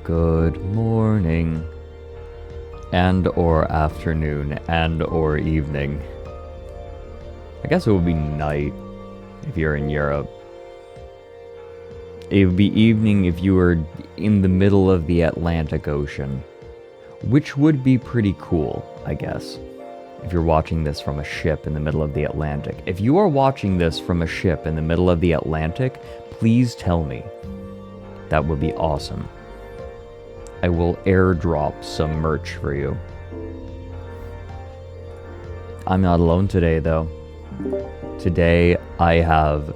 Good morning, and or afternoon, and or evening. I guess it would be night if you're in Europe. It would be evening if you were in the middle of the Atlantic Ocean, which would be pretty cool, I guess, if you're watching this from a ship in the middle of the Atlantic. If you are watching this from a ship in the middle of the Atlantic, please tell me. That would be awesome. I will airdrop some merch for you. I'm not alone today, though. Today, I have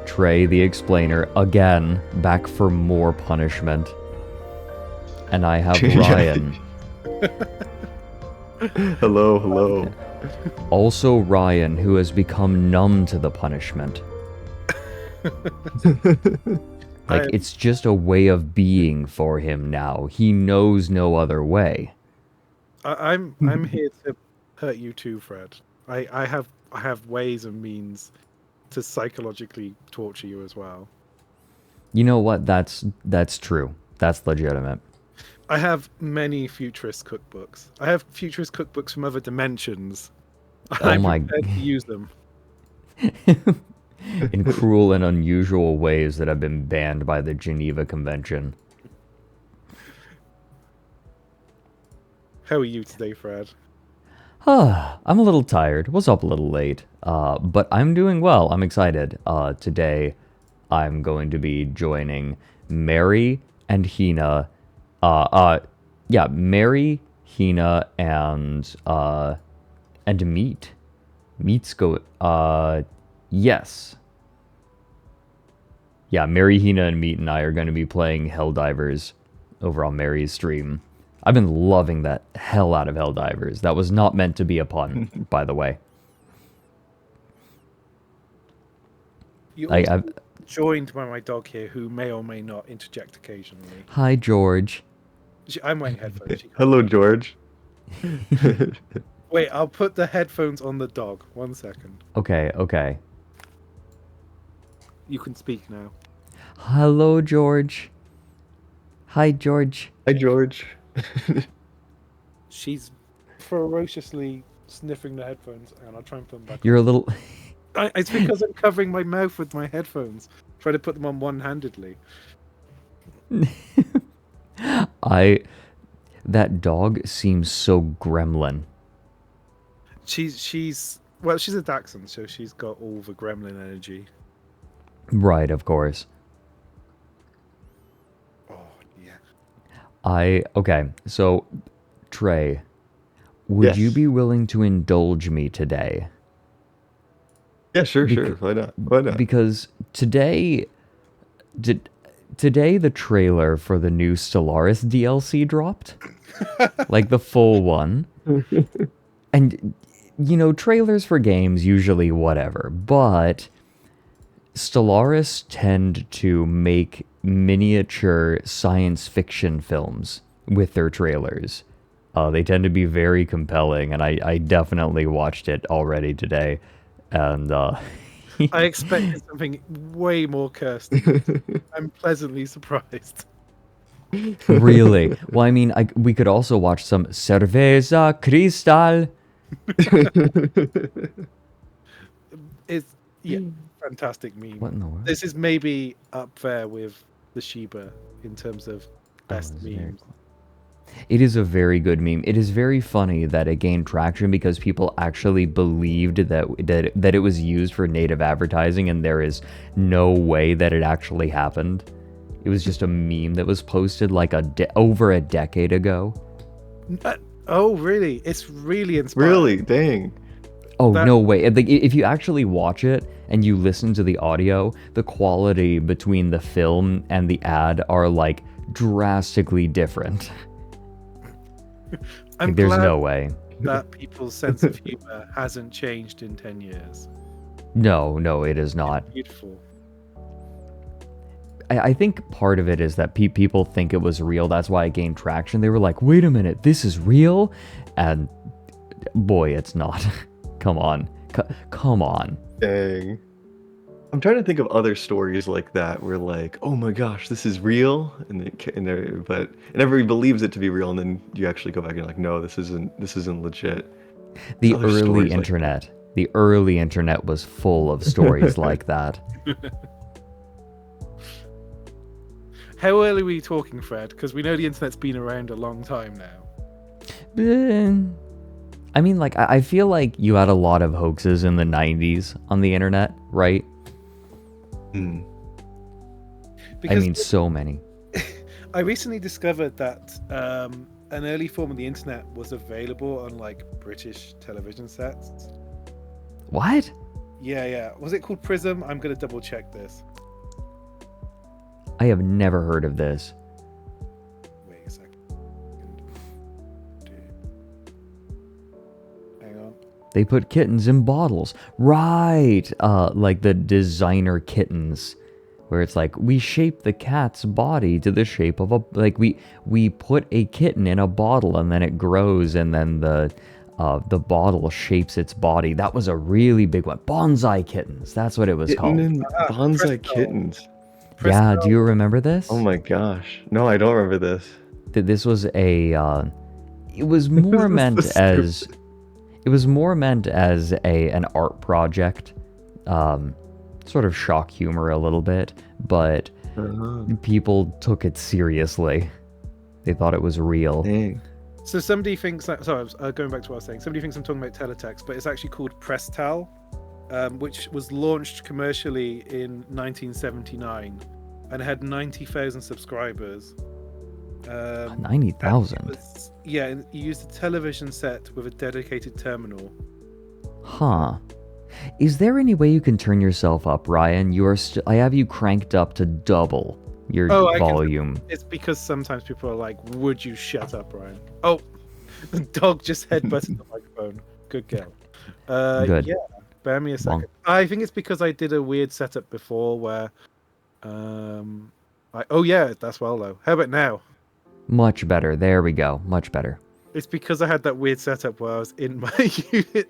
Trey the Explainer, again, back for more punishment. And I have Ryan. Hello, hello. Also Ryan, who has become numb to the punishment. Like, it's just a way of being for him now. He knows no other way. I'm here to hurt you too, Fred. I have ways and means to psychologically torture you as well. You know what? That's true. That's legitimate. I have many futurist cookbooks. I have futurist cookbooks from other dimensions. Oh I'm my! prepared to use them. In cruel and unusual ways that have been banned by the Geneva Convention. How are you today, Fred? I'm a little tired. Was up a little late. But I'm doing well. I'm excited. Today, I'm going to be joining Mary and Hina. Mary, Hina, and Meat. Meat's go. Yes. Yeah, Mary, Hina, and Meat and I are going to be playing Helldivers over on Mary's stream. I've been loving that hell out of Helldivers. That was not meant to be a pun, by the way. I've joined by my dog here, who may or may not interject occasionally. Hi, George. I'm wearing headphones. Hello, George. Wait, I'll put the headphones on the dog. 1 second. Okay. You can speak now. Hello, George. Hi, George. Hi, George. She's ferociously sniffing the headphones, and I'll try and put them back. You're a little... It's because I'm covering my mouth with my headphones, trying to put them on one-handedly. That dog seems so gremlin. She's she's a Dachshund, so she's got all the gremlin energy. Right, of course. Oh yeah. Okay, so Trey, would you Yes. be willing to indulge me today? Yeah, sure. Why not? Why not? Because today the trailer for the new Stellaris DLC dropped. Like the full one. And trailers for games usually whatever, but Stellaris tend to make miniature science fiction films with their trailers. They tend to be very compelling, and I definitely watched it already today. And I expected something way more cursed. I'm pleasantly surprised. really, well, I mean, we could also watch some Cerveza Cristal. It's fantastic meme. What in the world? This is maybe up there with the Sheba in terms of best it's very memes. It is a very good meme. It is very funny that it gained traction because people actually believed that it was used for native advertising, and there is no way that it actually happened. It was just a meme that was posted like over a decade ago. Oh, really? It's really inspiring. Really? Dang. Oh, no way. If you actually watch it and you listen to the audio, the quality between the film and the ad are like drastically different. I'm There's glad no way. that people's sense of humor hasn't changed in 10 years. No, it is not. Beautiful. I think part of it is that people think it was real. That's why it gained traction. They were like, wait a minute, this is real? And boy, it's not. Come on. Come on. Dang. I'm trying to think of other stories like that where like, oh my gosh, this is real, but everybody believes it to be real, and then you actually go back and you're like, no, this isn't legit. The Other early stories like internet. The early internet was full of stories like that. How early are we talking, Fred? Because we know the internet's been around a long time now. I mean, like, I feel like you had a lot of hoaxes in the 90s on the internet, right? Hmm. I mean, so many. I recently discovered that an early form of the internet was available on like British television sets. What? Yeah. Was it called Prism? I'm gonna double check this. I have never heard of this. Wait a second. Hang on. They put kittens in bottles. Right. Like the designer kittens. Where it's like, we shape the cat's body to the shape of we put a kitten in a bottle and then it grows and then the bottle shapes its body. That was a really big one. Bonsai kittens. That's what it was called. Bonsai kittens. Yeah, do you remember this? Oh my gosh. No, I don't remember this. This was it was more meant as an art project. Sort of shock humor a little bit, but people took it seriously. They thought it was real. Dang. So somebody thinks that, sorry, going back to what I was saying. Somebody thinks I'm talking about teletext, but it's actually called Prestal, which was launched commercially in 1979 and had 90,000 subscribers. 90,000? Yeah, and you used a television set with a dedicated terminal. Huh. Is there any way you can turn yourself up, Ryan? I have you cranked up to double your volume. It's because sometimes people are like, would you shut up, Ryan? Oh, the dog just headbutted the microphone. Good girl. Good. Yeah, bear me a second. I think it's because I did a weird setup before where... oh yeah, that's well low. How about now? Much better. There we go. Much better. It's because I had that weird setup where I was in my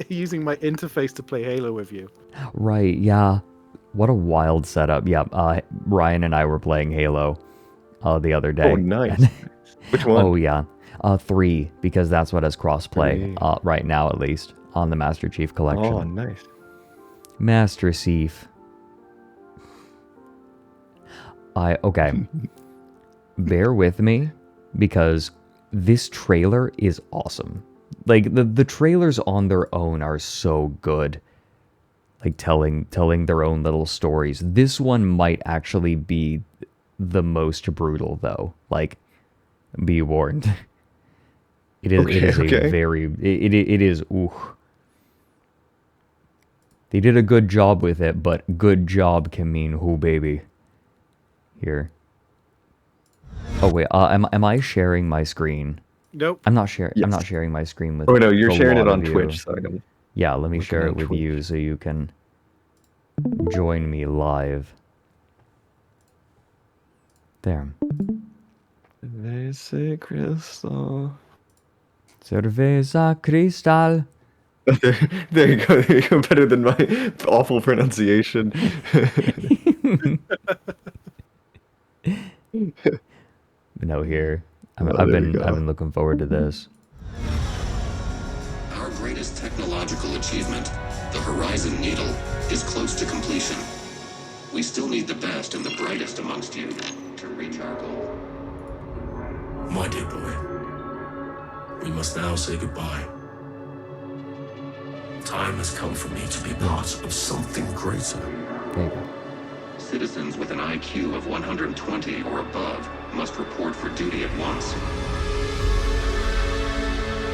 using my interface to play Halo with you. Right, yeah. What a wild setup. Yeah, Ryan and I were playing Halo the other day. Oh, nice. Which one? Oh, yeah. 3, because that's what has crossplay right now, at least, on the Master Chief Collection. Oh, nice. Master Thief. Okay. Bear with me, because this trailer is awesome. Like, the trailers on their own are so good. Like, telling their own little stories. This one might actually be the most brutal, though. Like, be warned. It is a very... It is... Ooh. They did a good job with it, but good job can mean who, baby. Here. Oh wait, am I sharing my screen? Nope. I'm not sharing. Yes. I'm not sharing my screen with. Oh no, you're a sharing lot it on of you. Twitch, so I can. Yeah, let me Looking share it on with Twitch. you so you can join me live. There. Cerveza Crystal. Cerveza Cristal. There you go. There you go. Better than my awful pronunciation. No, here. Oh, I've there we go. been looking forward to this. Our greatest technological achievement, the Horizon Needle, is close to completion. We still need the best and the brightest amongst you to reach our goal. My dear boy, we must now say goodbye. Time has come for me to be part of something greater. There you go. Citizens with an IQ of 120 or above must report for duty at once.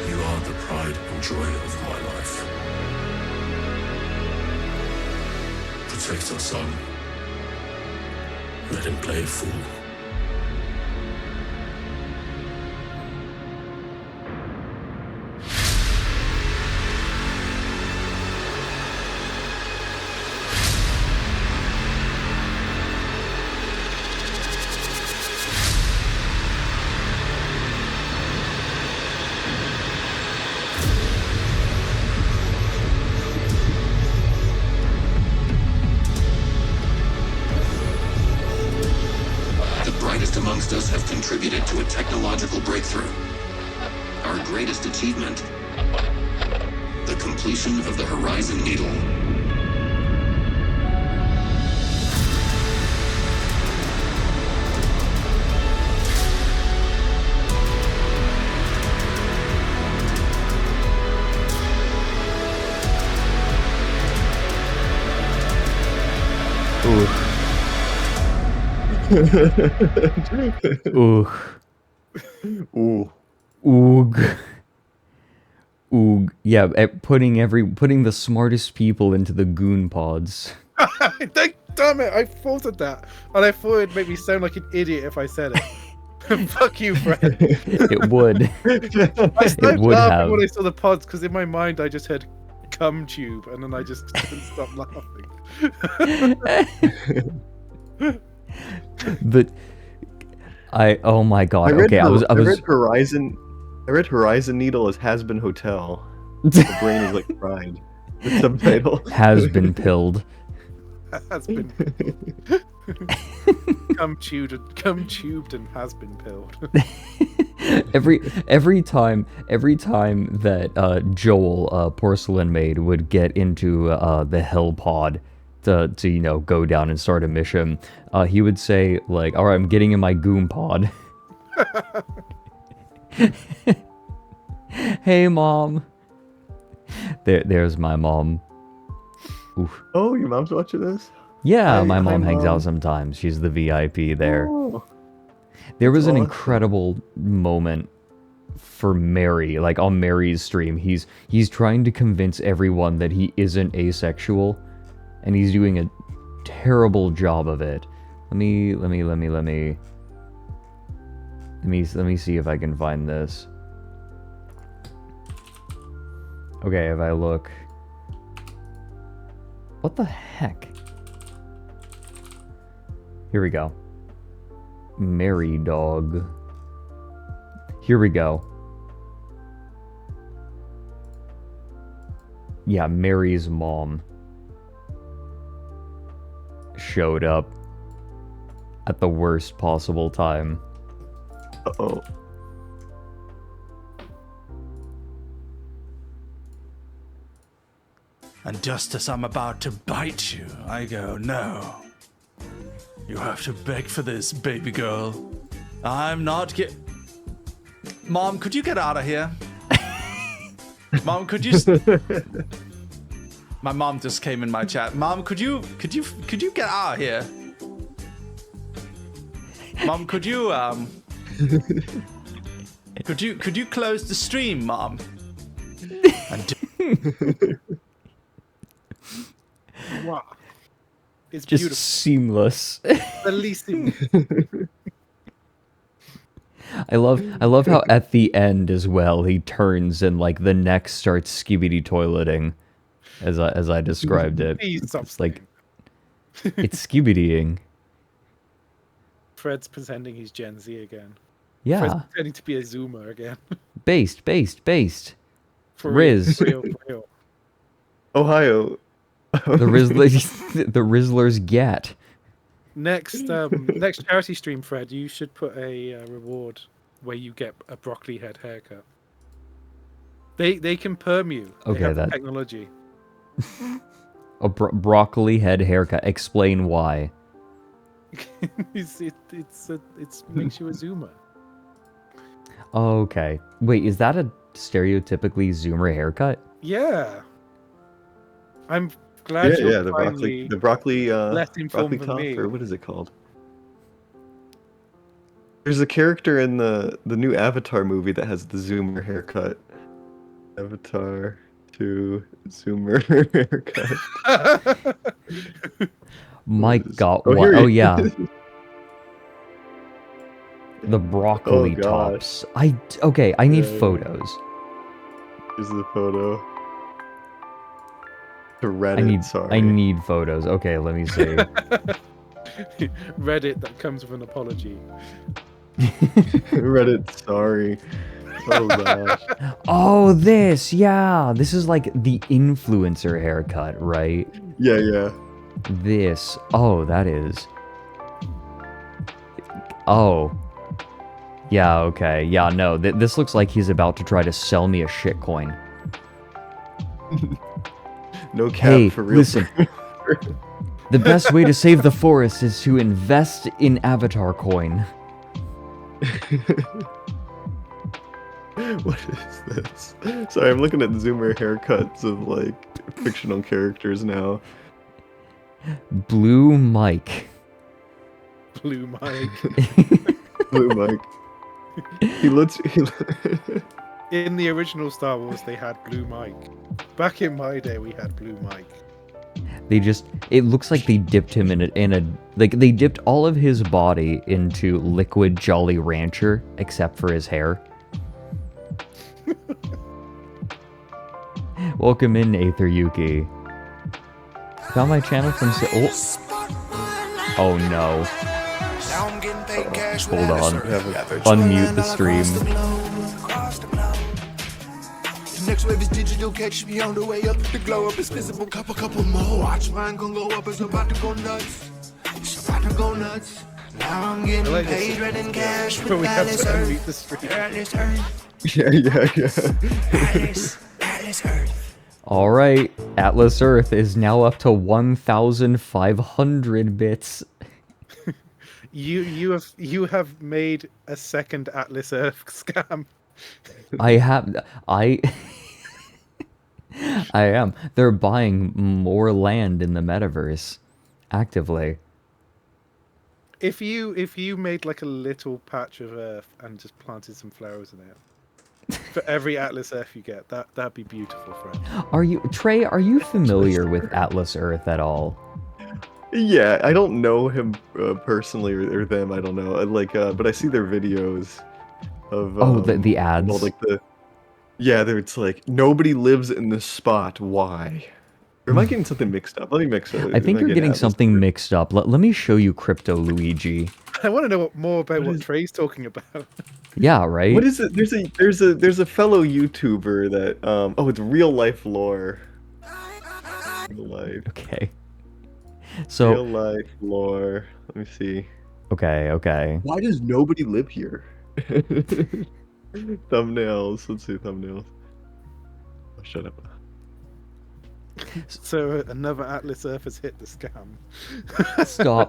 You are the pride and joy of my life. Protect our son. Let him play a fool. Amongst us have contributed to a technological breakthrough. Our greatest achievement, the completion of the Horizon Needle. Ooh. Ooh. Oog. Oog. Yeah, putting the smartest people into the goon pods. Damn it! I thought of that, and I thought it'd make me sound like an idiot if I said it. Fuck you, Fred. It would. I stopped would laughing have. when I saw the pods because in my mind I just heard "cum tube" and then I just couldn't stop laughing. But oh my god. I read Okay, I was I read Horizon Needle as Has Been Hotel. The brain is like fried. The subtitle has been pilled. Has been cum tubed and has been pilled. every time that Joel Porcelain Maid would get into the hell pod to go down and start a mission, he would say like, all right, I'm getting in my goon pod. Hey mom. There's my mom. Oof. Oh, your mom's watching this? Yeah, Hi- my mom hi, hangs Mom. out sometimes. She's the VIP there. Oh. There was an awesome. incredible moment for Mary, like on Mary's stream. He's trying to convince everyone that he isn't asexual, and he's doing a terrible job of it. Let me see if I can find this. Okay, if I look. What the heck? Here we go. Mary dog. Here we go. Yeah, Mary's mom showed up at the worst possible time. Uh-oh. And just as I'm about to bite you, I go, no. You have to beg for this, baby girl. I'm not Mom, could you get out of here? Mom, could you... My mom just came in my chat. Mom, could you get out of here? Mom, could you could you close the stream, Mom? Wow. It's Just beautiful. seamless. The least seamless. I love how at the end as well he turns and like the neck starts skibidi toileting, as I described it. Please stop It's like it's skibidying. Fred's pretending he's Gen Z again. Yeah. Fred's pretending to be a Zoomer again. Based. For Riz. real, for real. Ohio. The Rizzlers get. Next charity stream, Fred, you should put a reward where you get a broccoli head haircut. They can perm you. They have the technology. A broccoli head haircut. Explain why. It makes you a Zoomer. Okay. Wait, is that a stereotypically Zoomer haircut? Yeah. I'm glad you're the finally broccoli less informed broccoli than top, me. or what is it called? There's a character in the new Avatar movie that has the Zoomer haircut. Avatar 2 Zoomer haircut. My God. Oh, What? here Oh he yeah. is. The broccoli Oh, gosh. tops. Okay, I need Yeah. photos. Here's the photo. To Reddit, sorry. I need photos. Okay, let me see. Reddit that comes with an apology. Reddit, sorry. Oh gosh. Oh, this. Yeah. This is like the influencer haircut, right? Yeah. This. Oh, that is. Oh. Yeah, okay. Yeah, no. This looks like he's about to try to sell me a shitcoin. No cap Hey, for real. listen. The best way to save the forest is to invest in Avatar coin. What is this? Sorry, I'm looking at Zoomer haircuts of like fictional characters now. Blue Mike. Blue Mike. Blue Mike. He looks. In the original Star Wars, they had Blue Mike. Back in my day, we had Blue Mike. It looks like they dipped him they dipped all of his body into liquid Jolly Rancher, except for his hair. Welcome in, Aether Yuki. Found my channel from Oh no. Hold on. Unmute the stream. Next wave is digital, catch me on the way up. The glow up is visible, couple more. Watch mine gon' go up, it's about to go nuts. It's about to go nuts. Now I'm getting like paid, red in cash. But we have to unmute the stream. Atlas Earth. Alright, Atlas Earth is now up to 1,500 bits. You have made a second Atlas Earth scam. I am. They're buying more land in the metaverse actively. If you made like a little patch of Earth and just planted some flowers in it, for every Atlas Earth you get, that'd be beautiful, Fred. Trey, are you familiar with Atlas Earth at all? Yeah, I don't know him personally or them. I don't know. But I see their videos of the ads. Well, it's like nobody lives in this spot. Why? Or am I getting something mixed up? Let me mix it. I think you're getting something mixed up. Let me show you Crypto Luigi. I want to know more about what Trey's talking about. Yeah, right. What is it? There's a fellow YouTuber that it's Real Life Lore. Real life. Okay. So Real Life Lore. Let me see. Okay. Why does nobody live here? Thumbnails. Let's see thumbnails. Oh, shut up. So another Atlas Earth has hit the scam.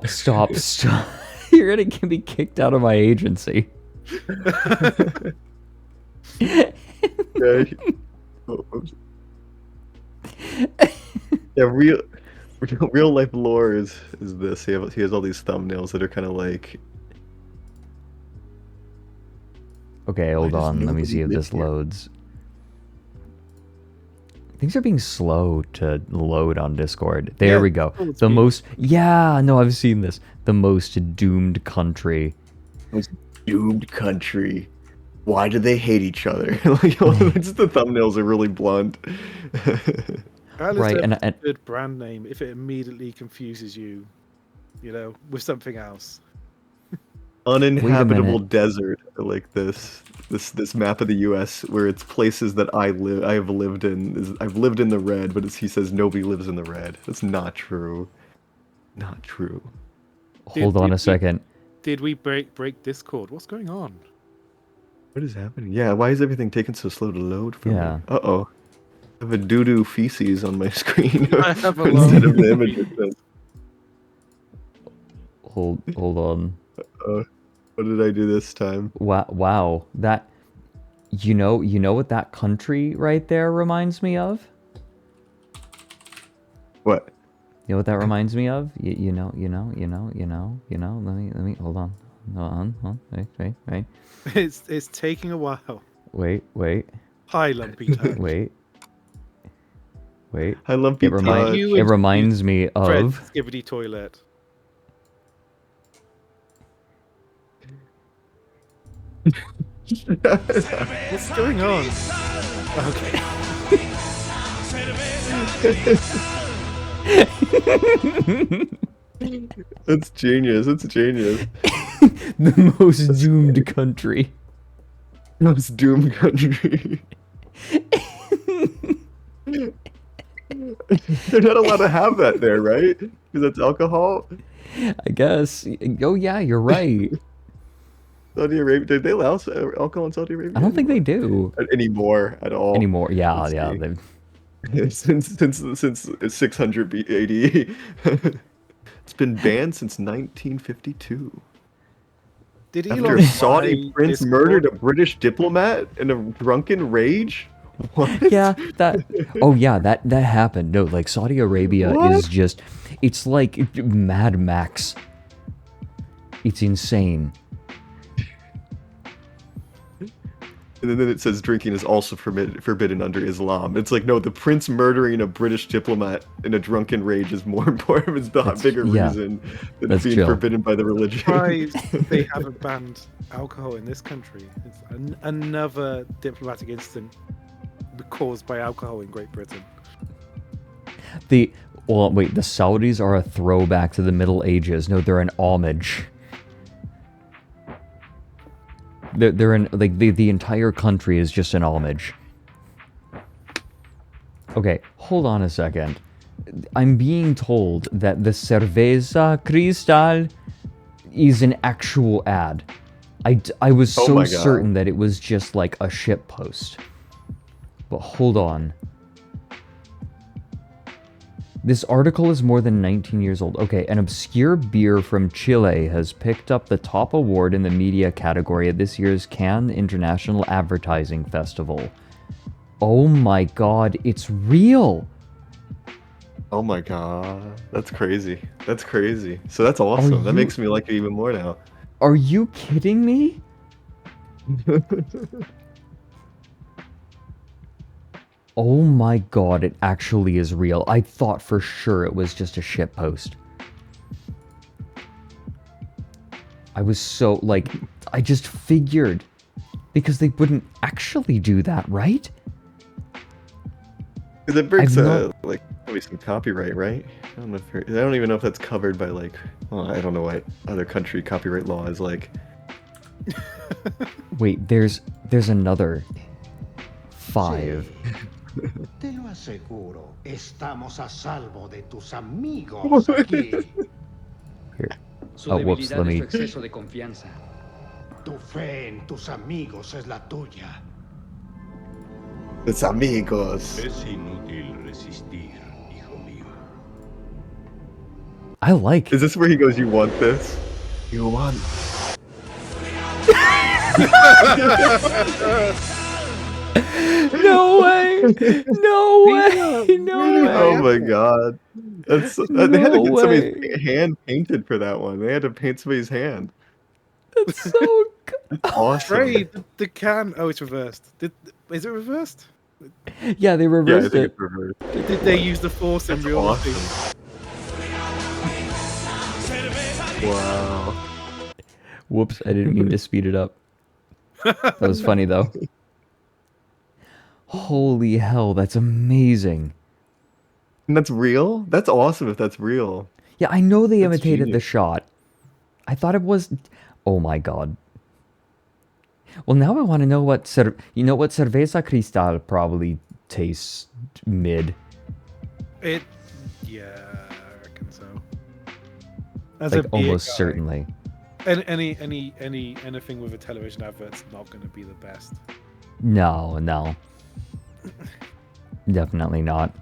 Stop. You're gonna get me kicked out of my agency. Yeah. Yeah, real life lore is this. He has all these thumbnails that are kind of like. Okay, hold does on. Let me nobody see if live this here? loads. Things are being slow to load on Discord. There Yeah, we go. oh, it's The weird. most. Yeah, no, I've seen this. The most doomed country. Most doomed country. Why do they hate each other? Like, just the thumbnails are really blunt. Atlas Right, Earth and- is a good brand name if it immediately confuses you, with something else. Uninhabitable minute. desert, like this map of the U.S. where it's places that I have lived in. I've lived in the red, but he says nobody lives in the red. That's not true. Not true. Hold on a second. Did we break Discord? What's going on? What is happening? Yeah, why is everything taking so slow to load for Yeah. me? Uh-oh. I have a doo-doo feces on my screen I have a instead lot. of the image it says. Hold on. What did I do this time? Wow. That. You know what that country right there reminds me of? What? You know what that reminds me of? You know. Let me hold on. Wait. It's taking a while. Wait. Hi, Lumpy Toad. Wait. Hi, Lumpy It Todd. You it and reminds me Fred, of. Skibbity Toilet. What's going on? Okay. It's genius. It's genius. The most doomed country. Most doomed country. They're not allowed to have that there, right? Because that's alcohol. I guess. Oh yeah, you're right. Saudi Arabia. Did they allow alcohol in Saudi Arabia? I don't think they do anymore at all. anymore. Yeah. Let's see. They've- since 600 AD. It's been banned since 1952. Did After Elon a Saudi buy prince Discord? murdered a British diplomat in a drunken rage? What? Yeah, that. Oh yeah, that happened. No, like Saudi Arabia What? is just. It's like Mad Max. It's insane. And then it says drinking is also forbidden under Islam. It's like, no, the prince murdering a British diplomat in a drunken rage is more important. It's the bigger yeah. reason than That's being chill. forbidden by the religion. Surprised they haven't banned alcohol in this country. It's another diplomatic incident caused by alcohol in Great Britain. The Saudis are a throwback to the Middle Ages. No, they're an homage. They're in like the entire country is just an homage. Okay, hold on a second. I'm being told that the Cerveza Cristal is an actual ad. I was Oh so my God. certain that it was just like a ship post. But hold on. This article is more than 19 years old. Okay, an obscure beer from Chile has picked up the top award in the media category at this year's Cannes International Advertising Festival. Oh my god, it's real! Oh my god, that's crazy. That's crazy. So that's awesome. That you- makes me like it even more now. Are you kidding me? Oh my god, it actually is real. I thought for sure it was just a shit post. I was so, like, I just figured. Because they wouldn't actually do that, right? Because it breaks, I've not- like, probably some copyright, right? I don't even know if that's covered by, like, well, I don't know what other country copyright law is like. Wait, there's another 5. Te lo aseguro, estamos a salvo de tus amigos aquí. Here. Su Oh, whoops, debilidad let es me... su exceso de confianza. Tu fe en tus amigos es la tuya. It's amigos. Es inútil resistir, hijo. I like. Is this where he goes, you want this? You want... No way! No way! No way! Oh my god. That's they had to get somebody's hand painted for that one. They had to paint somebody's hand. That's so good. Awesome. Trey, the can. Oh, it's reversed. Is it reversed? Yeah, they Yeah, I reversed think it. it's reversed. Did they use the force in That's reality? awesome. Wow. Whoops, I didn't mean to speed it up. That was funny though. Holy hell, that's amazing. And that's real? That's awesome if that's real. Yeah, I know they That's imitated the genius. shot. I thought it was... Oh my god. Well, now I want to know what... You know what? Cerveza Cristal probably tastes mid. Yeah, I reckon so. As Like, a beer almost guy, certainly. anything with a television advert's not going to be the best. No, no. Definitely not.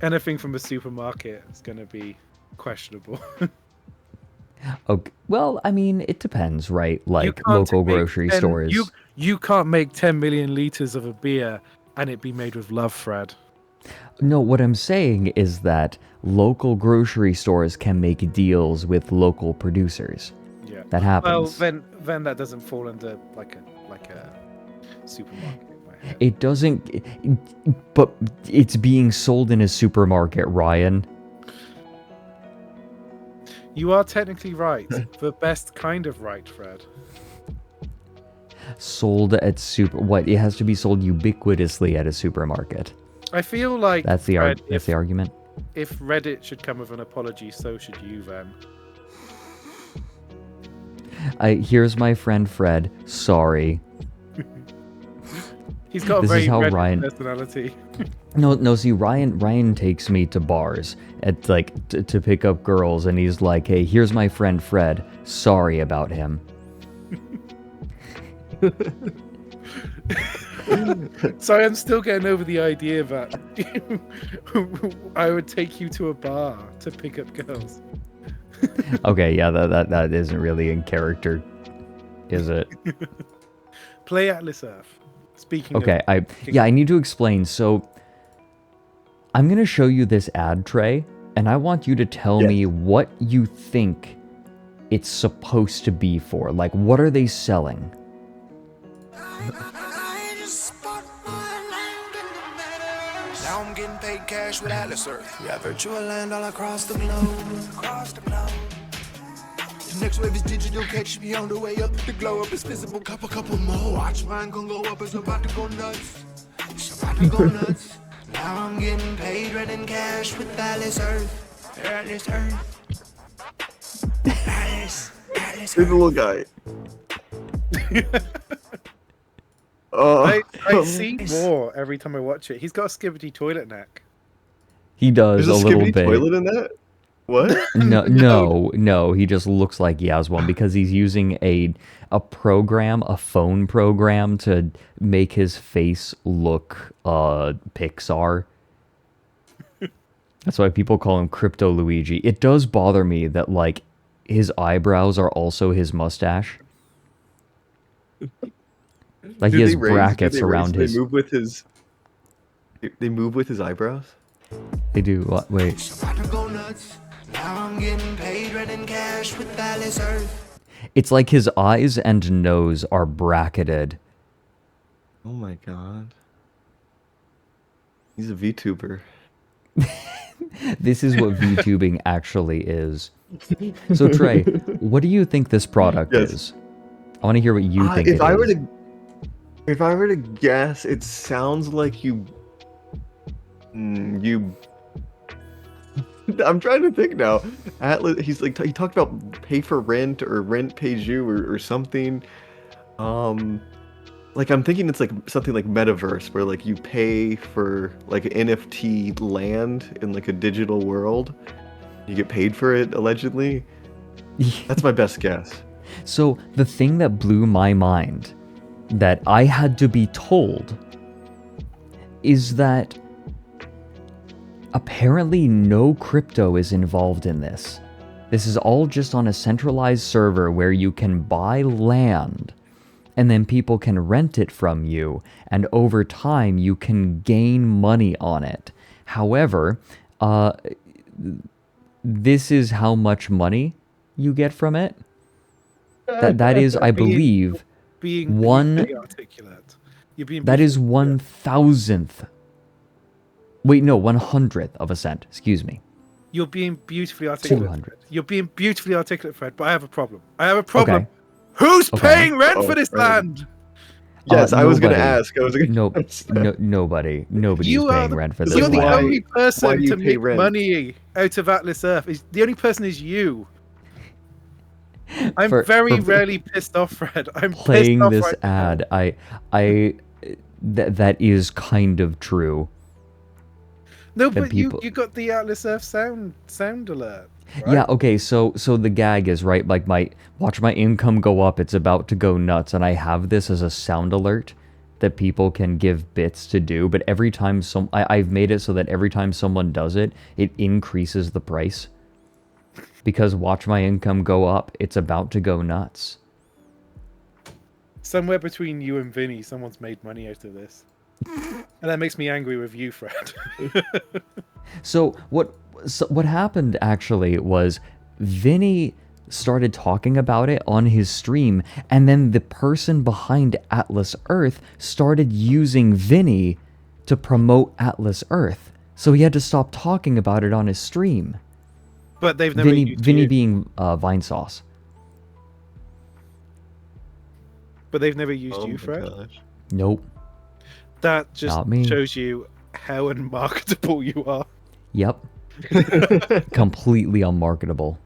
Anything from a supermarket is going to be questionable. Okay. Well, I mean, it depends, right? You Like, can't local make grocery 10 stores. You can't make 10 million liters of a beer and it be made with love, Fred. No, what I'm saying is that local grocery stores can make deals with local producers. Yeah. That Well, happens. then that doesn't fall under like a supermarket. in my head. It doesn't... But it's being sold in a supermarket, Ryan. You are technically right. The best kind of right, Fred. Sold at super... What? It has to be sold ubiquitously at a supermarket. I feel like That's the Fred, that's the argument. if Reddit should come with an apology, so should you then. Here's my friend Fred. Sorry. He's got a This very is how Reddit Ryan- personality. No. See, Ryan takes me to bars at like to pick up girls, and he's like, "Hey, here's my friend Fred. Sorry about him." So I'm still getting over the idea that I would take you to a bar to pick up girls. Okay, yeah, that isn't really in character, is it? Play Atlas Earth. Speaking Okay, of I need to explain. So I'm gonna show you this ad tray, and I want you to tell Yes. me what you think it's supposed to be for. Like, what are they selling? Now I'm getting paid cash with Atlas Earth. We have virtual land all across the globe. Across the globe. The next wave is digital, catch me on the way up. The glow up is visible, couple more. Watch mine gon' go up, it's about to go nuts. It's about to go nuts. Now I'm getting paid running cash with Atlas Earth. Atlas Earth. Atlas Here's the Earth. little guy. I see more every time I watch it. He's got a skibbity toilet neck. He does There's a a little skibbity bit. toilet in that? What? No, he just looks like he has one because he's using a phone program to make his face look Pixar. That's why people call him Crypto Luigi. It does bother me that like his eyebrows are also his mustache. Like he Do has they raise- brackets do they around raise- his. They move with his. They move with his eyebrows. They do. What? Wait. It's about to go nuts. Now I'm getting paid running cash with Atlas Earth. It's like his eyes and nose are bracketed. Oh my god. He's a VTuber. This is what VTubing actually is. So Trey, what do you think this product Yes. is? I want to hear what you think If it I is. if I were to guess, it sounds like you. I'm trying to think now. Atlas, he's like he talked about pay for rent or rent pays you or something. Like I'm thinking it's like something like metaverse where like you pay for like NFT land in like a digital world. You get paid for it allegedly. That's my best guess. So the thing that blew my mind that I had to be told is that apparently no crypto is involved in this. This is all just on a centralized server where you can buy land, and then people can rent it from you, and over time you can gain money on it. However, this is how much money you get from it. That is, I believe, being one. beautifully articulate. You're being That is beautifully- 1,000th. Wait, no, 100th of a cent. Excuse me. You're being beautifully articulate. 200. Fred. You're being beautifully articulate, Fred. But I have a problem. I have a problem. Okay. Who's Okay. paying rent Oh, for this Fred. land? Yes, I was gonna nobody. ask. I was gonna. Nobody. Nobody's You are paying the- rent for this You're the why- land. only why person do you to pay make rent? money out of Atlas Earth. The only person is you. I'm For- very for rarely pissed off, Fred. I'm playing pissed off this right now. ad. That is kind of true. No, that but people- you got the Atlas Earth sound alert. Right? Yeah, okay, so the gag is, right, like, watch my income go up, it's about to go nuts, and I have this as a sound alert that people can give bits to do, but every time I've made it so that every time someone does it, it increases the price. Because watch my income go up, it's about to go nuts. Somewhere between you and Vinny, someone's made money out of this. And that makes me angry with you, Fred. So what happened actually was Vinny started talking about it on his stream, and then the person behind Atlas Earth started using Vinny to promote Atlas Earth. So he had to stop talking about it on his stream. But they've never used Vinny you. being Vine Sauce. But they've never used Oh you, my Fred. gosh. Nope. That just Not me. shows you how unmarketable you are. Yep. Completely unmarketable.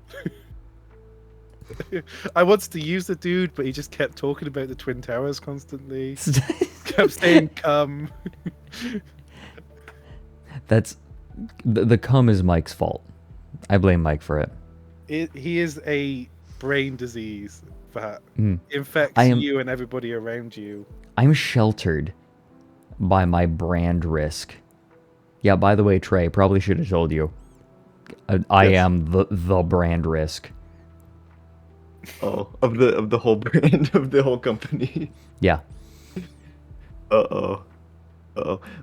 I wanted to use the dude, but he just kept talking about the Twin Towers constantly. Kept saying "come." That's the cum is Mike's fault. I blame Mike for it. He is a brain disease that Mm. infects I am- you and everybody around you. I'm sheltered by my brand risk. Yeah, by the way, Trey, probably should have told you. I Yes. am the brand risk. Oh, of the whole brand of the whole company. Yeah. Uh oh.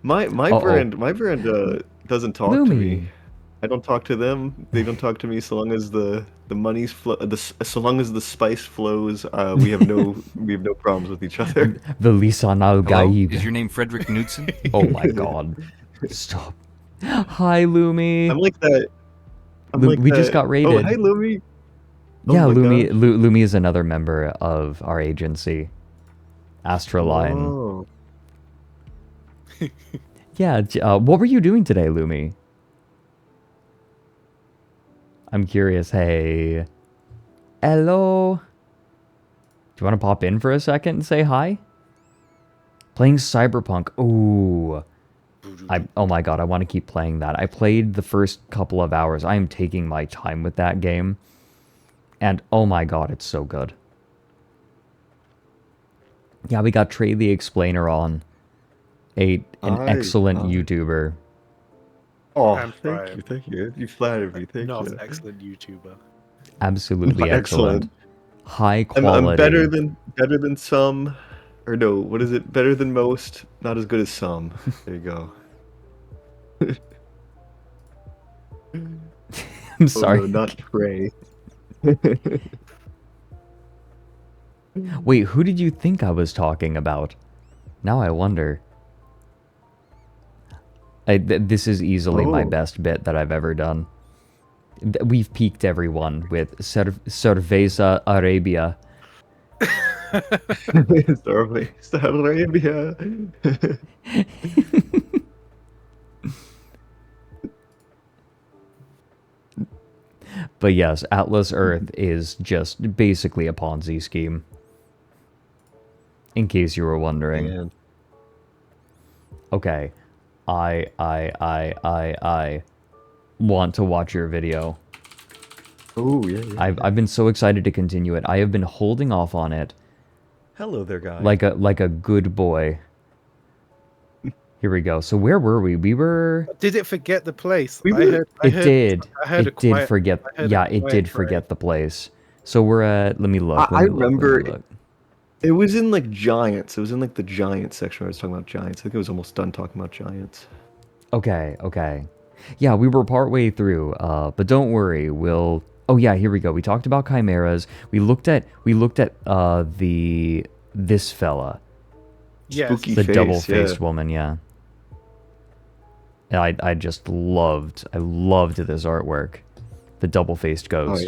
My Uh-oh. brand doesn't talk to Lumi. me. I don't talk to them. They don't talk to me. So long as the money's so long as the spice flows, we have no problems with each other. The lisan al Hello? gaib. Is your name Fredrik Knudsen? Oh my god. Stop. Hi, Lumi. I'm like that. We just got raided. Oh, hi, Lumi. Oh Yeah, my Lumi. gosh. Lumi is another member of our agency, ASTRALINE. Oh. Yeah. What were you doing today, Lumi? I'm curious. Hey. Hello. Do you want to pop in for a second and say hi? Playing Cyberpunk. Ooh. Oh my god, I want to keep playing that. I played the first couple of hours. I am taking my time with that game. And oh my god, it's so good. Yeah, we got Trey the Explainer on. An excellent YouTuber. Oh, I'm fine. thank you. You flattered me. Thank Not you. an excellent YouTuber. Absolutely Not excellent. excellent. High quality. I'm better than some, or no, what is it? Better than most, not as good as some. There you go. I'm sorry. Oh, no, not Trey. Wait, who did you think I was talking about? Now I wonder. This is easily my Oh. best bit that I've ever done. We've peaked everyone with Cerveza Arabia. Saudi Arabia. But yes, Atlas Earth is just basically a Ponzi scheme. In case you were wondering. Man. Okay. I want to watch your video. Oh yeah. I've been so excited to continue it. I have been holding off on it Hello there, guys. like a good boy. Here we go. So where were we? We were. Did it forget the place? We I were- heard. It did. I heard a It did quiet. forget. I heard a Yeah, it quiet did Trey. forget the place. So we're at. Let me look. I Let me look. remember Let me look. it was in like giants. It was in like the giants section where I was talking about giants. I think it was almost done talking about giants. Okay. Okay. Yeah, we were partway through. But don't worry. We'll. Oh yeah, here we go. We talked about chimeras. We looked at. This fella, Yes. Spooky the face, double-faced yeah. woman. Yeah. And I just loved. I loved this artwork. The double-faced Oh ghost.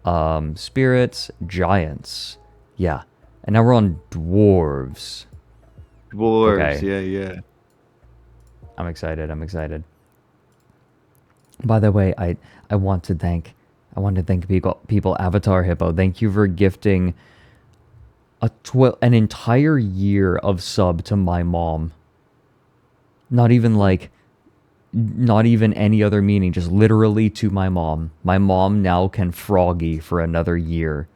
yeah. Spirits, giants. Yeah. And now we're on dwarves. Dwarves, Okay. yeah. I'm excited. I'm excited. By the way, I want to thank people Avatar Hippo. Thank you for gifting an entire year of sub to my mom. Not even any other meaning, just literally to my mom. My mom now can froggy for another year.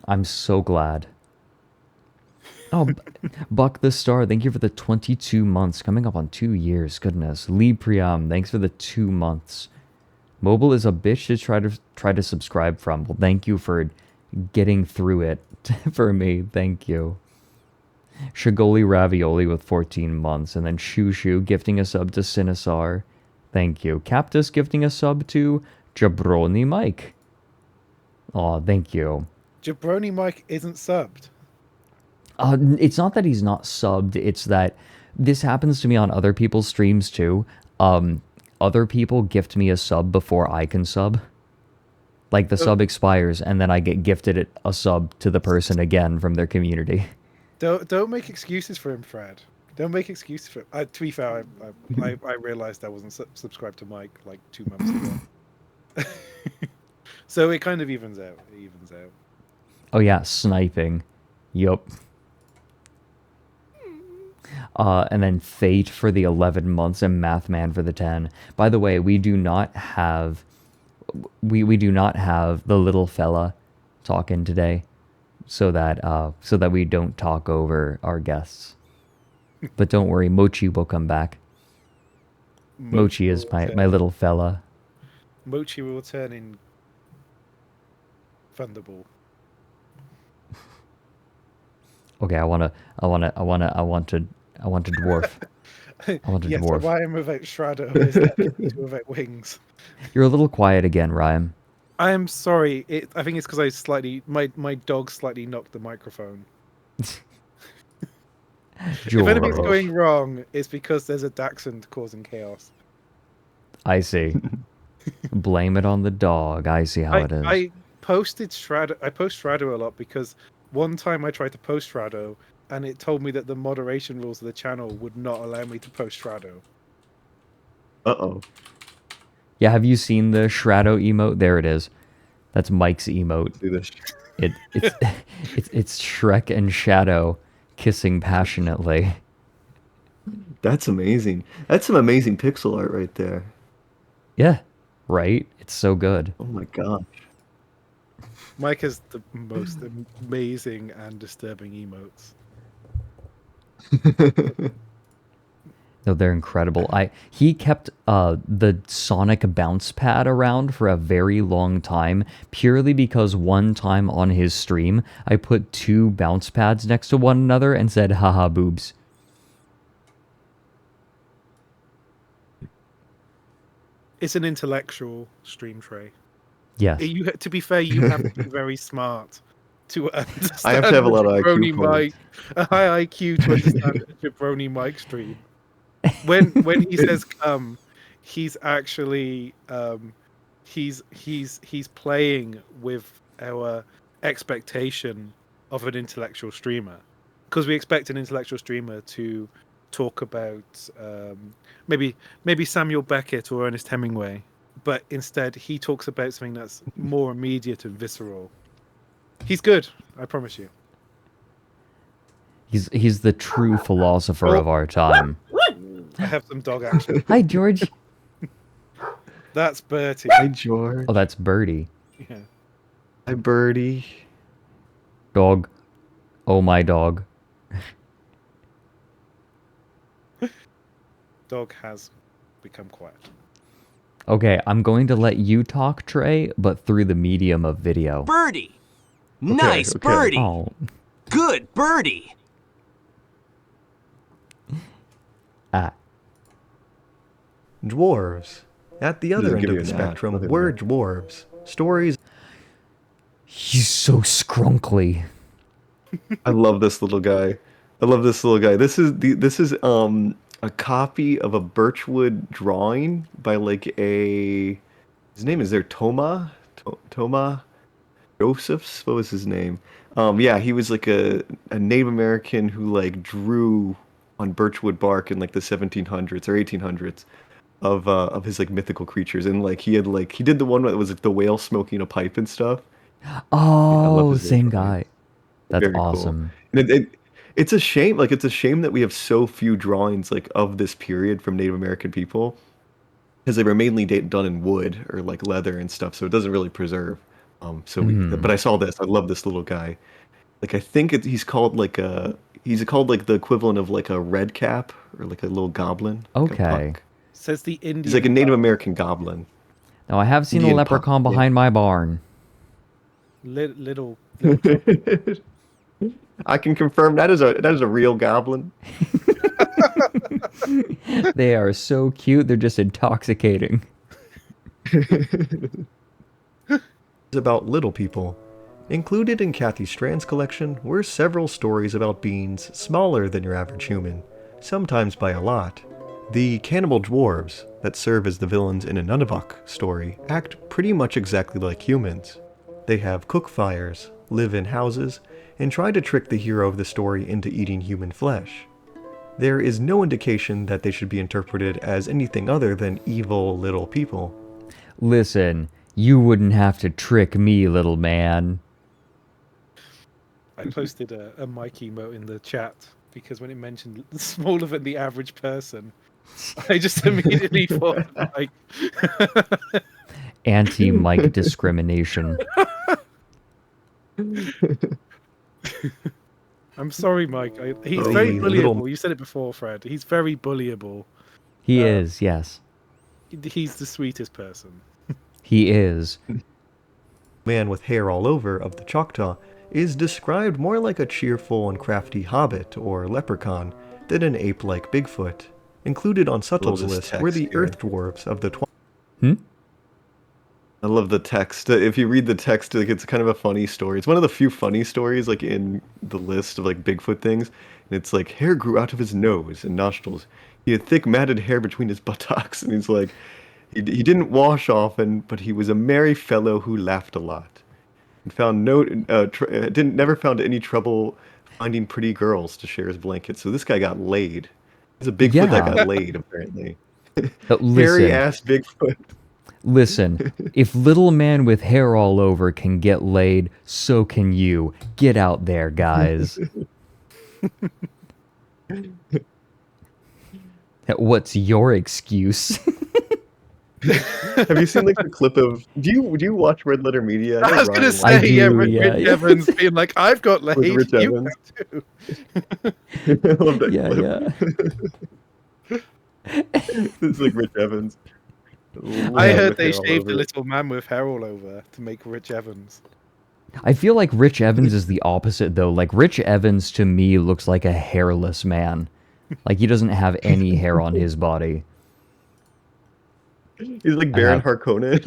I'm so glad. Oh, Buck the Star, thank you for the 22 months. Coming up on 2 years, goodness. Lee Priam, thanks for the 2 months. Mobile is a bitch to try to subscribe from. Well, thank you for getting through it for me. Thank you. Shigoli Ravioli with 14 months. And then Shoo Shoo gifting a sub to Cinesar. Thank you. Captus gifting a sub to Jabroni Mike. Aw, thank you. Jabroni Mike isn't subbed. It's not that he's not subbed, it's that this happens to me on other people's streams too. Other people gift me a sub before I can sub. Like the sub expires and then I get gifted a sub to the person again from their community. Don't make excuses for him, Fred. Don't make excuses for him. To be fair, I realized I wasn't subscribed to Mike like 2 months ago. So it kind of evens out. It evens out. Oh yeah, sniping. Yup. And then Fate for the 11 months and Mathman for the 10. By the way, we do not have the little fella talking today, so that we don't talk over our guests. But don't worry, Mochi will come back. Mochi is my little fella. Mochi will turn in Thunderball. Okay, I want to dwarf. I want a Yes, dwarf. why I'm without Shredder is that without wings. You're a little quiet again, Ryan. I am sorry. I think it's because my dog slightly knocked the microphone. If anything's going wrong, it's because there's a Dachshund causing chaos. I see. Blame it on the dog. I see how it is. I posted Shredder. I post Shredder a lot because one time I tried to post Shredder and it told me that the moderation rules of the channel would not allow me to post Shredder. Uh-oh. Yeah, have you seen the Shrado emote? There it is. That's Mike's emote. Do this. It's Shrek and Shadow kissing passionately. That's amazing. That's some amazing pixel art right there. Yeah, right? It's so good. Oh my gosh. Mike has the most amazing and disturbing emotes. No, they're incredible. He kept the Sonic bounce pad around for a very long time, purely because one time on his stream, I put 2 bounce pads next to one another and said, haha, boobs. It's an intellectual stream, Trey. Yes. To be fair, you have to be very smart to understand. I have to have a lot of IQ Jabroni for it. Mike, a high IQ to understand the Jabroni Mike stream. When he says come, he's actually he's playing with our expectation of an intellectual streamer, because we expect an intellectual streamer to talk about maybe Samuel Beckett or Ernest Hemingway, but instead he talks about something that's more immediate and visceral. He's good, I promise you. He's the true philosopher of our time. I have some dog action. Hi, George. That's Bertie. Hi, George. Oh, that's Birdie. Yeah. Hi, Birdie. Dog. Oh, my dog. dog has become quiet. Okay, I'm going to let you talk, Trey, but through the medium of video. Birdie! Nice okay. birdie! Oh, Good birdie! ah. Dwarves. At the other Doesn't end give of you the an app, spectrum nothing were there. dwarves. Stories He's so scrunkly. I love this little guy. This is a copy of a Birchwood drawing by like his name is there Toma Josephs. What was his name? Yeah, he was like a Native American who like drew on birchwood bark in like the 1700s or 1800s of his like mythical creatures, and like he did the one that was like the whale smoking a pipe and stuff. Oh, his same drawing. guy. That's Very cool. awesome. And it's a shame. Like it's a shame that we have so few drawings like of this period from Native American people, because they were mainly done in wood or like leather and stuff. So it doesn't really preserve. But I saw this. I love this little guy. Like I think he's called like the equivalent of like a red cap or like a little goblin. Like a Okay. puck. Says the Indian. He's like a Native American goblin. Now, I have seen a Indian leprechaun pup, yeah. behind my barn. Little I can confirm that is a real goblin. They are so cute, they're just intoxicating. about little people. Included in Kathy Strand's collection were several stories about beings smaller than your average human, sometimes by a lot. The cannibal dwarves that serve as the villains in a Nunavut story act pretty much exactly like humans. They have cook fires, live in houses, and try to trick the hero of the story into eating human flesh. There is no indication that they should be interpreted as anything other than evil little people. Listen, you wouldn't have to trick me, little man. I posted a Mike emote in the chat because when it mentioned smaller than the average person, I just immediately thought like Anti-Mike discrimination. I'm sorry, Mike. He's Oh, very you bullyable. little- You said it before, Fred. He's very bullyable. He is, yes. He's the sweetest person. He is. Man with hair all over of the Choctaw is described more like a cheerful and crafty hobbit or leprechaun than an ape-like Bigfoot. Included on Suttle's this list were the text here. earth dwarves of the I love the text. If you read the text, like it's kind of a funny story. It's one of the few funny stories like in the list of like Bigfoot things. And it's like hair grew out of his nose and nostrils. He had thick matted hair between his buttocks, and he's like, he didn't wash often, but he was a merry fellow who laughed a lot. And found never found any trouble finding pretty girls to share his blanket. So this guy got laid. He's a Bigfoot that Yeah. got laid apparently. Listen, Hairy ass Bigfoot. listen, if little man with hair all over can get laid, so can you. Get out there, guys. What's your excuse? Have you seen like the clip of? Do you watch Red Letter Media? I know was gonna Ryan say, I do, Rich yeah. Evans being like, "I've got laid." Rich You Evans. have too. I love that Yeah, clip. yeah. It's like Rich Evans. I Yeah, heard with they hair all shaved a over. little man with hair all over to make Rich Evans. I feel like Rich Evans is the opposite, though. Like, Rich Evans, to me, looks like a hairless man. Like, he doesn't have any hair on his body. He's like Baron Harkonnen.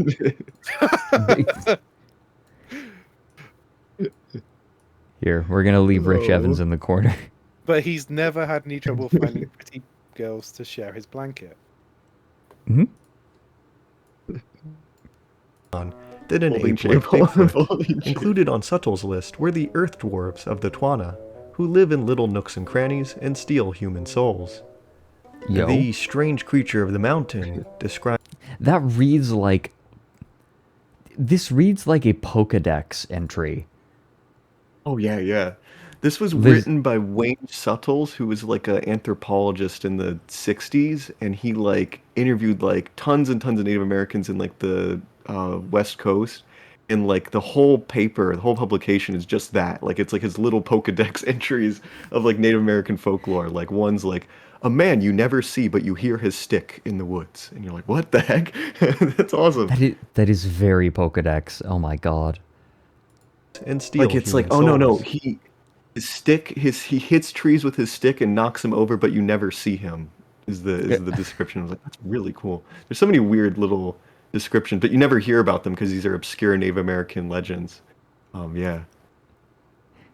Here, we're going to leave Rich Oh. Evans in the corner. But he's never had any trouble finding pretty girls to share his blanket. Mhm. than an Holding ape-like shape. Bigfoot. Holding shape. Included on Suttle's list were the earth dwarves of the Twana, who live in little nooks and crannies and steal human souls. Yo. The strange creature of the mountain described That reads like... This reads like a Pokedex entry. Oh yeah, yeah. This was Liz- written by Wayne Suttles, who was like an anthropologist in the '60s, and he like interviewed like tons and tons of Native Americans in like the West Coast, and like the whole paper, the whole publication is just that. Like it's like his little Pokedex entries of like Native American folklore. Like one's like, a man you never see, but you hear his stick in the woods. And you're like, what the heck? That's awesome. That is very Pokedex. Oh my god. And steal Like, it's like, human oh, no, souls. he hits trees with his stick and knocks him over, but you never see him, is the description. I was like, that's really cool. There's so many weird little descriptions, but you never hear about them because these are obscure Native American legends. Yeah.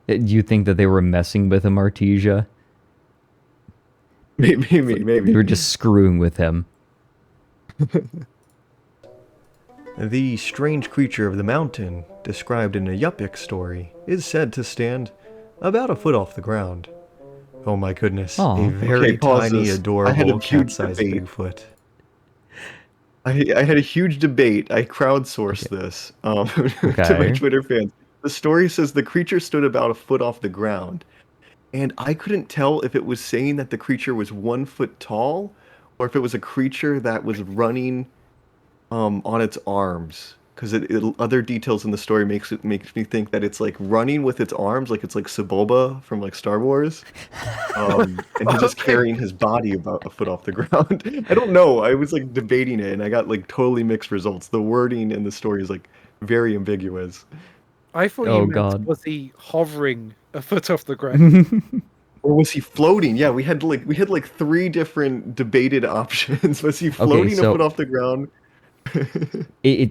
Do you think that they were messing with him, Artesia? Maybe. They were just screwing with him. The strange creature of the mountain, described in a Yupik story, is said to stand about a foot off the ground. Oh my goodness, Aw. a very Okay, pause tiny, this. I had adorable a huge cat-sized debate. Bigfoot. I had a huge debate. I crowdsourced this to Okay. my Twitter fans. The story says the creature stood about a foot off the ground, and I couldn't tell if it was saying that the creature was 1 foot tall, or if it was a creature that was running on its arms. Because other details in the story makes me think that it's like running with its arms, like it's like Sebulba from like Star Wars, and he's just carrying his body about a foot off the ground. I don't know. I was like debating it, and I got like totally mixed results. The wording in the story is like very ambiguous. I thought Oh, you meant, God. was he hovering a foot off the ground? Or was he floating? Yeah, we had like 3 different debated options. Was he floating so- a foot off the ground?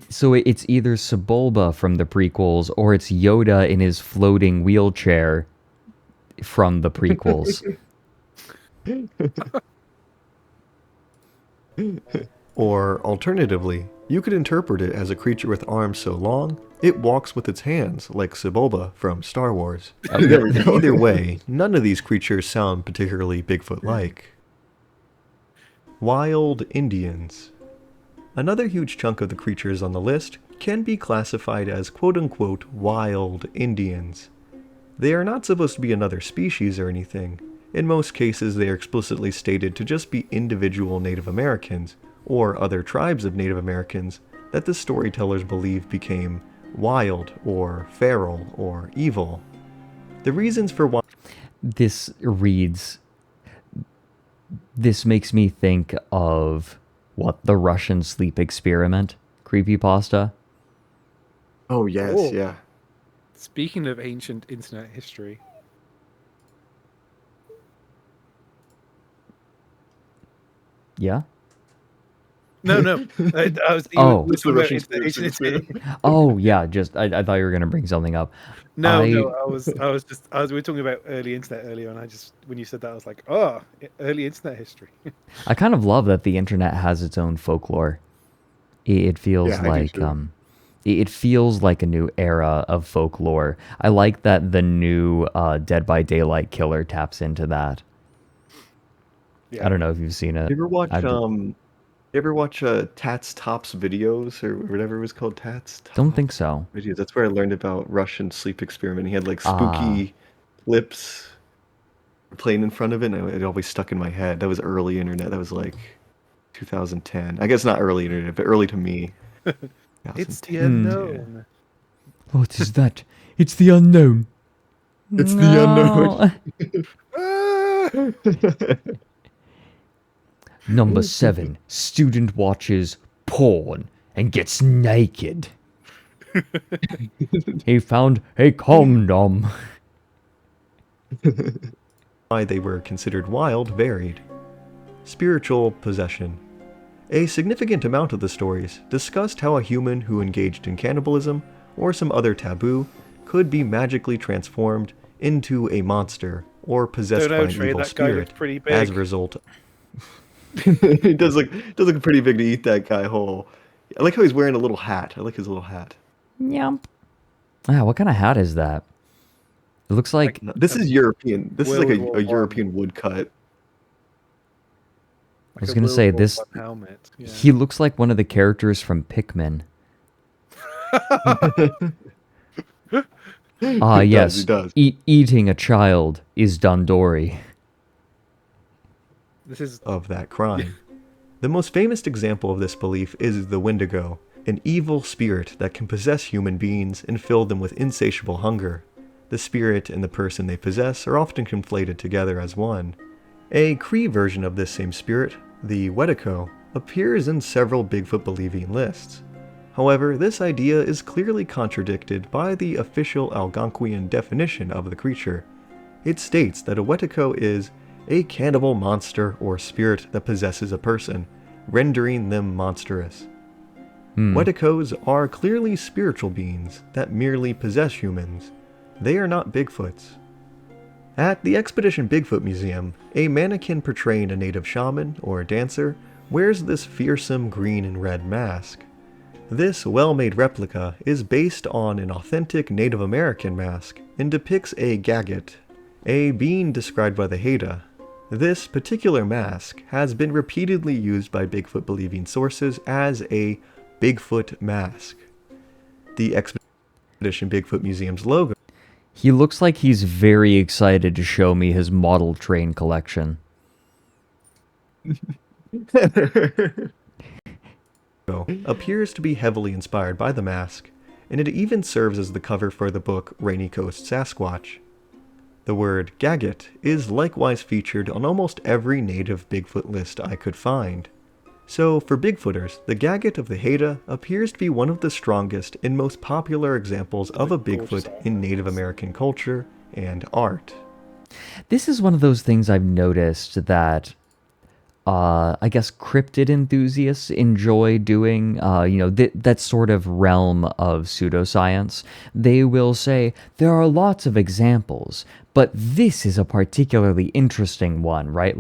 So it's either Sebulba from the prequels or it's Yoda in his floating wheelchair from the prequels. Or, alternatively, you could interpret it as a creature with arms so long, it walks with its hands, like Sebulba from Star Wars. There we go. Either way, none of these creatures sound particularly Bigfoot-like. Wild Indians. Another huge chunk of the creatures on the list can be classified as quote-unquote wild Indians. They are not supposed to be another species or anything. In most cases, they are explicitly stated to just be individual Native Americans, or other tribes of Native Americans, that the storytellers believe became wild, or feral, or evil. The reasons for why... This makes me think of the Russian sleep experiment creepypasta. Oh yes, Oh. yeah. Speaking of ancient internet history, Yeah? no, I was. Oh. we're talking about Russian ancient history. experiment. Oh, yeah, I thought you were going to bring something up. No, I- we were talking about early internet earlier, and when you said that, I was like, oh, early internet history. I kind of love that the internet has its own folklore. It feels Yeah, I do like too. it feels like a new era of folklore. I like that the new Dead by Daylight killer taps into that. Yeah. I don't know if you've seen it. You ever watch I did- you ever watch Tats Tops videos or whatever it was called? Tats Don't think so. videos. That's where I learned about Russian sleep experiment. He had like Ah. spooky clips playing in front of it, and it always stuck in my head. That was early internet. That was like 2010. I guess not early internet, but early to me. It's 2010. the unknown. What is that? It's the unknown. It's the unknown. Number 7. Student watches porn and gets naked. He found a condom. why they were considered wild varied. Spiritual possession. A significant amount of the stories discussed how a human who engaged in cannibalism or some other taboo could be magically transformed into a monster or possessed Don't know, by an Trey, evil that guy spirit looked pretty as a big. result. It does look pretty big to eat that guy whole. I like how he's wearing a little hat. I like his little hat. Yep. Ah, what kind of hat is that? It looks like No, this is European. This is like World War a One. European woodcut. I was gonna say this. Helmet. Yeah. He looks like one of the characters from Pikmin. Ah, He yes. does, he does. Eating a child is Dondori. This is Of that crime. The most famous example of this belief is the Wendigo, an evil spirit that can possess human beings and fill them with insatiable hunger. The spirit and the person they possess are often conflated together as one. A Cree version of this same spirit, the Wetiko, appears in several Bigfoot-believing lists. However, this idea is clearly contradicted by the official Algonquian definition of the creature. It states that a Wetiko is a cannibal monster or spirit that possesses a person, rendering them monstrous. Wetikos are clearly spiritual beings that merely possess humans. They are not Bigfoots. At the Expedition Bigfoot Museum, a mannequin portraying a native shaman or dancer wears this fearsome green and red mask. This well-made replica is based on an authentic Native American mask and depicts a Gagget, a being described by the Haida. This particular mask has been repeatedly used by Bigfoot-believing sources as a Bigfoot mask. The Expedition Bigfoot Museum's logo. He looks like he's very excited to show me his model train collection. Appears to be heavily inspired by the mask, and it even serves as the cover for the book Rainy Coast Sasquatch. The word Gagget is likewise featured on almost every native Bigfoot list I could find. So, for Bigfooters, the Gagget of the Haida appears to be one of the strongest and most popular examples of a Bigfoot in Native American culture and art. This is one of those things I've noticed that I guess cryptid enthusiasts enjoy doing, that sort of realm of pseudoscience. They will say, there are lots of examples, but this is a particularly interesting one, right?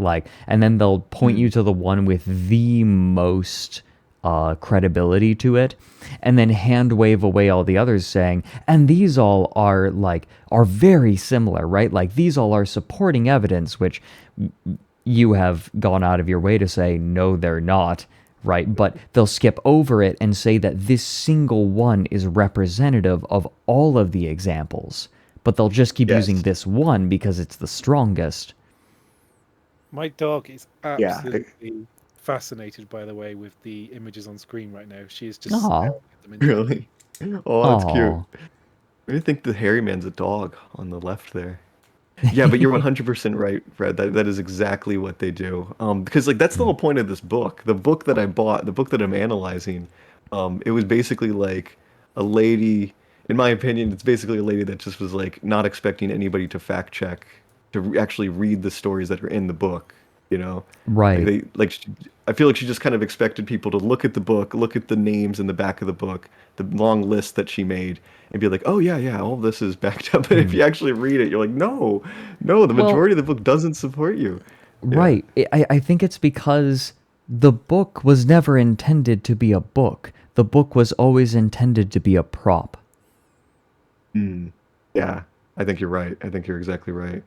And then they'll point you to the one with the most credibility to it, and then hand wave away all the others saying, and these all are very similar, right? These all are supporting evidence, which you have gone out of your way to say, no, they're not, right? But they'll skip over it and say that this single one is representative of all of the examples. But they'll just keep using this one because it's the strongest. My dog is absolutely fascinated, by the way, with the images on screen right now. She is just staring at them. Really? Oh, that's cute. I think the hairy man's a dog on the left there. Yeah, but you're 100% right, Fred. That is exactly what they do. Because that's the whole point of this book. The book that I bought, the book that I'm analyzing, it was basically like a lady. In my opinion, it's basically a lady that just was not expecting anybody to fact check, to actually read the stories that are in the book. Right. I feel like she just kind of expected people to look at the book, look at the names in the back of the book, the long list that she made, and be like, oh yeah, all of this is backed up. And if you actually read it, you're like, no, the majority of the book doesn't support you. Right. I think it's because the book was never intended to be a book. The book was always intended to be a prop. Yeah, I think you're right. I think you're exactly right.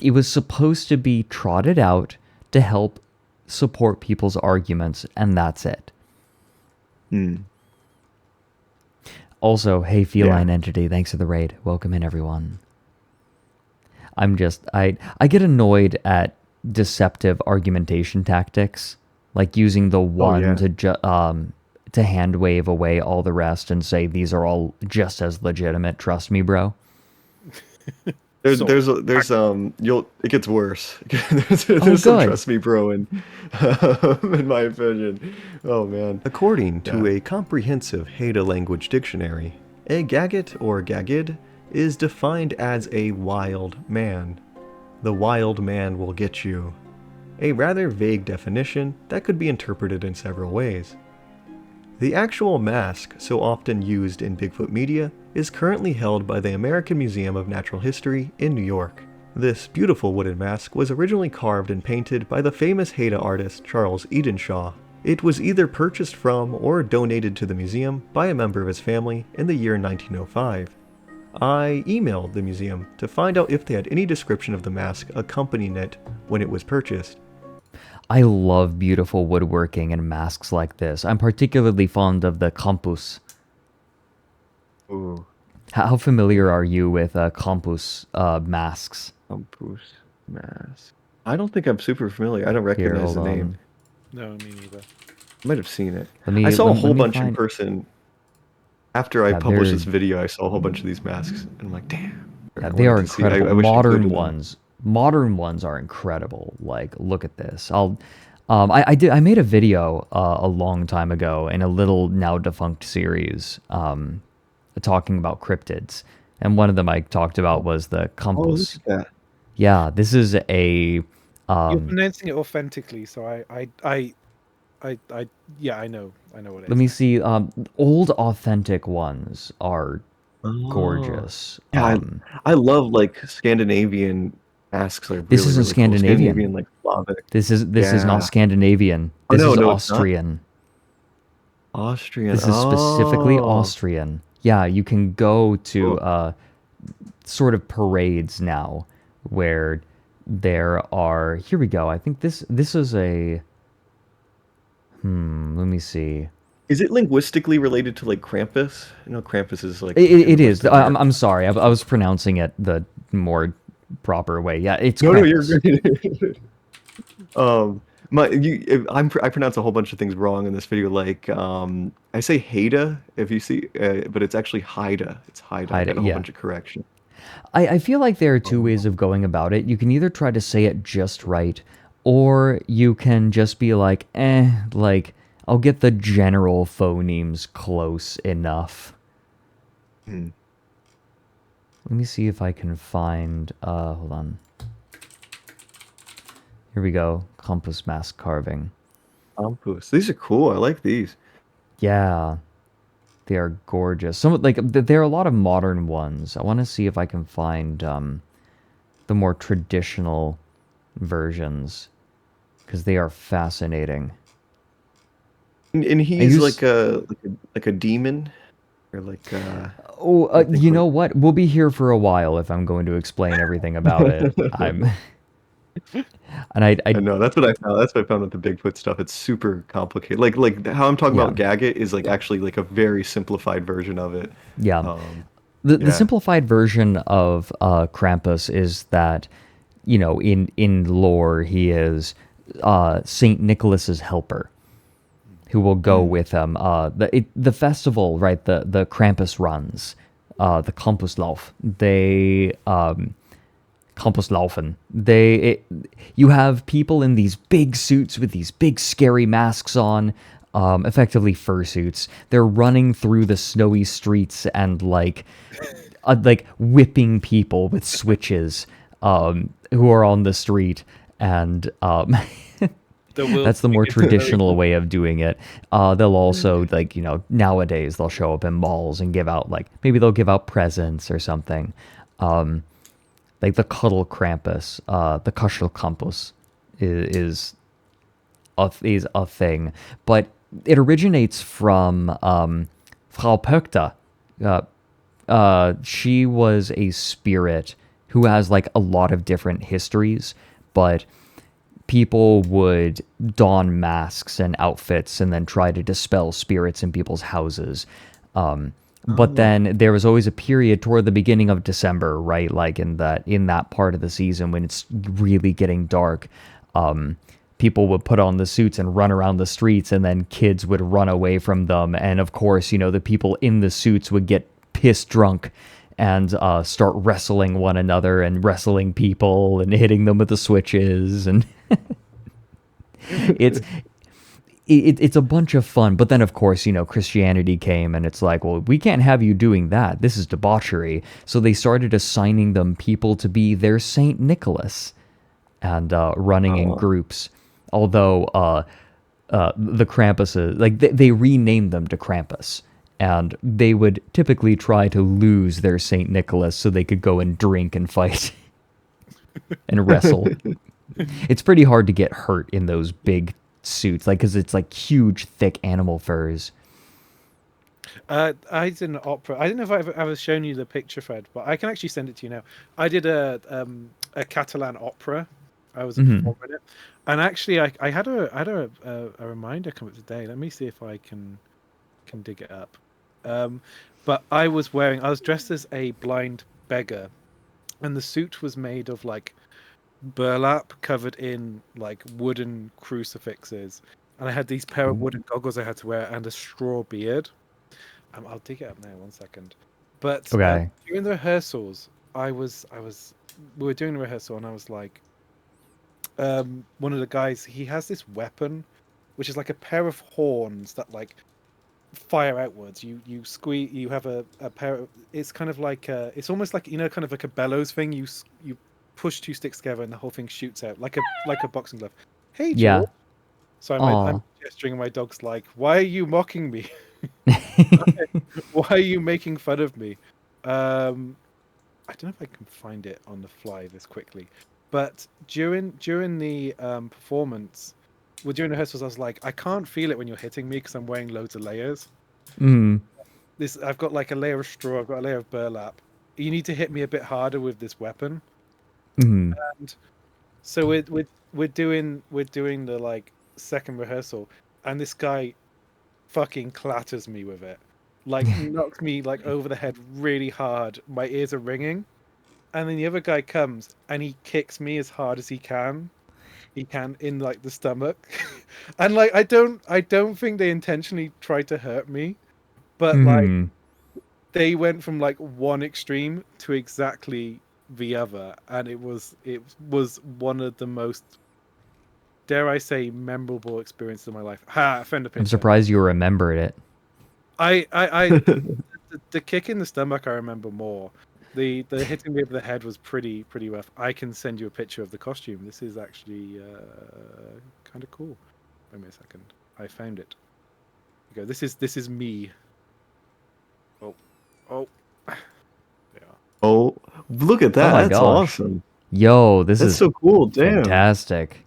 It was supposed to be trotted out to help support people's arguments, and that's it. Also, hey, feline entity, thanks for the raid. Welcome in, everyone. I get annoyed at deceptive argumentation tactics, like using the one to hand wave away all the rest and say these are all just as legitimate. Trust me, bro. It gets worse. there's some trust me, bro, in my opinion. Oh man. According to a comprehensive Haida language dictionary, a Gagget or Gagid is defined as a wild man. The wild man will get you. A rather vague definition that could be interpreted in several ways. The actual mask, so often used in Bigfoot media, is currently held by the American Museum of Natural History in New York. This beautiful wooden mask was originally carved and painted by the famous Haida artist Charles Edenshaw. It was either purchased from or donated to the museum by a member of his family in the year 1905. I emailed the museum to find out if they had any description of the mask accompanying it when it was purchased. I love beautiful woodworking and masks like this. I'm particularly fond of the campus. Ooh. How familiar are you with campus masks? Campus mask. I don't think I'm super familiar. I don't recognize the name. No, me neither. I might have seen it. I saw a whole bunch in person. After I published this video, I saw a whole bunch of these masks. And I'm like, damn. They are incredible. Modern ones. modern ones are incredible. Like, look at this. I made a video a long time ago in a little now defunct series talking about cryptids, and one of them I talked about was the Oh, look compass. at that. Yeah, this is You're pronouncing it authentically, so yeah, I know what it let is. me see. Old authentic ones are Oh. gorgeous. Yeah, I love like Scandinavian masks are This really, isn't really cool. Scandinavian. Like Slavic. This is not Yeah. Scandinavian. Oh, This is no, it's not? Austrian. Austrian. This is specifically Oh. Austrian. Yeah, you can go to sort of parades now where there are. Here we go. I think this is a. Let me see. Is it linguistically related to like Krampus? Krampus is like It in is. Western Europe. I'm sorry. I was pronouncing it the more proper way. Yeah, it's No, you're Krampus. good. I pronounce a whole bunch of things wrong in this video. Like, I say Haida if you see, but it's actually Haida. It's Haida. I Haida, got a whole yeah. bunch of correction. I feel like there are two ways of going about it. You can either try to say it just right, or you can just be like, like, I'll get the general phonemes close enough. Let me see if I can find, hold on. Here we go, compass mask carving. Compass. These are cool. I like these. Yeah, they are gorgeous. There are a lot of modern ones. I want to see if I can find the more traditional versions, because they are fascinating. And he's like a demon, or like. You know what? We'll be here for a while if I'm going to explain everything about it. I know that's what I found. That's what I found with the Bigfoot stuff. It's super complicated. Like how I'm talking about Gaga is like actually like a very simplified version of it. Yeah. The simplified version of Krampus is that, in lore he is Saint Nicholas's helper, who will go with him. The festival, right? The Krampus runs, the Kampuslauf. They Kampuslaufen. You have people in these big suits with these big scary masks on, effectively fursuits. They're running through the snowy streets and like whipping people with switches who are on the street, and that's the more traditional way of doing it. They'll also nowadays they'll show up in malls and give out maybe they'll give out presents or something. Like the Cuddle Krampus, the Kuschelkrampus is a thing, but it originates from Frau Pöckta. She was a spirit who has a lot of different histories, but people would don masks and outfits and then try to dispel spirits in people's houses. But then there was always a period toward the beginning of December, right? Like in that part of the season when it's really getting dark, people would put on the suits and run around the streets, and then kids would run away from them. And of course, the people in the suits would get pissed drunk and start wrestling one another and wrestling people and hitting them with the switches. And it's a bunch of fun. But then, of course, Christianity came, and it's like, well, we can't have you doing that. This is debauchery. So they started assigning them people to be their Saint Nicholas and running in groups. Although the Krampuses, they renamed them to Krampus. And they would typically try to lose their Saint Nicholas so they could go and drink and fight and wrestle. It's pretty hard to get hurt in those big suits, because it's huge, thick animal furs. I did an opera. I don't know if I've ever shown you the picture, Fred, but I can actually send it to you now. I did a Catalan opera. I was a performer in it, and actually, I had a reminder come up today. Let me see if I can dig it up. But I was dressed as a blind beggar, and the suit was made of burlap covered in wooden crucifixes, and I had these pair of wooden goggles I had to wear and a straw beard. I'll dig it up now, 1 second. But okay. During the rehearsals, I was we were doing a rehearsal, and I was like, one of the guys, he has this weapon, which is like a pair of horns that like fire outwards. You squeeze. You have a pair of. It's kind of like it's almost like, kind of like a bellows thing. You push two sticks together, and the whole thing shoots out like a boxing glove. Hey, George. Yeah. So I'm gesturing, and my dog's like, "Why are you mocking me? Why are you making fun of me?" I don't know if I can find it on the fly this quickly, but during the performance, during rehearsals, I was like, I can't feel it when you're hitting me because I'm wearing loads of layers. I've got like a layer of straw, I've got a layer of burlap. You need to hit me a bit harder with this weapon. And so we're doing the like second rehearsal, and this guy fucking clatters me with it, like knocks me like over the head really hard. My ears are ringing, and then the other guy comes and he kicks me as hard as he can in like the stomach. And like I don't think they intentionally tried to hurt me, but like they went from like one extreme to exactly the other, and it was one of the most, dare I say, memorable experiences of my life. I found a picture. I'm surprised you remembered it. The kick in the stomach I remember more. The hitting me over the head was pretty rough. I can send you a picture of the costume. This is actually kind of cool. Wait a second. I found it. Here we go. This is me. Oh. Yeah. Oh, look at that. Oh my That's gosh. awesome. Yo, this is so cool. Damn. fantastic.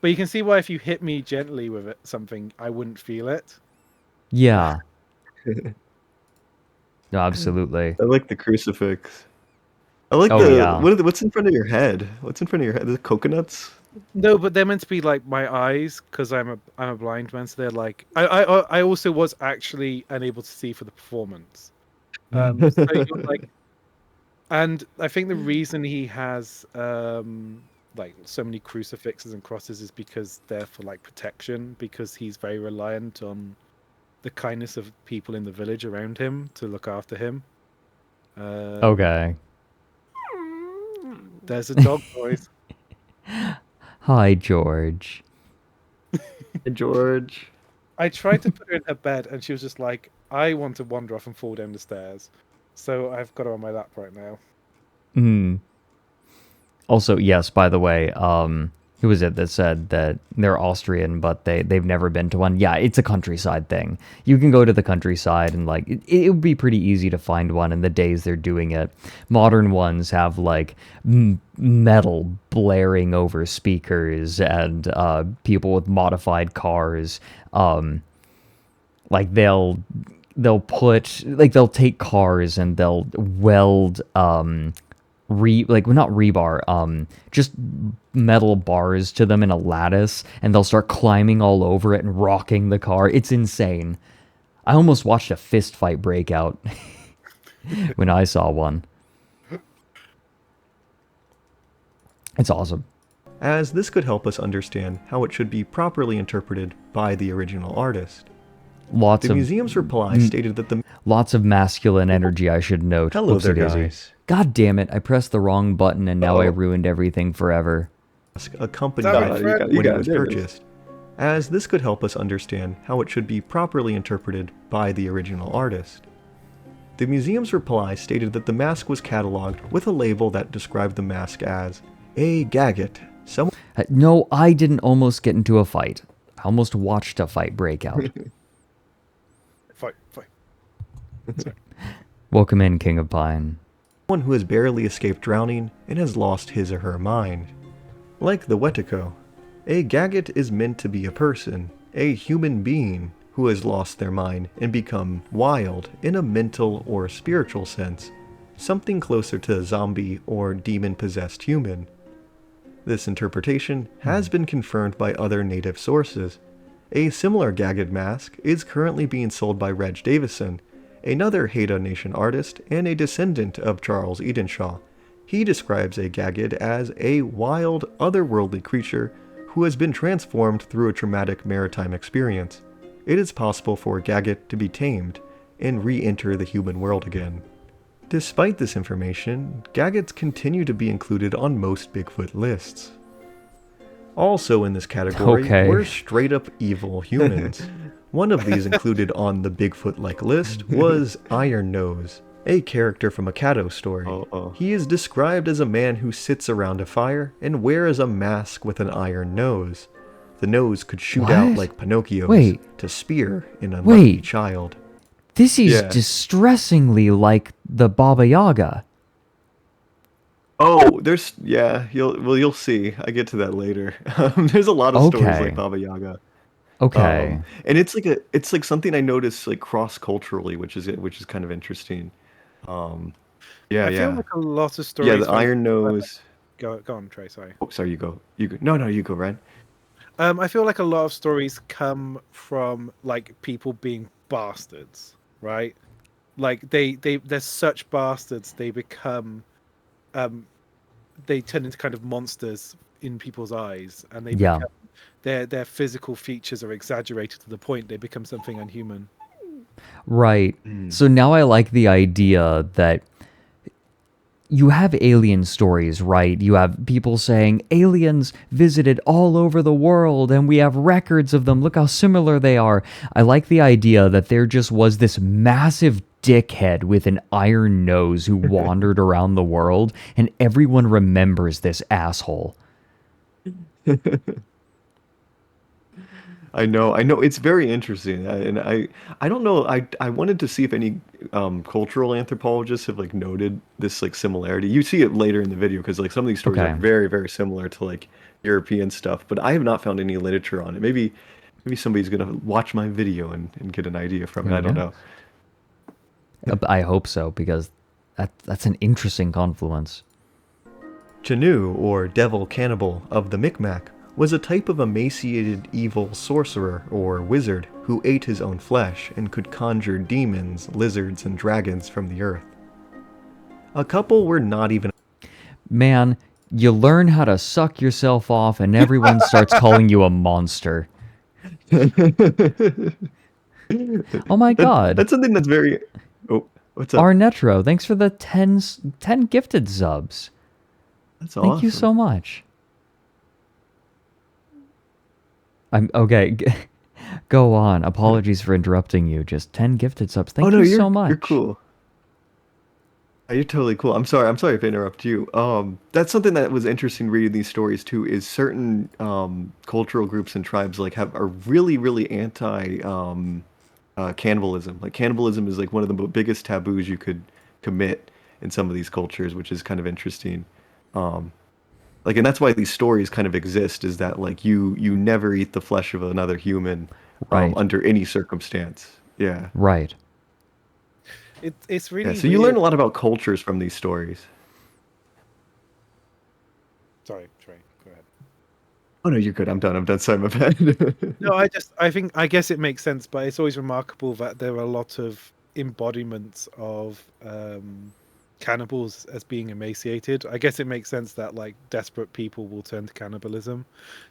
But you can see why if you hit me gently with something, I wouldn't feel it. Yeah. No, absolutely. I like the crucifix. I like what's in front of your head? What's in front of your head? The coconuts? No, but they're meant to be like my eyes because I'm a blind man. So they're like I also was actually unable to see for the performance. So you're like, and I think the reason he has like so many crucifixes and crosses is because they're for like protection, because he's very reliant on the kindness of people in the village around him to look after him. Okay. There's a dog, boys. Hi, George. Hey, George. I tried to put her in her bed, and she was just like, I want to wander off and fall down the stairs. So I've got her on my lap right now. Also, yes, by the way, who was it that said that they're Austrian, but they've never been to one? Yeah, it's a countryside thing. You can go to the countryside, and like it would be pretty easy to find one in the days they're doing it. Modern ones have like metal blaring over speakers and people with modified cars. Like they'll take cars and they'll weld not rebar, just metal bars to them in a lattice, and they'll start climbing all over it and rocking the car. It's insane. I almost watched a fist fight break out when I saw one. It's awesome. As this could help us understand how it should be properly interpreted by the original artist. The museum's reply stated that lots of masculine energy, I should note. Hello there, guys. God damn it, I pressed the wrong button and now I ruined everything forever. Accompanied when it was purchased. As this could help us understand how it should be properly interpreted by the original artist. The museum's reply stated that the mask was catalogued with a label that described the mask as a Gagget. No, I didn't almost get into a fight. I almost watched a fight break out. Fight. Welcome in, King of Pine. One who has barely escaped drowning and has lost his or her mind. Like the Wetiko, a Gagget is meant to be a person, a human being, who has lost their mind and become wild in a mental or spiritual sense, something closer to a zombie or demon-possessed human. This interpretation has been confirmed by other native sources. A similar Gagget mask is currently being sold by Reg Davison, another Haida Nation artist and a descendant of Charles Edenshaw. He describes a Gagget as a wild, otherworldly creature who has been transformed through a traumatic maritime experience. It is possible for a Gagget to be tamed and re-enter the human world again. Despite this information, Gaggets continue to be included on most Bigfoot lists. Also in this category were straight up evil humans. One of these included on the Bigfoot-like list was Iron Nose, a character from a Kato story. He is described as a man who sits around a fire and wears a mask with an iron nose. The nose could shoot out like Pinocchio's to spear an unlucky child. This is distressingly like the Baba Yaga. Oh, there's you'll see. I get to that later. There's a lot of stories like Baba Yaga. Okay. And it's like something I noticed like cross culturally, which is kind of interesting. I feel like a lot of stories. Yeah, the Iron Nose. Go on, Trey. Sorry. Oh, sorry. You go. No, you go, Ryan. I feel like a lot of stories come from like people being bastards, right? Like they're such bastards, they become, they turn into kind of monsters in people's eyes, and they become, their physical features are exaggerated to the point they become something unhuman. Right. So now I like the idea that you have alien stories, right? You have people saying aliens visited all over the world and we have records of them. Look how similar they are. I like the idea that there just was this massive dickhead with an iron nose who wandered around the world and everyone remembers this asshole. I know. It's very interesting, and I don't know. I wanted to see if any cultural anthropologists have like noted this like similarity. You see it later in the video because like some of these stories are very, very similar to like European stuff, but I have not found any literature on it. Maybe somebody's gonna watch my video and get an idea from it. I don't know. I hope so, because that's an interesting confluence. Chanu, or devil cannibal of the Micmac, was a type of emaciated evil sorcerer or wizard who ate his own flesh and could conjure demons, lizards, and dragons from the earth. A couple were not even... Man, you learn how to suck yourself off and everyone starts calling you a monster. Oh my god. That's something that's very... Oh, what's up? Arnetro, thanks for the 10 gifted subs. That's awesome. Thank you so much. I'm okay. Go on. Apologies for interrupting you. Just 10 gifted subs. Thank you so much. You're cool. You're totally cool. I'm sorry if I interrupt you. That's something that was interesting reading these stories too. Is certain cultural groups and tribes like are really, really anti cannibalism. Like cannibalism is like one of the biggest taboos you could commit in some of these cultures, which is kind of interesting. Like, and that's why these stories kind of exist, is that like you never eat the flesh of another human under any circumstance. Yeah. Right. It's really so you learn a lot about cultures from these stories. Sorry, Trey, go ahead. Oh no, you're good. I'm done. Sorry, my bad. No, I guess it makes sense, but it's always remarkable that there are a lot of embodiments of cannibals as being emaciated. I guess it makes sense that like desperate people will turn to cannibalism,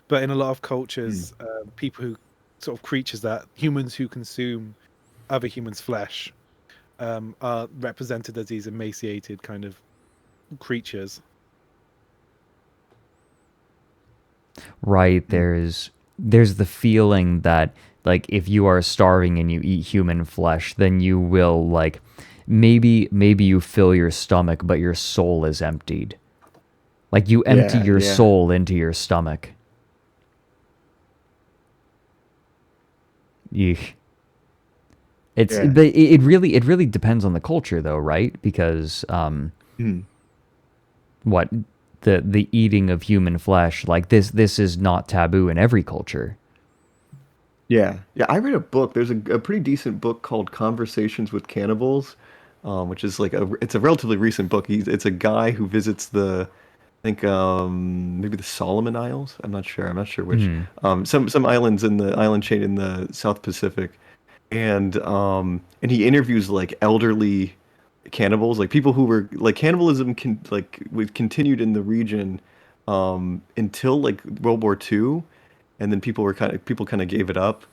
but in a lot of cultures, people who sort of creatures that humans who consume other humans' flesh are represented as these emaciated kind of creatures. Right. There's the feeling that like if you are starving and you eat human flesh, then you will like maybe you fill your stomach, but your soul is emptied. Like you empty your soul into your stomach. Eesh. But it really depends on the culture though, right? Because what the eating of human flesh, like this is not taboo in every culture. Yeah. I read a book. There's a pretty decent book called Conversations with Cannibals, which is like it's a relatively recent book. It's a guy who visits I think maybe the Solomon Isles. I'm not sure which. Some islands in the island chain in the South Pacific, and he interviews like elderly cannibals, like people who were like cannibalism continued in the region until like World War II, and then people kind of gave it up.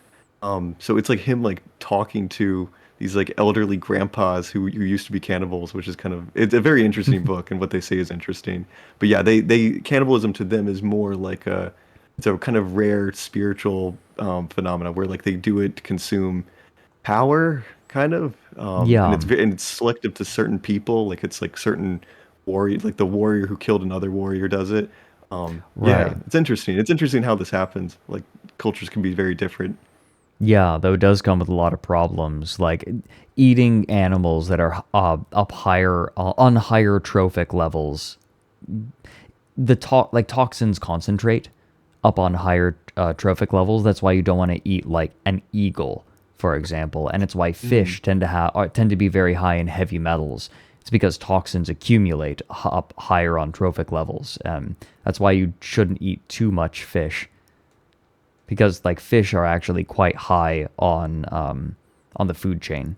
So it's like him like talking to these like elderly grandpas who used to be cannibals, which is it's a very interesting book, and what they say is interesting. But yeah, they cannibalism to them is more like it's a kind of rare spiritual phenomena where like they do it to consume power, kind of. Yeah. And it's selective to certain people. Like it's like certain warrior, like the warrior who killed another warrior does it. Yeah, Right. it's interesting. It's interesting how this happens. Like cultures can be very different. Yeah, though it does come with a lot of problems, like eating animals that are up higher on higher trophic levels. Like toxins concentrate up on higher trophic levels. That's why you don't want to eat like an eagle, for example, and it's why fish tend to be very high in heavy metals. It's because toxins accumulate up higher on trophic levels. That's why you shouldn't eat too much fish, because like fish are actually quite high on the food chain.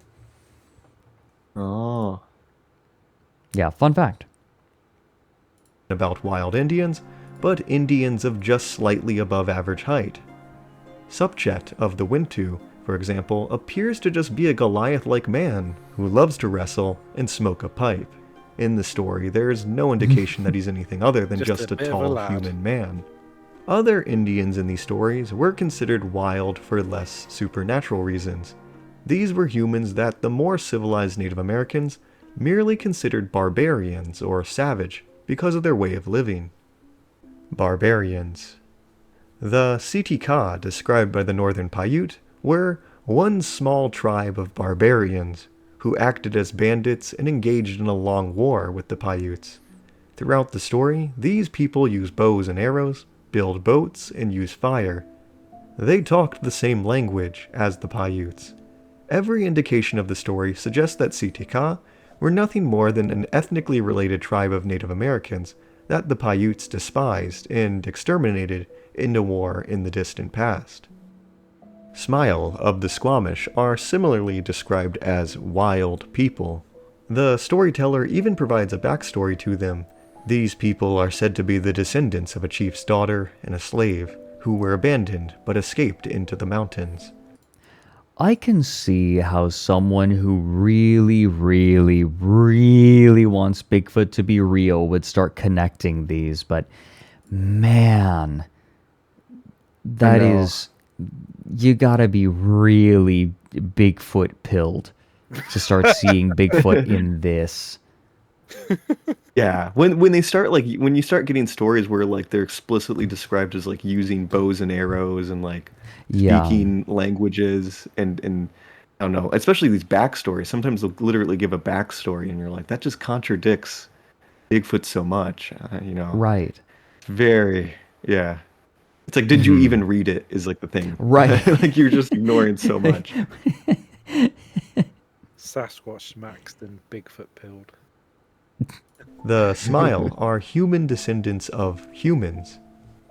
Oh. Yeah, fun fact. About wild Indians, but Indians of just slightly above average height. Subchet of the Wintu, for example, appears to just be a Goliath-like man who loves to wrestle and smoke a pipe. In the story, there is no indication that he's anything other than just a bit of a tall lad. human man. Other Indians in these stories were considered wild for less supernatural reasons. These were humans that the more civilized Native Americans merely considered barbarians or savage because of their way of living. Barbarians. The Sitika described by the Northern Paiute were one small tribe of barbarians who acted as bandits and engaged in a long war with the Paiutes. Throughout the story, these people use bows and arrows, build boats, and use fire. They talked the same language as the Paiutes. Every indication of the story suggests that Sitika were nothing more than an ethnically related tribe of Native Americans that the Paiutes despised and exterminated in a war in the distant past. Smile of the Squamish are similarly described as wild people. The storyteller even provides a backstory to them. These people are said to be the descendants of a chief's daughter and a slave who were abandoned but escaped into the mountains. I can see how someone who really, really, really wants Bigfoot to be real would start connecting these, but man, that is, you gotta be really Bigfoot pilled to start seeing Bigfoot in this. Yeah, when they start when you start getting stories where like they're explicitly described as like using bows and arrows and like speaking languages and I don't know, especially these backstories. Sometimes they'll literally give a backstory and you're like, that just contradicts Bigfoot so much, Right. It's very, yeah. It's like, did you even read it is like the thing. Right. Like you're just ignoring so much. Sasquatch maxed and Bigfoot pilled. The Smile are human descendants of humans.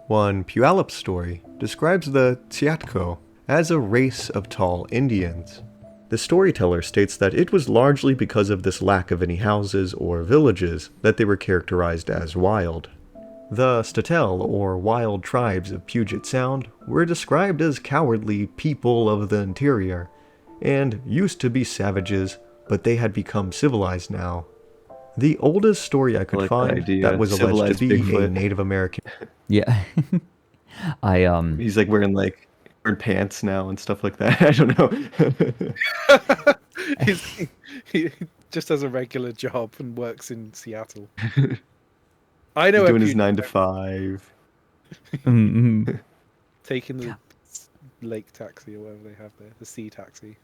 One Puyallup story describes the Tsiatko as a race of tall Indians. The storyteller states that it was largely because of this lack of any houses or villages that they were characterized as wild. The Statel, or wild tribes of Puget Sound, were described as cowardly people of the interior, and used to be savages, but they had become civilized now. The oldest story I could find that was alleged to be Bigfoot. a Native American. Yeah. He's like wearing pants now and stuff like that. I don't know. He just has a regular job and works in Seattle. I know. He's doing his 9 to 5. Taking the lake taxi or whatever they have there, the sea taxi.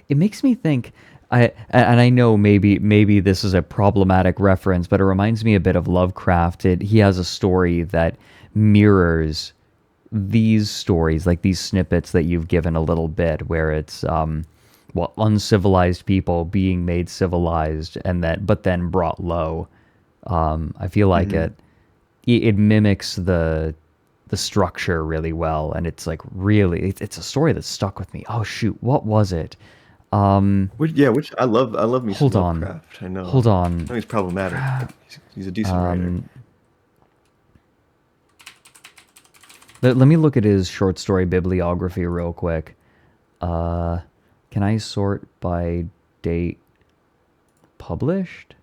It makes me think, I know maybe this is a problematic reference, but it reminds me a bit of Lovecraft. He has a story that mirrors these stories, like these snippets that you've given a little bit, where it's uncivilized people being made civilized but then brought low. I feel like it mimics the structure really well, and it's like really it's a story that stuck with me. Oh shoot, what was it? Which I love me some Hold on. Lovecraft. I know. Hold on. I know he's problematic. But he's a decent writer. Let me look at his short story bibliography real quick. Can I sort by date published?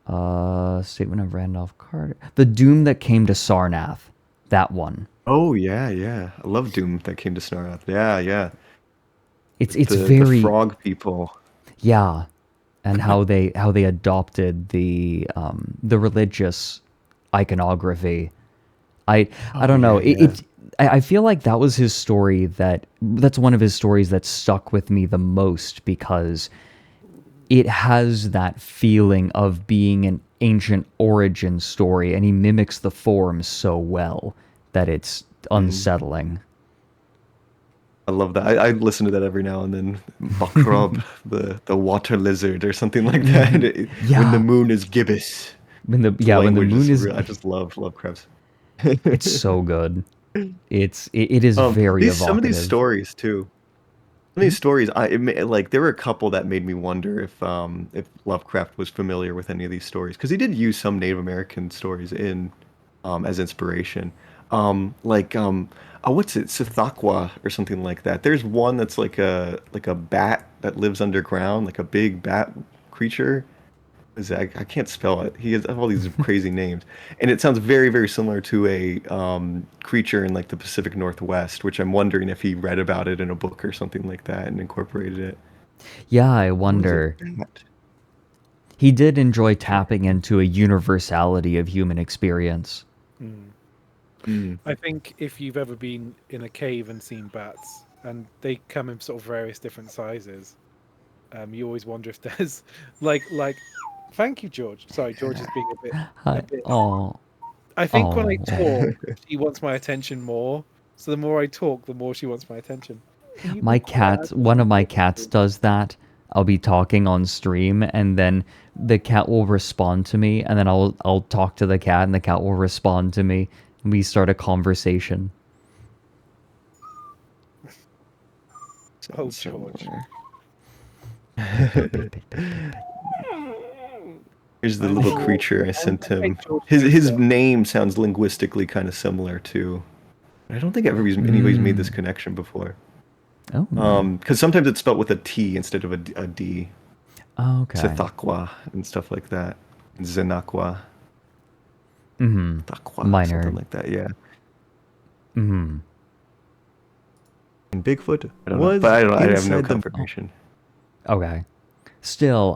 Statement of Randolph Carter. The Doom That Came to Sarnath. That one. Oh yeah, yeah. I love Doom That Came to Snarth. Yeah, yeah. It's The very frog people. yeah, and how they adopted the religious iconography. I don't know. I feel like that was his story that's one of his stories that stuck with me the most because it has that feeling of being an ancient origin story, and he mimics the form so well that it's unsettling. I love that. I listen to that every now and then. Bakrob, the water lizard, or something like that. When the moon is gibbous. When the moon is, I just love Krebs. It's so good. It is very evocative. Some of these stories too. Some of these stories, like there were a couple that made me wonder if Lovecraft was familiar with any of these stories, because he did use some Native American stories in as inspiration. What's it, Sithaqua or something like that. There's one that's like a bat that lives underground, like a big bat creature. I can't spell it. He has all these crazy names, and it sounds very, very similar to a creature in like the Pacific Northwest, which I'm wondering if he read about it in a book or something like that and incorporated it. Yeah, I wonder. He did enjoy tapping into a universality of human experience. I think if you've ever been in a cave and seen bats, and they come in sort of various different sizes, you always wonder if there's like. Thank you, George. Sorry, George is being a bit. Oh. I think when I talk, she wants my attention more. So the more I talk, the more she wants my attention. My cat, one of my cats does that. I'll be talking on stream, and then the cat will respond to me, and then I'll talk to the cat, and the cat will respond to me, and we start a conversation. Oh, George. Here's the little creature I sent him. His name sounds linguistically kind of similar too. I don't think anybody's made this connection before. Oh. Because sometimes it's spelled with a T instead of a D. Oh, okay. Sithaqua and stuff like that. Zenaqua. Thaqua, Minor. something like that. Yeah. And Bigfoot I have no confirmation. Okay. Still,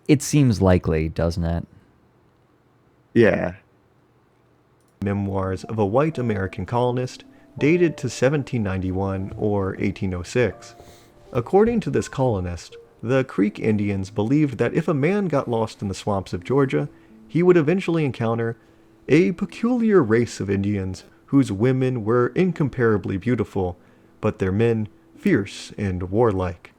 it seems likely, doesn't it? Yeah. Memoirs of a white American colonist dated to 1791 or 1806. According to this colonist, the Creek Indians believed that if a man got lost in the swamps of Georgia, he would eventually encounter a peculiar race of Indians whose women were incomparably beautiful, but their men fierce and warlike.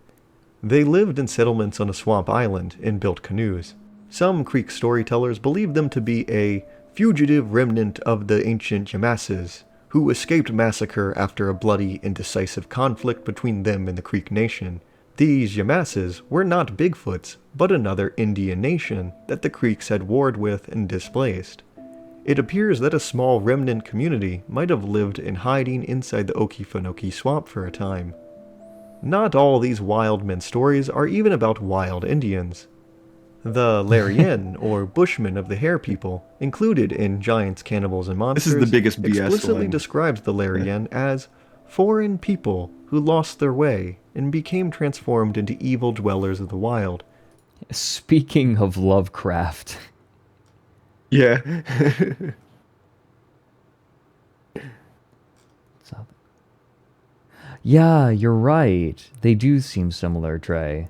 They lived in settlements on a swamp island and built canoes. Some Creek storytellers believed them to be a fugitive remnant of the ancient Yamasses, who escaped massacre after a bloody and decisive conflict between them and the Creek Nation. These Yamasses were not Bigfoots, but another Indian nation that the Creeks had warred with and displaced. It appears that a small remnant community might have lived in hiding inside the Okefenokee swamp for a time. Not all these wild men stories are even about wild Indians. The Larien, or Bushmen of the Hare People, included in Giants, Cannibals, and Monsters, This is the biggest BS explicitly one. describes the Larien as foreign people who lost their way and became transformed into evil dwellers of the wild. Speaking of Lovecraft. Yeah. Yeah, you're right. They do seem similar, Trey.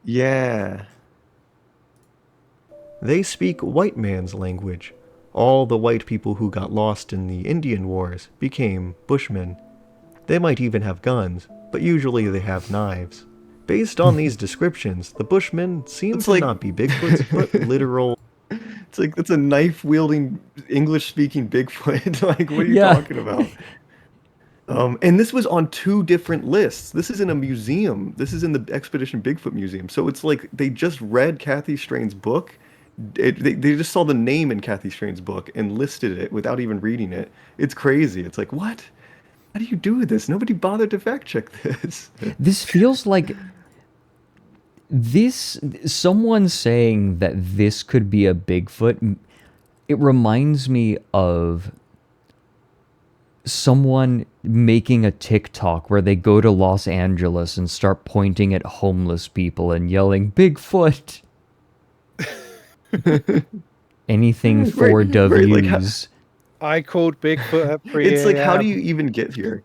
Yeah. They speak white man's language. All the white people who got lost in the Indian Wars became Bushmen. They might even have guns, but usually they have knives. Based on these descriptions, the Bushmen seem to not be Bigfoots, but literal... It's like, that's a knife-wielding, English-speaking Bigfoot. Like, what are you talking about? And this was on 2 different lists. This is in a museum. This is in the Expedition Bigfoot Museum. So it's like they just read Kathy Strain's book. They just saw the name in Kathy Strain's book and listed it without even reading it. It's crazy. It's like, what? How do you do this? Nobody bothered to fact check this. This feels like someone saying that this could be a Bigfoot. It reminds me of someone making a TikTok where they go to Los Angeles and start pointing at homeless people and yelling, Bigfoot! Anything for W's. I called Bigfoot at 3 It's like, how a.m. do you even get here?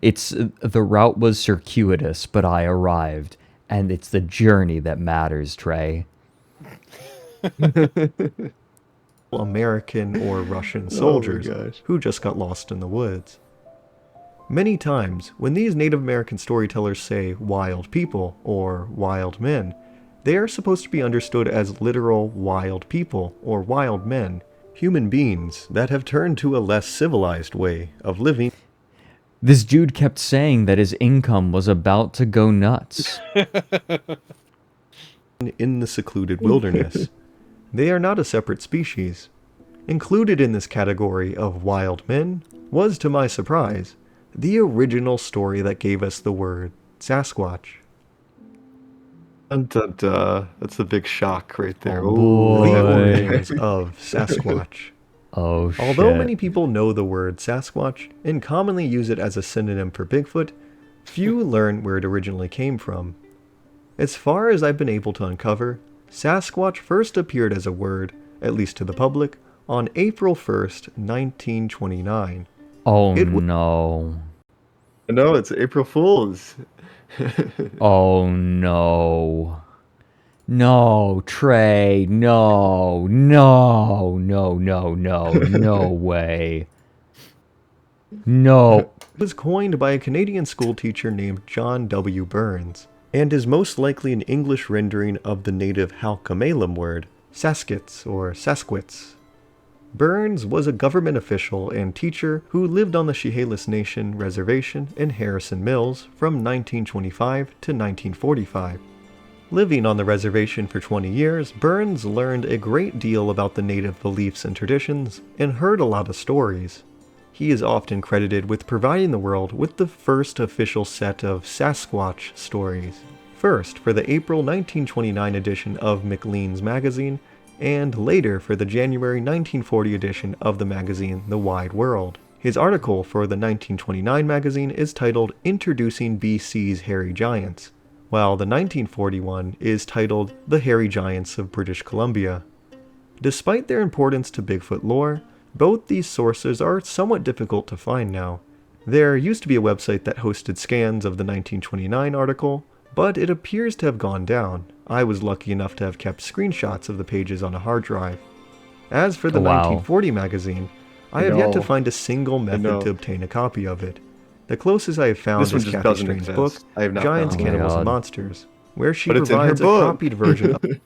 It's the route was circuitous, but I arrived, and it's the journey that matters, Trey. American or Russian soldiers who just got lost in the woods. Many times, when these Native American storytellers say wild people or wild men, they are supposed to be understood as literal wild people or wild men, human beings that have turned to a less civilized way of living. This dude kept saying that his income was about to go nuts. In the secluded wilderness. They are not a separate species. Included in this category of wild men was, to my surprise, the original story that gave us the word Sasquatch. Dun, dun, dun. That's a big shock right there. Oh, boy. The origins of Sasquatch. Oh, shit. Although many people know the word Sasquatch and commonly use it as a synonym for Bigfoot, few learn where it originally came from. As far as I've been able to uncover, Sasquatch first appeared as a word, at least to the public, on April 1st, 1929. Oh, no. No, it's April Fool's. Oh, no. No, Trey, no, no, no, no, no, no way. No. It was coined by a Canadian schoolteacher named John W. Burns, and is most likely an English rendering of the native Halkomelem word, Saskits or Sasquatch. Burns was a government official and teacher who lived on the Chehalis Nation Reservation in Harrison Mills from 1925 to 1945. Living on the reservation for 20 years, Burns learned a great deal about the native beliefs and traditions, and heard a lot of stories. He is often credited with providing the world with the first official set of Sasquatch stories. First for the April 1929 edition of Maclean's magazine, and later for the January 1940 edition of the magazine The Wide World. His article for the 1929 magazine is titled Introducing BC's Hairy Giants, while the 1941 is titled The Hairy Giants of British Columbia. Despite their importance to Bigfoot lore, both these sources are somewhat difficult to find now. There used to be a website that hosted scans of the 1929 article, but it appears to have gone down. I was lucky enough to have kept screenshots of the pages on a hard drive. As for the 1940 magazine, I have yet to find a single method to obtain a copy of it. The closest I have found is Kathy Strain's book, Giants, Cannibals, and Monsters, where she provides a copied version of it.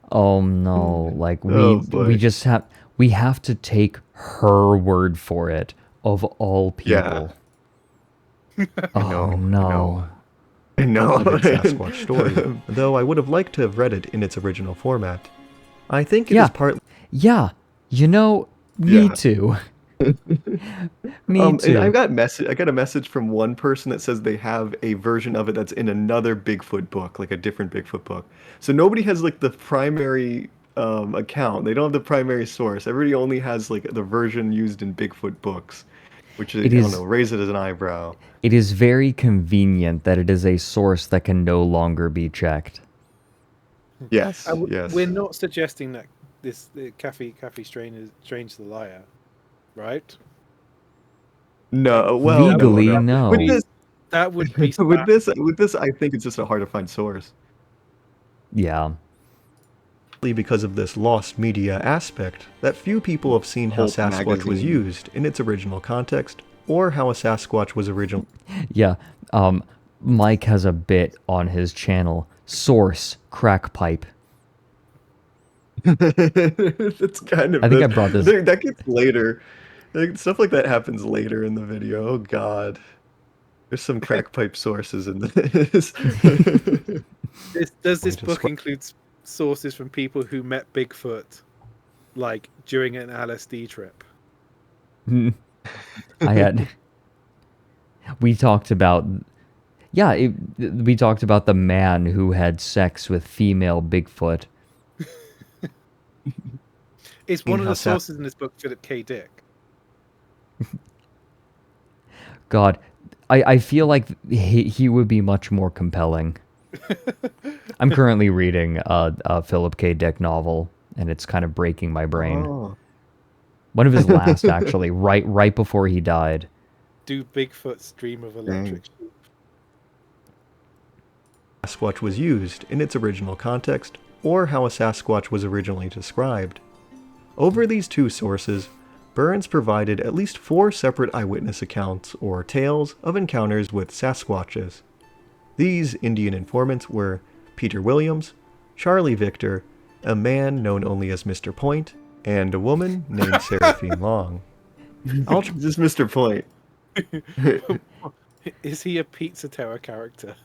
Oh no, like we have to take her word for it, of all people. Yeah. Oh no. I know. Sasquatch story, though I would have liked to have read it in its original format. I think it is partly... Yeah, you know, me too. Me too. I got a message from one person that says they have a version of it that's in another Bigfoot book, like a different Bigfoot book. So nobody has like the primary account. They don't have the primary source. Everybody only has like the version used in Bigfoot books, which is, I don't know, raise it as an eyebrow. It is very convenient that it is a source that can no longer be checked. Yes, yes. We're not suggesting that Kathy Strange the liar, right? No, well, legally, no. With this, that would be with this, I think it's just a hard to find source. Yeah. Because of this lost media aspect, that few people have seen how Sasquatch was used in its original context, or how a Sasquatch was original. Yeah, Mike has a bit on his channel. Source, crack pipe. That's kind of... I think I brought this... That gets later. Stuff like that happens later in the video. Oh, God. There's some crack pipe sources in this. Does this book include sources from people who met Bigfoot, like, during an LSD trip? I had. We talked about. Yeah, we talked about the man who had sex with female Bigfoot. It's one of the sources in this book, Philip K. Dick. God, I feel like he would be much more compelling. I'm currently reading a Philip K. Dick novel, and it's kind of breaking my brain. Oh. One of his last, actually, right before he died. Do Bigfoot's dream of electric sheep. Sasquatch was used in its original context, or how a Sasquatch was originally described. Over these two sources, Burns provided at least 4 separate eyewitness accounts or tales of encounters with Sasquatches. These Indian informants were Peter Williams, Charlie Victor, a man known only as Mr. Point, and a woman named Seraphine Long. Just Mr. Point. Is he a Pizza Tower character?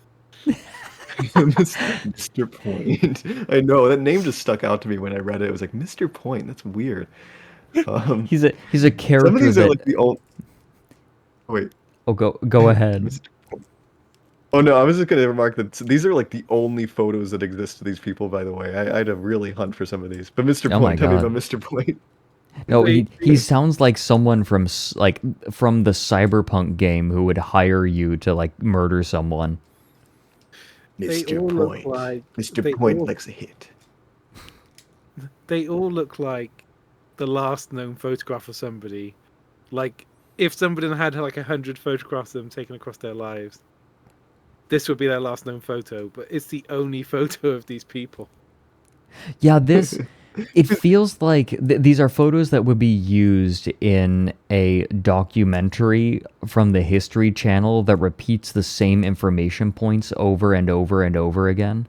Mr. Point. I know that name just stuck out to me when I read it. It was like Mr. Point. That's weird. He's a character. Some of these are like the old. Wait. Oh, go ahead. Oh no, I was just going to remark that these are like the only photos that exist of these people. By the way, I had to really hunt for some of these. But Mr. Point, tell me about Mr. Point. No, he sounds like someone from the Cyberpunk game who would hire you to like murder someone. Mr. Point. Mr. Point likes a hit. They all look like the last known photograph of somebody. Like, if somebody had like 100 photographs of them taken across their lives, this would be their last known photo, but it's the only photo of these people. Yeah, it feels like these are photos that would be used in a documentary from the History Channel that repeats the same information points over and over and over again.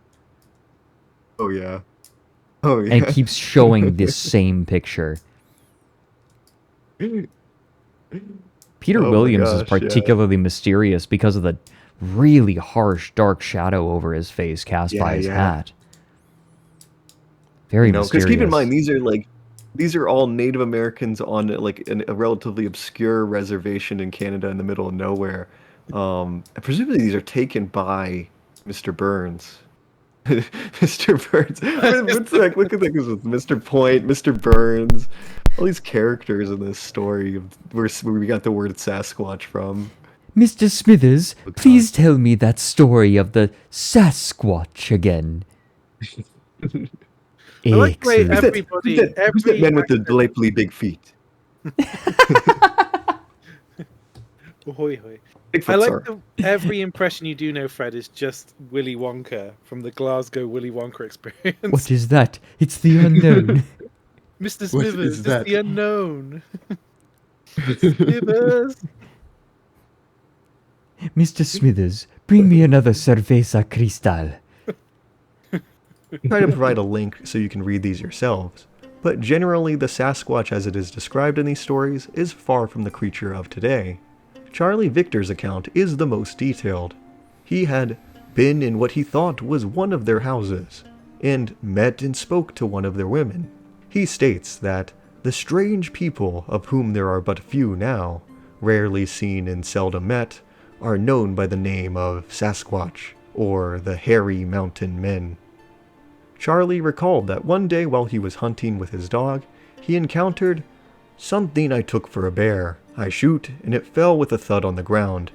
Oh, yeah. Oh, yeah. And it keeps showing this same picture. Peter Williams is particularly mysterious because of the really harsh dark shadow over his face cast by his hat. Very mysterious. Because keep in mind, these are all Native Americans on like a relatively obscure reservation in Canada in the middle of nowhere. Presumably these are taken by Mr. Burns. Mr. Burns. Look at this with Mr. Point, Mr. Burns, all these characters in this story where we got the word Sasquatch from. Mr. Smithers, please tell me that story of the Sasquatch again. I like the way Who's that man with the delightfully big feet? Ahoy, hoy. I like every impression you do know, Fred, is just Willy Wonka from the Glasgow Willy Wonka experience. What is that? It's the unknown. Mr. Smithers, it's the unknown. Smithers. Mr. Smithers, bring me another cerveza cristal. Try to provide a link so you can read these yourselves, but generally the Sasquatch as it is described in these stories is far from the creature of today. Charlie Victor's account is the most detailed. He had been in what he thought was one of their houses, and met and spoke to one of their women. He states that the strange people, of whom there are but few now, rarely seen and seldom met, are known by the name of Sasquatch, or the Hairy Mountain Men. Charlie recalled that one day while he was hunting with his dog, he encountered something I took for a bear. I shoot, and it fell with a thud on the ground.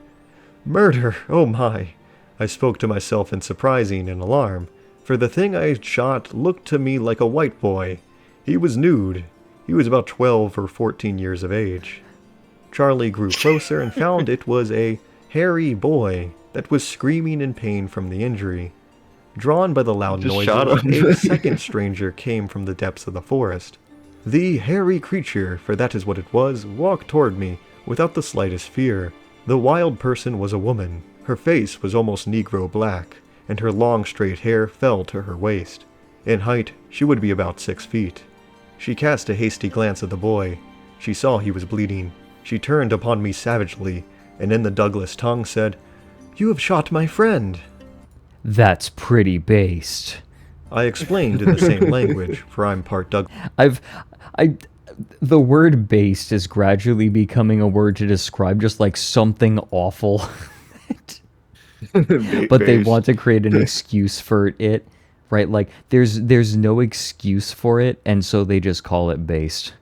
Murder, oh my! I spoke to myself in surprising and alarm, for the thing I had shot looked to me like a white boy. He was nude. He was about 12 or 14 years of age. Charlie grew closer and found it was a hairy boy that was screaming in pain from the injury. Drawn by the loud noises, a second stranger came from the depths of the forest. The hairy creature, for that is what it was, walked toward me without the slightest fear. The wild person was a woman. Her face was almost Negro black, and her long straight hair fell to her waist. In height, she would be about 6 feet. She cast a hasty glance at the boy. She saw he was bleeding. She turned upon me savagely, and in the Douglas tongue said, "You have shot my friend." That's pretty based. I explained in the same language, for I'm part Douglas. The word based is gradually becoming a word to describe just like something awful. But they want to create an excuse for it, right? Like there's no excuse for it, and so they just call it based.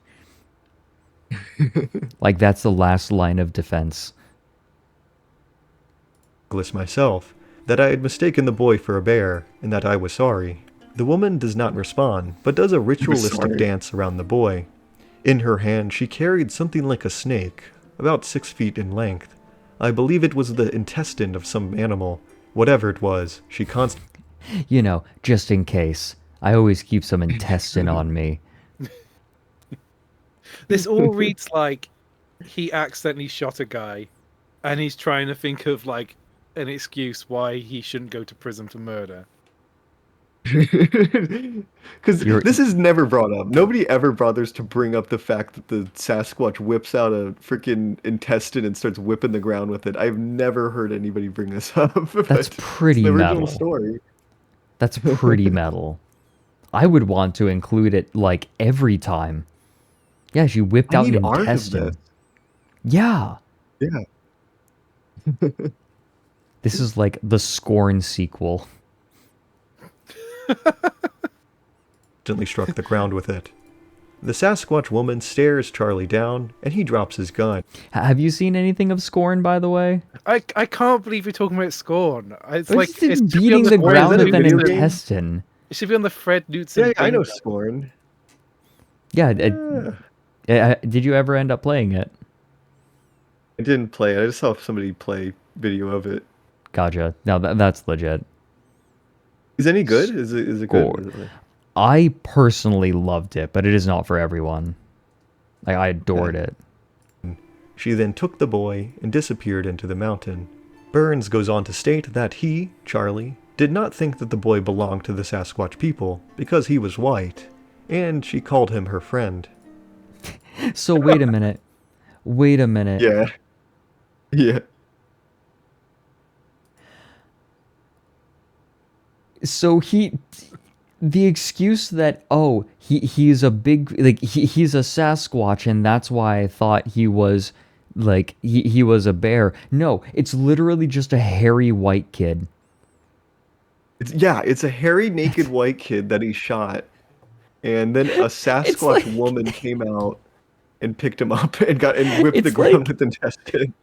Like that's the last line of defense. Myself, that I had mistaken the boy for a bear, and that I was sorry. The woman does not respond, but does a ritualistic dance around the boy. In her hand she carried something like a snake, about 6 feet in length. I believe it was the intestine of some animal. Whatever it was, she constantly... You know, just in case. I always keep some intestine on me. This all reads like he accidentally shot a guy, and he's trying to think of like an excuse why he shouldn't go to prison for murder. Because this is never brought up. Nobody ever bothers to bring up the fact that the Sasquatch whips out a freaking intestine and starts whipping the ground with it. I've never heard anybody bring this up. That's pretty the metal. original story. That's pretty metal. I would want to include it like every time. Yeah, she whipped out an intestine. Yeah. Yeah. This is like the Scorn sequel. Gently struck the ground with it. The Sasquatch woman stares Charlie down, and he drops his gun. Have you seen anything of Scorn, by the way? I can't believe you're talking about Scorn. It's It's like just it's beating the ground with an video game? intestine. It should be on the Fred Knudsen. Yeah, I know Scorn. Yeah. Did you ever end up playing it? I didn't play it. I just saw somebody play video of it. Gotcha. No, that's legit. Is it any good? Is it good? Is it I personally loved it, but it is not for everyone. Like, I adored it. She then took the boy and disappeared into the mountain. Burns goes on to state that he, Charlie, did not think that the boy belonged to the Sasquatch people because he was white, and she called him her friend. So wait a minute. Wait a minute. Yeah. Yeah. So the excuse that, oh, he's a big, like, he's a Sasquatch and that's why I thought he was, like, he was a bear. No, it's literally just a hairy white kid. It's a hairy, naked white kid that he shot, and then a Sasquatch woman came out and picked him up and whipped the ground with intestines.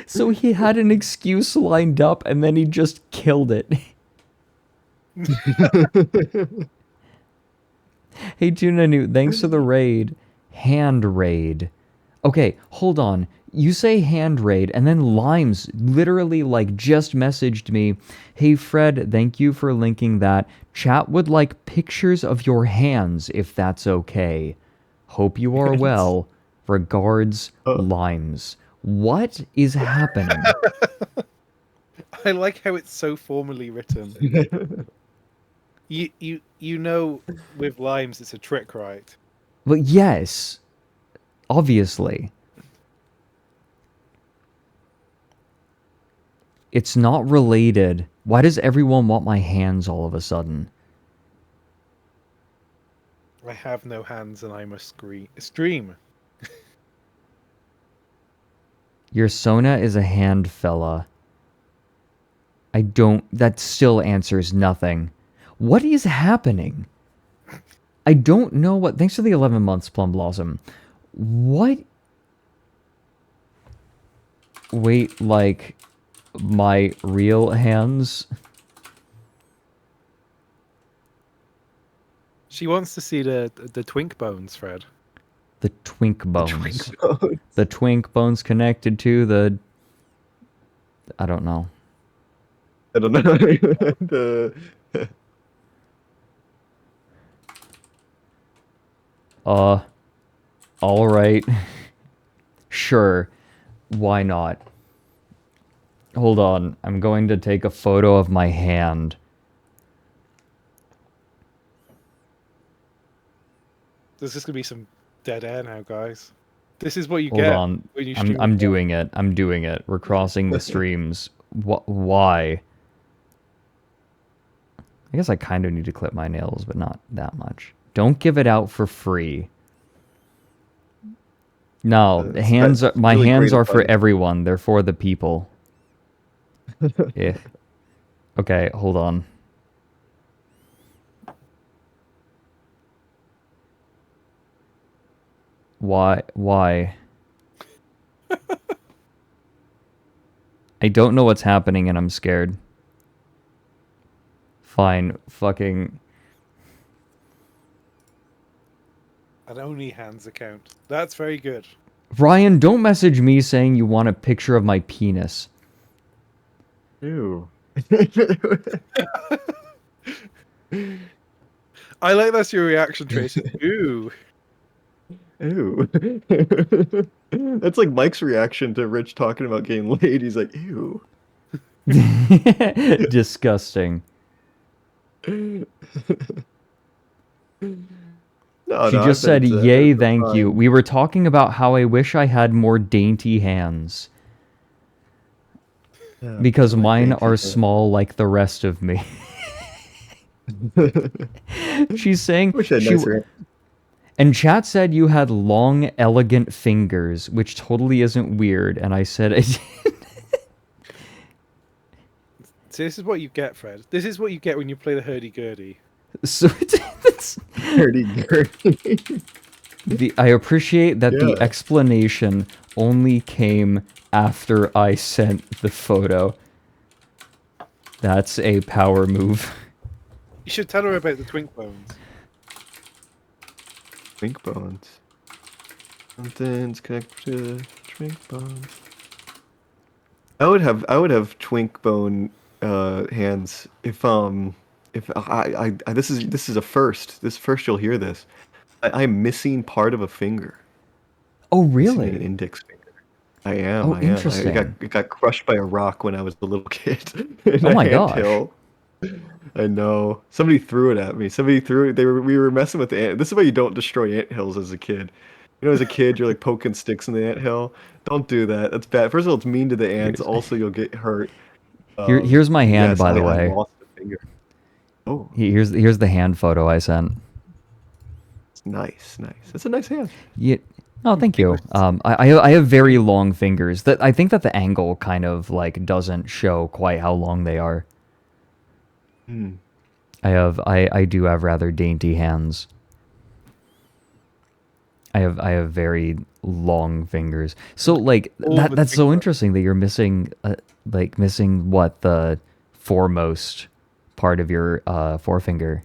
So he had an excuse lined up and then he just killed it. Hey Tuna Newt, thanks for the raid. Hand raid. Okay, hold on. You say hand raid, and then Limes literally like just messaged me, hey Fred, thank you for linking that. Chat would like pictures of your hands if that's okay. Hope you are well. Regards, Limes. What is happening? I like how it's so formally written. You know, with Limes, it's a trick, right? Well, yes. Obviously. It's not related. Why does everyone want my hands all of a sudden? I have no hands and I must stream. Your Sona is a hand fella. That still answers nothing. What is happening? I don't know what... Thanks for the 11 months, Plum Blossom. What? Wait, like, my real hands? She wants to see the twink bones, Fred. The twink bones. The twink bones connected to the... I don't know. I don't know. All right. Sure. Why not? Hold on. I'm going to take a photo of my hand. There's just gonna be some dead air now, guys. This is what you Hold get on. when you stream. I'm doing it. I'm doing it. We're crossing the streams. Why? I guess I kind of need to clip my nails, but not that much. Don't give it out for free. No, the hands are, that's my really hands great are for advice. everyone. They're for the people. Yeah. Okay, hold on. Why? I don't know what's happening and I'm scared. Fine, fucking... An only hands account. That's very good. Ryan, don't message me saying you want a picture of my penis. Ew. I like that's your reaction, Trace. Ooh. Ew. That's like Mike's reaction to Rich talking about getting laid. He's like, ew. Disgusting. No, She no, just said, yay, thank you. We were talking about how I wish I had more dainty hands. Yeah, Because like mine dainty are hands. small like the rest of me. She's saying... Wish I had nicer hands. And chat said you had long, elegant fingers, which totally isn't weird. And I said... See, this is what you get, Fred. This is what you get when you play the hurdy-gurdy. So Hurdy-gurdy. I appreciate that the Yeah. explanation only came after I sent the photo. That's a power move. You should tell her about the twink bones. Twink bones. Something's connected to twink bones. I would have twink bone hands if I this is a first. This first you'll hear this. I'm missing part of a finger. Oh, Missing really? an index finger. I am. Oh, interesting. It got crushed by a rock when I was a little kid. In Oh a my gosh. anthill. I know. Somebody threw it at me. Somebody threw it. We were messing with the ant. This is why you don't destroy anthills as a kid. You know, as a kid, you're like poking sticks in the anthill. Don't do that. That's bad. First of all, it's mean to the ants. Also, you'll get hurt. Here's my hand, yes, by the I way. lost a finger. Oh, Here's the hand photo I sent. nice. That's a nice hand. Yeah. Oh, thank you. I have very long fingers. That I think that the angle kind of like doesn't show quite how long they are. Hmm. I do have rather dainty hands. I have very long fingers. So like that's so interesting that you're missing missing what, the foremost part of your forefinger.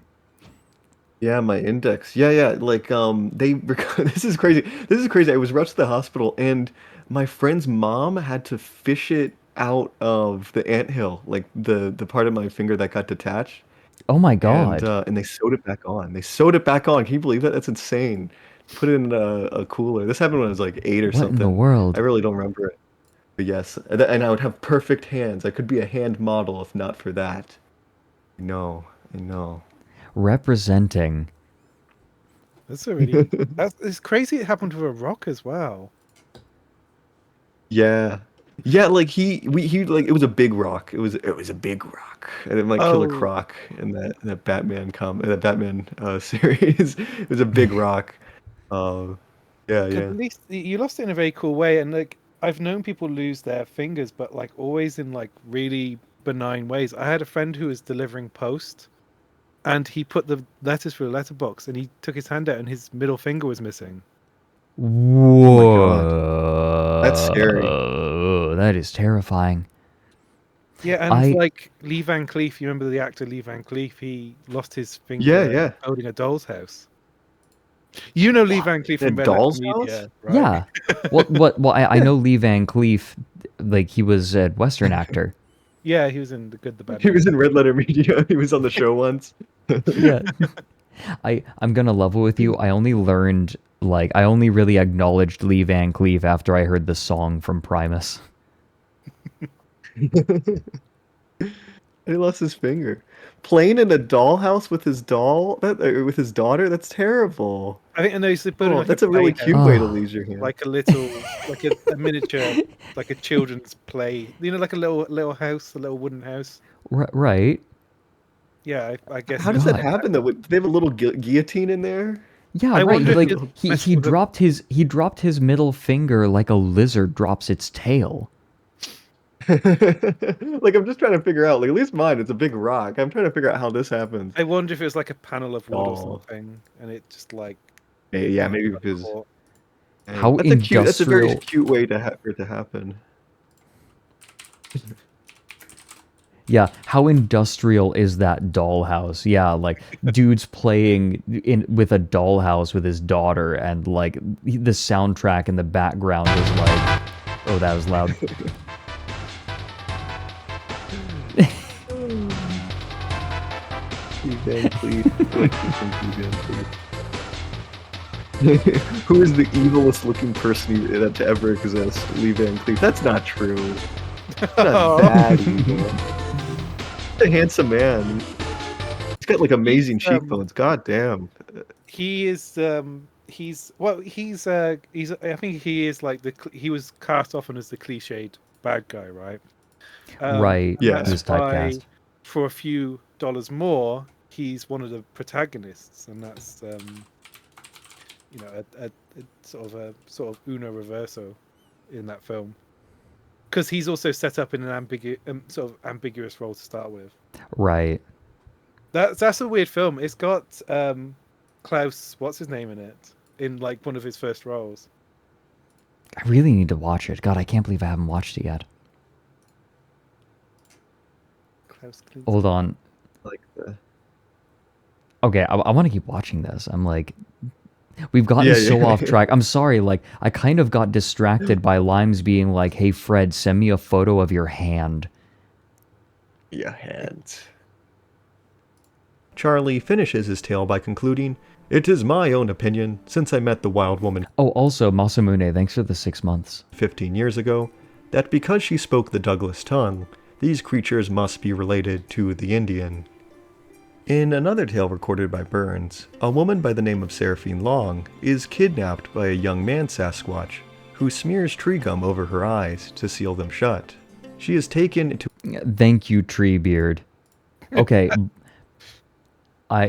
Yeah, my index. Yeah. Like this is crazy. This is crazy. I was rushed to the hospital, and my friend's mom had to fish it out of the anthill, like the part of my finger that got detached. Oh my god. And they sewed it back on. They sewed it back on. Can you believe that? That's insane. Put it in a cooler. This happened when I was like 8 or What something. in the world? I really don't remember it. But yes, and I would have perfect hands. I could be a hand model if not for that. I know. Representing. That's a really... it's crazy it happened with a rock as well. Yeah. Yeah, like he like it was a big rock. It was a big rock. And then like Killer Oh. Croc in that Batman series. It was a big rock. Yeah. At least you lost it in a very cool way, and like I've known people lose their fingers, but like always in like really benign ways. I had a friend who was delivering post, and he put the letters through a letterbox, and he took his hand out, and his middle finger was missing. Whoa. That's scary. That is terrifying. Yeah, and like Lee Van Cleef, you remember the actor Lee Van Cleef? He lost his finger Yeah. building a doll's house. You know Lee Van Cleef from Red doll's Letter Media, house? right? Yeah. Well, I know Lee Van Cleef, like he was a Western actor. Yeah, he was in The Good, the Bad. He was in Red Letter Media. He was on the show once. Yeah. I'm gonna level with you. I only really acknowledged Lee Van Cleef after I heard the song from Primus. He lost his finger. Playing in a dollhouse with his with his daughter. That's terrible. I think I know he's building like That's a really playhouse, cute way to lose your hand. like a little, like a miniature, like a children's play. You know, like a little house, a little wooden house. Right. Yeah, I guess. How does that God. happen though? Do they have a little guillotine in there? Yeah, I right. wonder if Like it's he messing with the- he dropped his middle finger like a lizard drops its tail. Like I'm just trying to figure out. Like at least mine, it's a big rock. I'm trying to figure out how this happens. I wonder if it was like a panel of wood or Oh. something, and it just like Yeah, maybe because caught. How that's a cute. That's a very industrial- cute way to for it to happen. Yeah, how industrial is that dollhouse? Yeah, like dude's playing in with a dollhouse with his daughter, and like the soundtrack in the background is like, oh, that was loud. Van Cleef. Who is the evilest looking person to ever exist? Lee Van Cleef. That's not true. That's not that evil. He's a handsome man. He's got like amazing cheekbones. God damn. He is I think he is like he was cast often as the cliched bad guy, right? Right. Yeah. That's He was why typecast. for a few dollars more, he's one of the protagonists, and that's a sort of uno reverso in that film, because he's also set up in an sort of ambiguous role to start with. Right. That's a weird film. It's got Klaus, what's his name in it, in like one of his first roles. I really need to watch it. God, I can't believe I haven't watched it yet. Klaus Knudsen. Hold on. Like the... Okay, I want to keep watching this. I'm like, we've gotten so off track. I'm sorry, like, I kind of got distracted by Limes being like, hey, Fred, send me a photo of your hand. Yeah, hands. Charlie finishes his tale by concluding, "It is my own opinion, since I met the wild woman Oh, also, Masamune, thanks for the 6 months. 15 years ago, that because she spoke the Douglas tongue, these creatures must be related to the Indian." In another tale recorded by Burns, a woman by the name of Seraphine Long is kidnapped by a young man Sasquatch, who smears tree gum over her eyes to seal them shut. She is taken to... Thank you, Treebeard. Okay.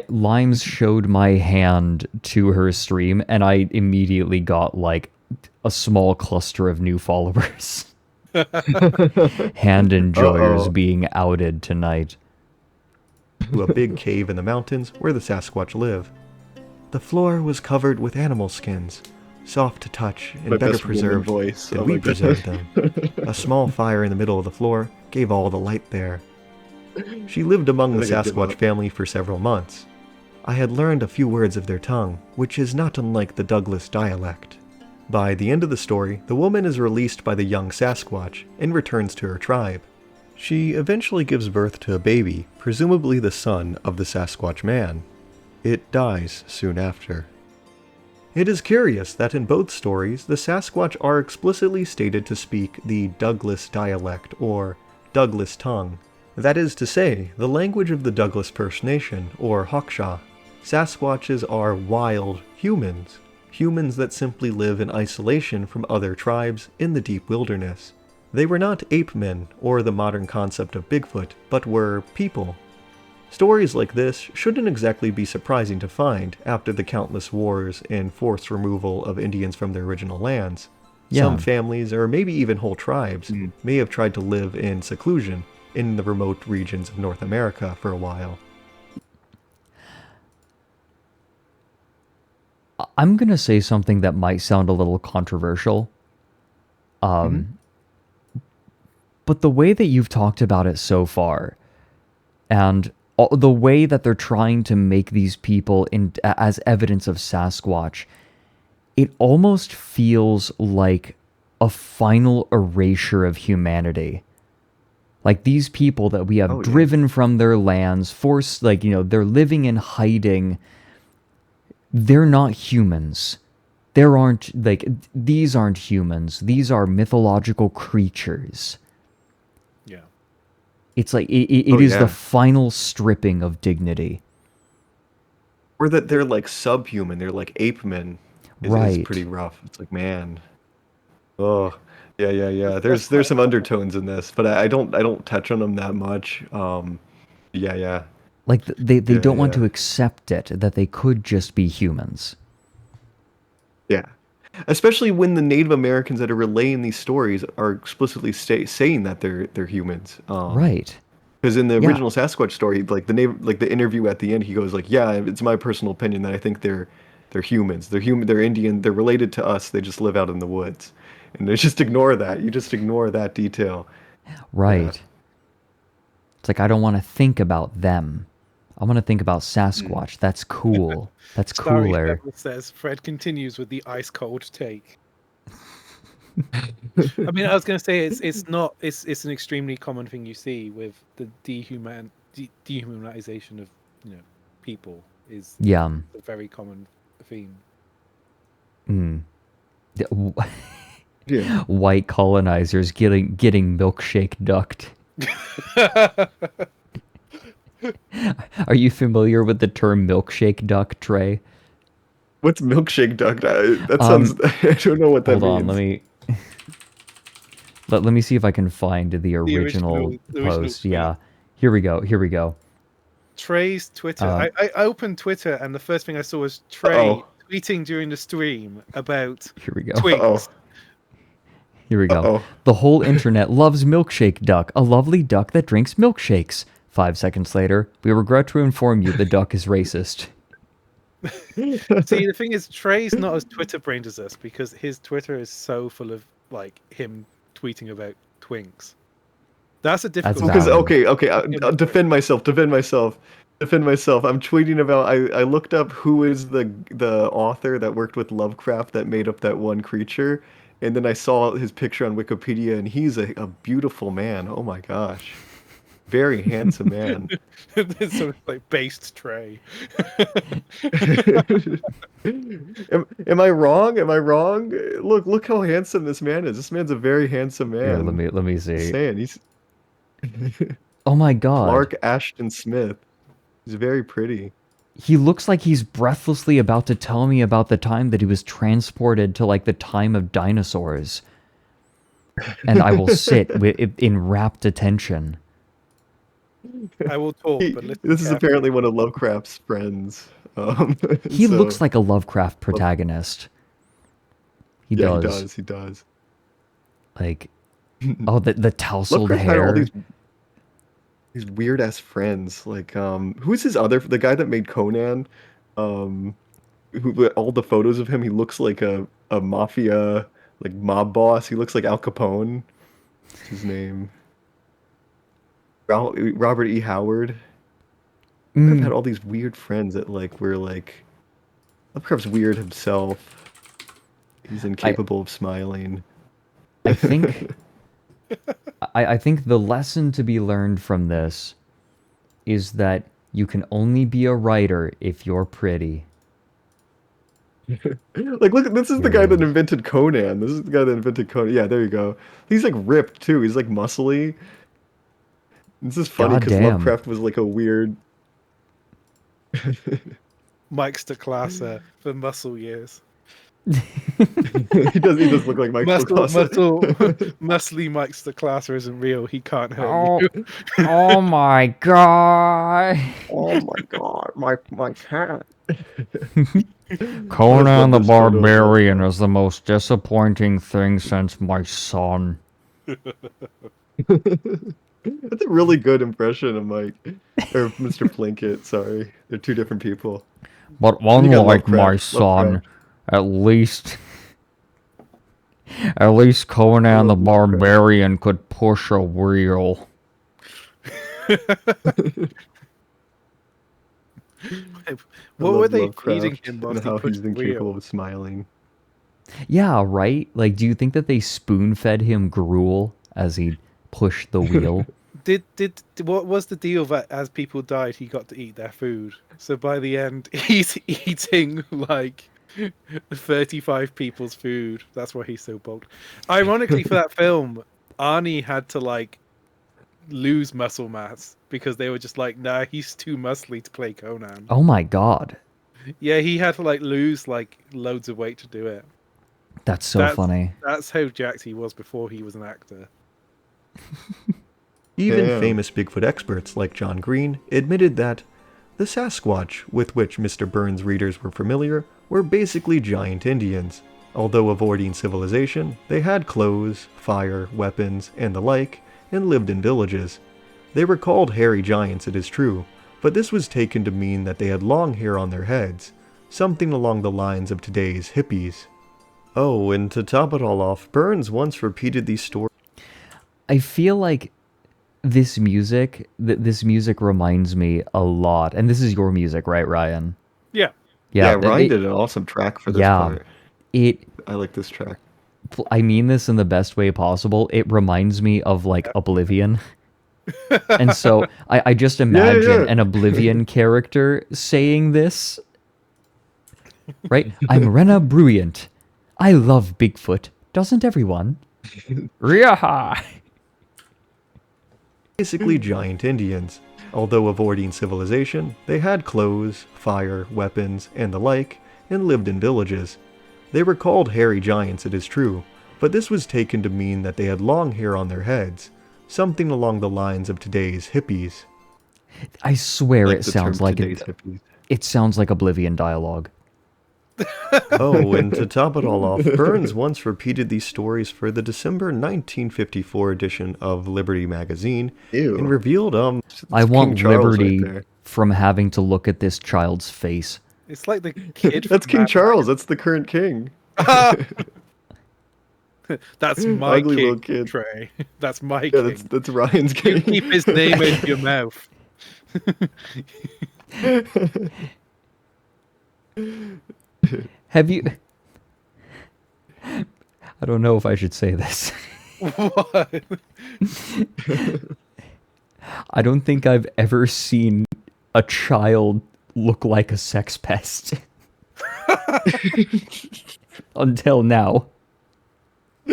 Limes showed my hand to her stream, and I immediately got, like, a small cluster of new followers. Hand enjoyers being outed tonight. to a big cave in the mountains where the Sasquatch live. The floor was covered with animal skins, soft to touch and My better best woman preserved voice. than Oh we my preserved goodness. them. A small fire in the middle of the floor gave all the light there. She lived among the I think I give Sasquatch up. family for several months. I had learned a few words of their tongue, which is not unlike the Douglas dialect. By the end of the story, the woman is released by the young Sasquatch and returns to her tribe. She eventually gives birth to a baby, presumably the son of the Sasquatch man. It dies soon after. It is curious that in both stories, the Sasquatch are explicitly stated to speak the Douglas dialect, or Douglas tongue. That is to say, the language of the Douglas First Nation, or Hawkshaw. Sasquatches are wild humans, humans that simply live in isolation from other tribes in the deep wilderness. They were not ape men, or the modern concept of Bigfoot, but were people. Stories like this shouldn't exactly be surprising to find after the countless wars and forced removal of Indians from their original lands. Yeah. Some families, or maybe even whole tribes, may have tried to live in seclusion in the remote regions of North America for a while. I'm going to say something that might sound a little controversial. But the way that you've talked about it so far, and the way that they're trying to make these people as evidence of Sasquatch, it almost feels like a final erasure of humanity. Like these people that we have driven from their lands, forced, like, they're living in hiding. They're not humans. These aren't humans. These are mythological creatures. Yeah. It's like, it is the final stripping of dignity. Or that they're like subhuman, they're like ape men. Right. It's pretty rough. It's like, man. Oh, yeah. There's some undertones in this, but I don't touch on them that much. Yeah. Like they don't want to accept it, that they could just be humans. Yeah. Especially when the Native Americans that are relaying these stories are explicitly saying that they're humans. Right. Because in the Yeah. original Sasquatch story, like the interview at the end, he goes like, "Yeah, it's my personal opinion that I think they're humans. They're human. They're Indian. They're related to us. They just live out in the woods." And they just ignore that. You just ignore that detail. Right. Yeah. It's like I don't want to think about them. I want to think about Sasquatch. That's cool. That's Starry cooler. Pebble says Fred continues with the ice cold take. I mean, I was going to say it's an extremely common thing you see with the dehumanization of people is Yeah. a very common theme. Yeah. White colonizers getting milkshake ducked. Are you familiar with the term milkshake duck, Trey? What's milkshake duck? That sounds. I don't know what that hold means. on, let me see if I can find the original post. tweet. Yeah, here we go. Trey's Twitter. I opened Twitter and the first thing I saw was Trey tweeting during the stream about Here we go. Twinks. Here we go. The whole internet loves milkshake duck, a lovely duck that drinks milkshakes. 5 seconds later, we regret to inform you the duck is racist. See, the thing is, Trey's not as Twitter brained as us because his Twitter is so full of like him tweeting about twinks. That's a difficult. Because okay, I'll defend myself. I'm tweeting about. I looked up who is the author that worked with Lovecraft that made up that one creature, and then I saw his picture on Wikipedia, and he's a beautiful man. Oh my gosh, very handsome man. It's sort of like based Trey. Am I wrong? Look how handsome this man is. This man's a very handsome man. Here, let me see. I'm saying he's. Oh my god. Clark Ashton Smith. He's very pretty. He looks like he's breathlessly about to tell me about the time that he was transported to like the time of dinosaurs. And I will sit in rapt attention. I will talk, but listen this is apparently one of Lovecraft's friends. He looks like a Lovecraft protagonist. He does. He does. Like, oh, the tousled Lovecraft had hair. all these weird ass friends. Like, who's the guy that made Conan? Who all the photos of him, he looks like a mafia, like mob boss. He looks like Al Capone. What's his name? Robert E. Howard. I've had all these weird friends that were Lovecraft's weird himself. He's incapable of smiling. I think I think the lesson to be learned from this is that you can only be a writer if you're pretty. Look, this is the guy that invented Conan. Yeah, there you go. He's ripped too. He's muscly. This is funny because Lovecraft was a weird. Mike's the classer for muscle years. he does look like Mike Muscly Mike's the classer isn't real. He can't hurt you. Oh my god! Oh my god! My cat. Conan the Barbarian is the most disappointing thing since my son. That's a really good impression of Mike or Mr. Plinkett. Sorry, they're two different people. But unlike my son, at least Conan the Barbarian could push a wheel. What were they feeding him whilst how he pushed he's the incapable wheel? of smiling? Yeah, right? Like, do you think that they spoon-fed him gruel as he pushed the wheel? What was the deal that as people died, he got to eat their food? So by the end, he's eating 35 people's food. That's why he's so bulked. Ironically, for that film, Arnie had to lose muscle mass because they were just nah, he's too muscly to play Conan. Oh my god. Yeah, he had to lose loads of weight to do it. That's so funny. That's how jacked he was before he was an actor. Even famous Bigfoot experts like John Green admitted that the Sasquatch with which Mr. Burns' readers were familiar were basically giant Indians. Although avoiding civilization, they had clothes, fire, weapons, and the like, and lived in villages. They were called hairy giants, it is true, but this was taken to mean that they had long hair on their heads, something along the lines of today's hippies. Oh, and to top it all off, Burns once repeated these stories. I feel like this music reminds me a lot, and this is your music, right, Ryan? Yeah. Yeah, Ryan did an awesome track for this part. I like this track. I mean this in the best way possible. It reminds me of, like, Oblivion. And so I just imagine an Oblivion character saying this. Right? I'm Rena Bruyant. I love Bigfoot. Doesn't everyone? Riaha! Basically giant Indians. Although avoiding civilization, they had clothes, fire, weapons, and the like, and lived in villages. They were called hairy giants, it is true, but this was taken to mean that they had long hair on their heads, something along the lines of today's hippies. I swear it sounds like it sounds like Oblivion dialogue. Oh, and to top it all off, Burns once repeated these stories for the December 1954 edition of Liberty magazine and revealed I want Liberty from having to look at this child's face. It's like the kid. That's King Charles. That's the current king. That's my ugly king, little kid. Trey. That's my king. Yeah, that's Ryan's king. You keep his name in your mouth. Have you... I don't know if I should say this. What? I don't think I've ever seen a child look like a sex pest. Until now.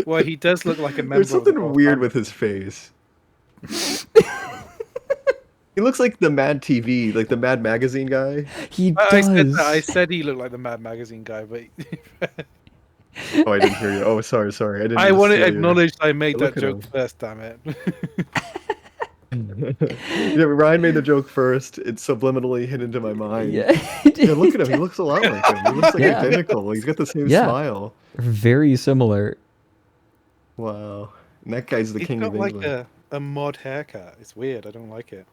Well, he does look like a member. There's something weird with his face. He looks like the Mad TV, like the Mad Magazine guy. He does. I said he looked like the Mad Magazine guy, but... Oh, I didn't hear you. Oh, sorry. I want to acknowledge I made that joke first, damn it. Yeah, Ryan made the joke first. It subliminally hit into my mind. Yeah, look at him. He looks a lot like him. He looks like identical. He's got the same smile. Very similar. Wow. And that guy's the king of England. He's got like a mod haircut. It's weird. I don't like it.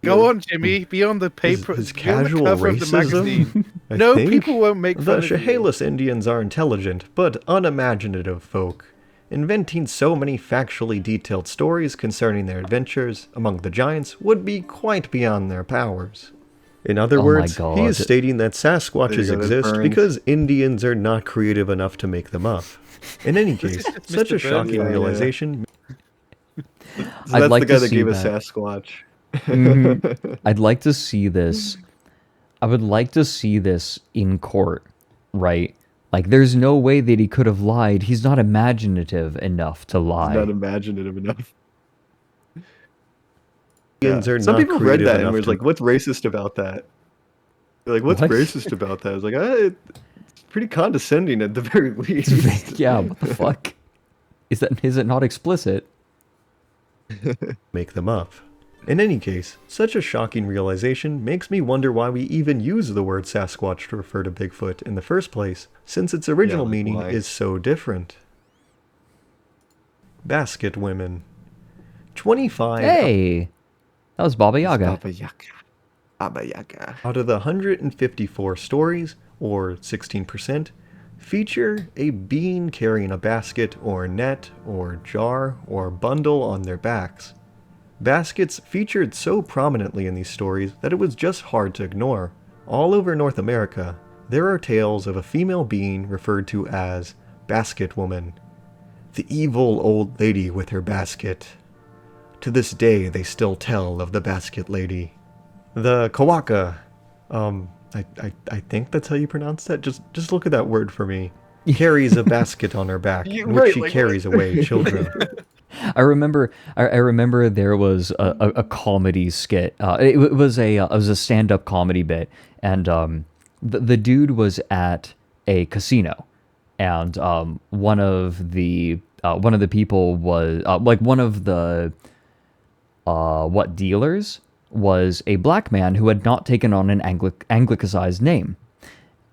Go on, Jimmy. Be on the paper. His be on the casual cover of the magazine. racism. No, think people won't make fun the of you. Chehalis Indians are intelligent but unimaginative folk, inventing so many factually detailed stories concerning their adventures among the giants would be quite beyond their powers. In other words, he is stating that Sasquatches exist because Indians are not creative enough to make them up. In any case, such a shocking realization. So that's the guy that gave us Sasquatch. I'd like to see this. I would like to see this in court, right? Like, there's no way that he could have lied. He's not imaginative enough to lie. He's not imaginative enough. Some people read that and was like, what's racist about that? They're like, what's racist about that? I was like, it's pretty condescending at the very least. Yeah, what the fuck? Is it not explicit? Make them up. In any case, such a shocking realization makes me wonder why we even use the word Sasquatch to refer to Bigfoot in the first place, since its original meaning is so different. Basket women. 25... Hey! That was Baba Yaga. Baba Yaga. Out of the 154 stories, or 16%, feature a being carrying a basket or net or jar or bundle on their backs. Baskets featured so prominently in these stories that it was just hard to ignore. All over North America, there are tales of a female being referred to as Basket Woman, the evil old lady with her basket. To this day, they still tell of the Basket Lady. The Kawaka, I think that's how you pronounce that. Just look at that word for me. Carries a basket on her back, in which she carries away children. I remember there was a comedy skit. It was a stand-up comedy bit, and the dude was at a casino, and one of the people was like one of the dealers was a black man who had not taken on an anglicized name.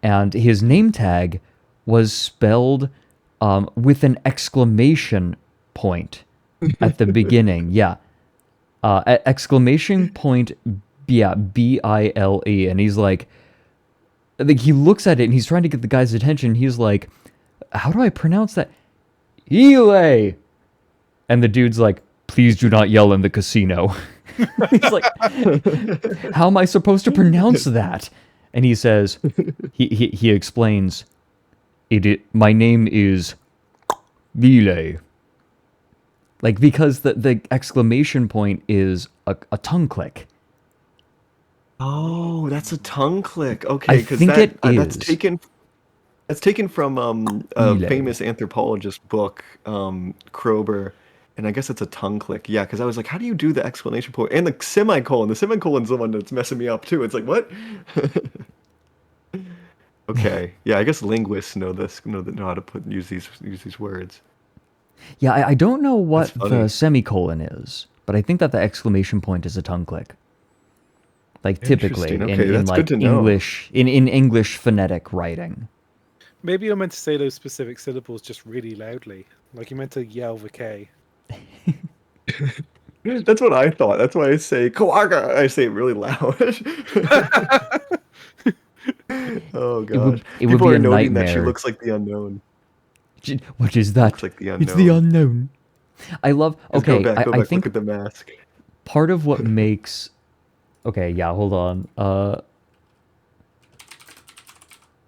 And his name tag was spelled with an exclamation point at the beginning. Yeah. Exclamation point, yeah, B-I-L-E. And he's like, he looks at it and he's trying to get the guy's attention. He's like, how do I pronounce that? Ile! And the dude's like, please do not yell in the casino. He's like, how am I supposed to pronounce that? And he says, he explains, my name is Ile. Like, because the exclamation point is a tongue click. Oh, that's a tongue click. Okay, because that's taken from a famous anthropologist book, Kroeber, and I guess it's a tongue click. Yeah, because I was like, how do you do the exclamation point and the semicolon? The semicolon's the one that's messing me up too. It's like, what? Okay, yeah, I guess linguists know how to use these words. Yeah, I don't know what the semicolon is, but I think that the exclamation point is a tongue click. Like typically in like English in English phonetic writing. Maybe you're meant to say those specific syllables just really loudly. Like you're meant to yell the K. That's what I thought. That's why I say Kawaga. I say it really loud. Oh god. People are noting that she looks like the unknown. What is that? Looks like the unknown. It's the unknown. I love. Okay, go back, I think look at the mask. Part of what makes. Okay, yeah, hold on.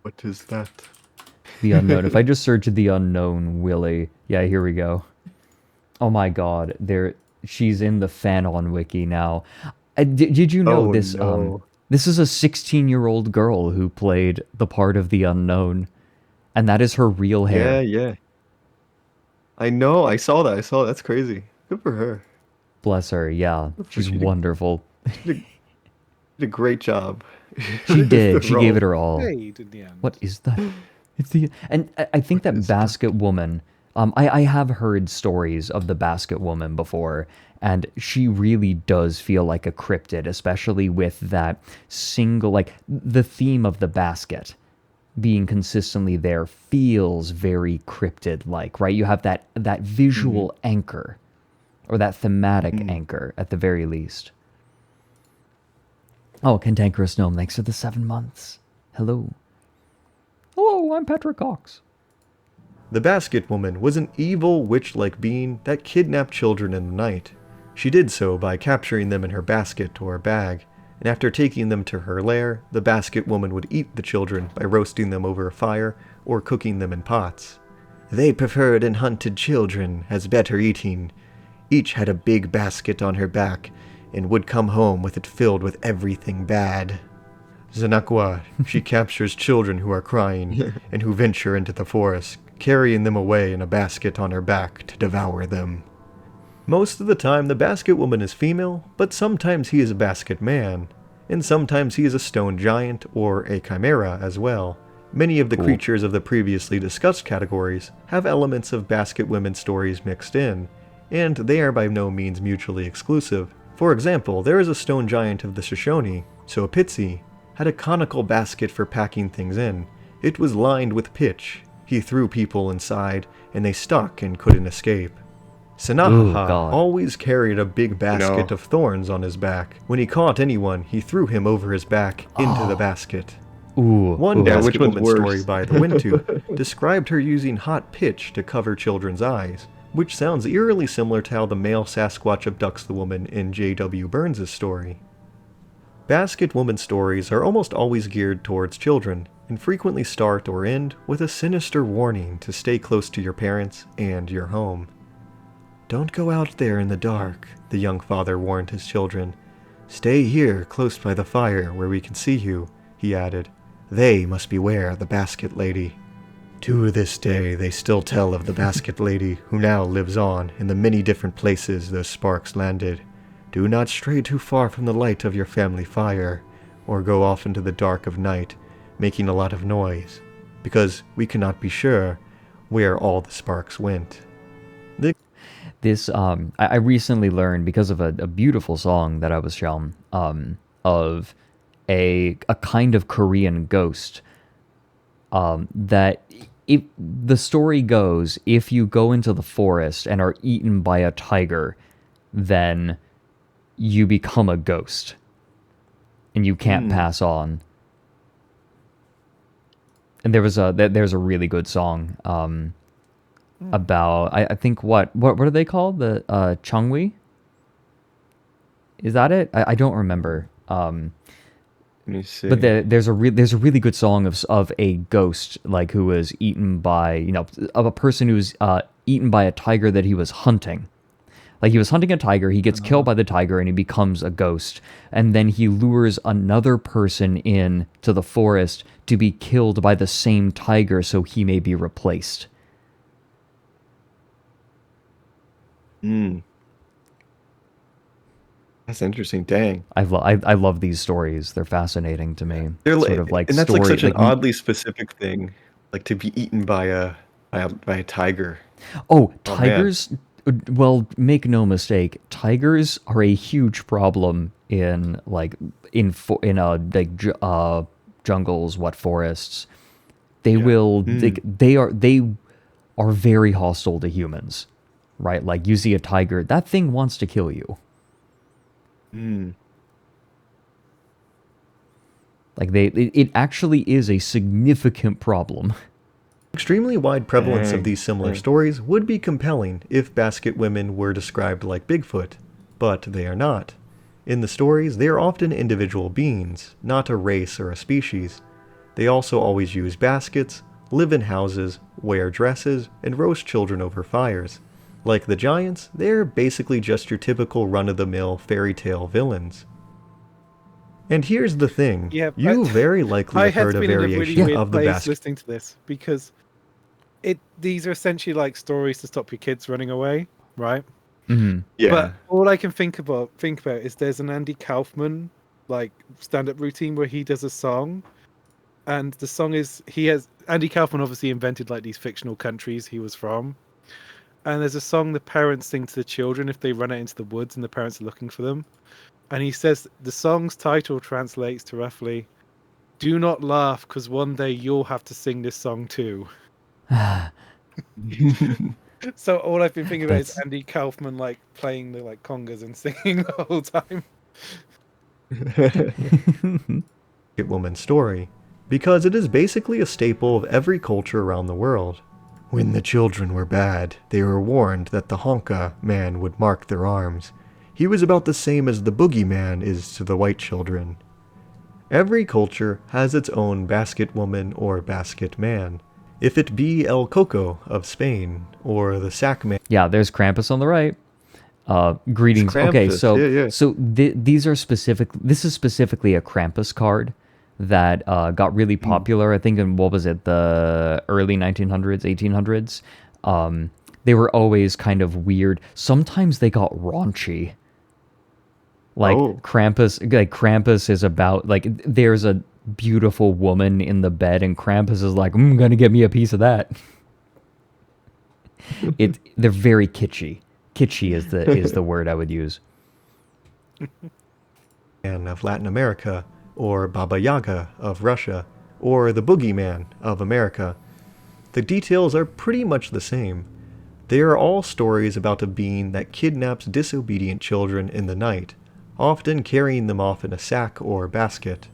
What is that? The unknown. If I just search the unknown Willie, yeah, here we go. Oh my god, she's in the Fanon wiki now. Did you know this? No. This is a 16-year-old girl who played the part of the unknown, and that is her real hair. Yeah. I know. I saw that. That's crazy. Good for her. Bless her. Yeah, she's wonderful. She did a great job. She did. She gave it her all. In the end. What is that? It's the and I think that Basket Woman. I have heard stories of the Basket Woman before, and she really does feel like a cryptid, especially with that single, like the theme of the basket being consistently there feels very cryptid-like, right? You have that visual anchor, or that thematic anchor at the very least. Oh, Cantankerous Gnome, thanks for the 7 months. Hello. Hello, I'm Patrick Cox. The Basket Woman was an evil witch-like being that kidnapped children in the night. She did so by capturing them in her basket or bag, and after taking them to her lair, the Basket Woman would eat the children by roasting them over a fire or cooking them in pots. They preferred and hunted children as better eating. Each had a big basket on her back, and would come home with it filled with everything bad. Zanakwa, she captures children who are crying, and who venture into the forest, carrying them away in a basket on her back to devour them. Most of the time the Basket Woman is female, but sometimes he is a basket man, and sometimes he is a stone giant or a chimera as well. Many of the creatures of the previously discussed categories have elements of Basket Women stories mixed in, and they are by no means mutually exclusive. For example, there is a stone giant of the Shoshone, Soapitsi, had a conical basket for packing things in. It was lined with pitch. He threw people inside, and they stuck and couldn't escape. Sanahaha always carried a big basket of thorns on his back. When he caught anyone, he threw him over his back into the basket. One Basket Woman story by the Wintooth described her using hot pitch to cover children's eyes, which sounds eerily similar to how the male Sasquatch abducts the woman in J.W. Burns' story. Basket Woman stories are almost always geared towards children, and frequently start or end with a sinister warning to stay close to your parents and your home. Don't go out there in the dark, the young father warned his children. Stay here, close by the fire, where we can see you, he added. They must beware the Basket Lady. To this day, they still tell of the Basket Lady, who now lives on in the many different places those sparks landed. Do not stray too far from the light of your family fire, or go off into the dark of night, making a lot of noise, because we cannot be sure where all the sparks went. This I recently learned because of a beautiful song that I was shown of a kind of Korean ghost that if the story goes, if you go into the forest and are eaten by a tiger, then you become a ghost and you can't pass on. And there's a really good song about I think what are they called, the Changwi? Is that it? I don't remember. Let me see. But there's a really good song of a ghost like who was eaten by of a person who's eaten by a tiger that he was hunting. Like he was hunting a tiger, he gets killed by the tiger and he becomes a ghost, and then he lures another person in to the forest to be killed by the same tiger so he may be replaced. That's interesting. Dang. I love these stories. They're fascinating to me. They're sort of like and that's story, like such an like, oddly specific thing, like to be eaten by a tiger. Oh, man. tigers. Well, make no mistake, tigers are a huge problem in jungles, forests. They will they are very hostile to humans, right? Like you see a tiger, that thing wants to kill you. Like it actually is a significant problem. Extremely wide prevalence of these similar stories would be compelling if basket women were described like Bigfoot, but they are not. In the stories, they are often individual beings, not a race or a species. They also always use baskets, live in houses, wear dresses, and roast children over fires. Like the giants, they're basically just your typical run-of-the-mill fairy tale villains. And here's the thing, you very likely have heard a variation of the basket. Listening to this, because these are essentially like stories to stop your kids running away, right? Mm-hmm. Yeah. But all I can think about is there's an Andy Kaufman like stand-up routine where he does a song, and the song is Andy Kaufman obviously invented like these fictional countries he was from, and there's a song the parents sing to the children if they run out into the woods and the parents are looking for them, and he says the song's title translates to roughly, "Do not laugh, because one day you'll have to sing this song too." So all I've been thinking about is Andy Kaufman like playing the like congas and singing the whole time. Woman's story, because it is basically a staple of every culture around the world. When the children were bad, they were warned that the Honka man would mark their arms. He was about the same as the boogeyman is to the white children. Every culture has its own basket woman or basket man. If it be El Coco of Spain, or the sack man. Yeah, there's Krampus on the right. Greetings. Krampus, okay, so yeah. so these are specific. This is specifically a Krampus card that got really popular. I think in what was it, the early 1900s, 1800s. They were always kind of weird. Sometimes they got raunchy. Like Krampus is about like there's a beautiful woman in the bed and Krampus is like, I'm gonna get me a piece of that. They're very kitschy. Kitschy is the word I would use. And of Latin America, or Baba Yaga of Russia, or the Boogeyman of America. The details are pretty much the same. They are all stories about a being that kidnaps disobedient children in the night, often carrying them off in a sack or basket.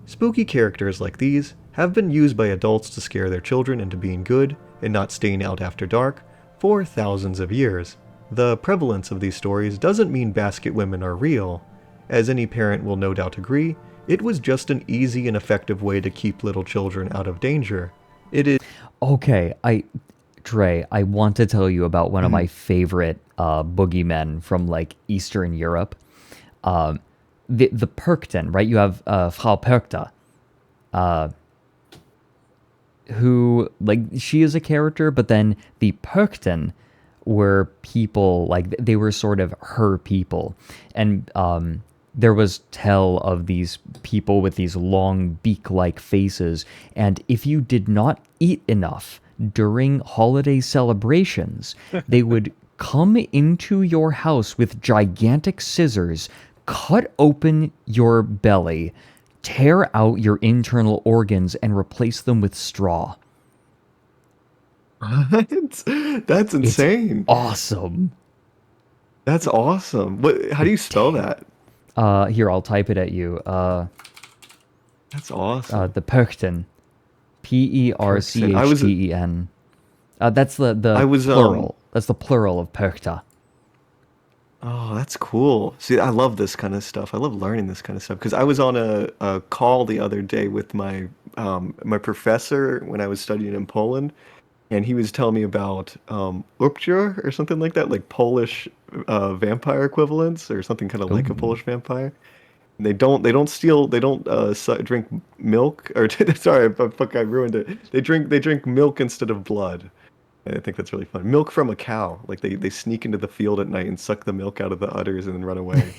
Spooky characters like these have been used by adults to scare their children into being good and not staying out after dark for thousands of years. The prevalence of these stories doesn't mean basket women are real. As any parent will no doubt agree, it was just an easy and effective way to keep little children out of danger. It is... Okay, Trey, I want to tell you about one of my favorite boogeymen from like Eastern Europe. The Perkten, right? You have Frau Perkta, who, like, she is a character, but then the Perkten were people, like, they were sort of her people. And there was tell of these people with these long beak-like faces, and if you did not eat enough during holiday celebrations, they would come into your house with gigantic scissors, cut open your belly, tear out your internal organs, and replace them with straw. What? That's insane. It's awesome. That's awesome. What? How do you spell that? Here, I'll type it at you. That's awesome. The Perchten. Perchten. That's the plural. That's the plural of Perchta. Oh, that's cool. See, I love this kind of stuff. I love learning this kind of stuff because I was on a call the other day with my my professor when I was studying in Poland, and he was telling me about Upjur or something like that, like Polish vampire equivalents or something kind of like a Polish vampire. And they don't drink milk or sorry, I ruined it. They drink milk instead of blood. And I think that's really fun. Milk from a cow. Like they sneak into the field at night and suck the milk out of the udders and then run away.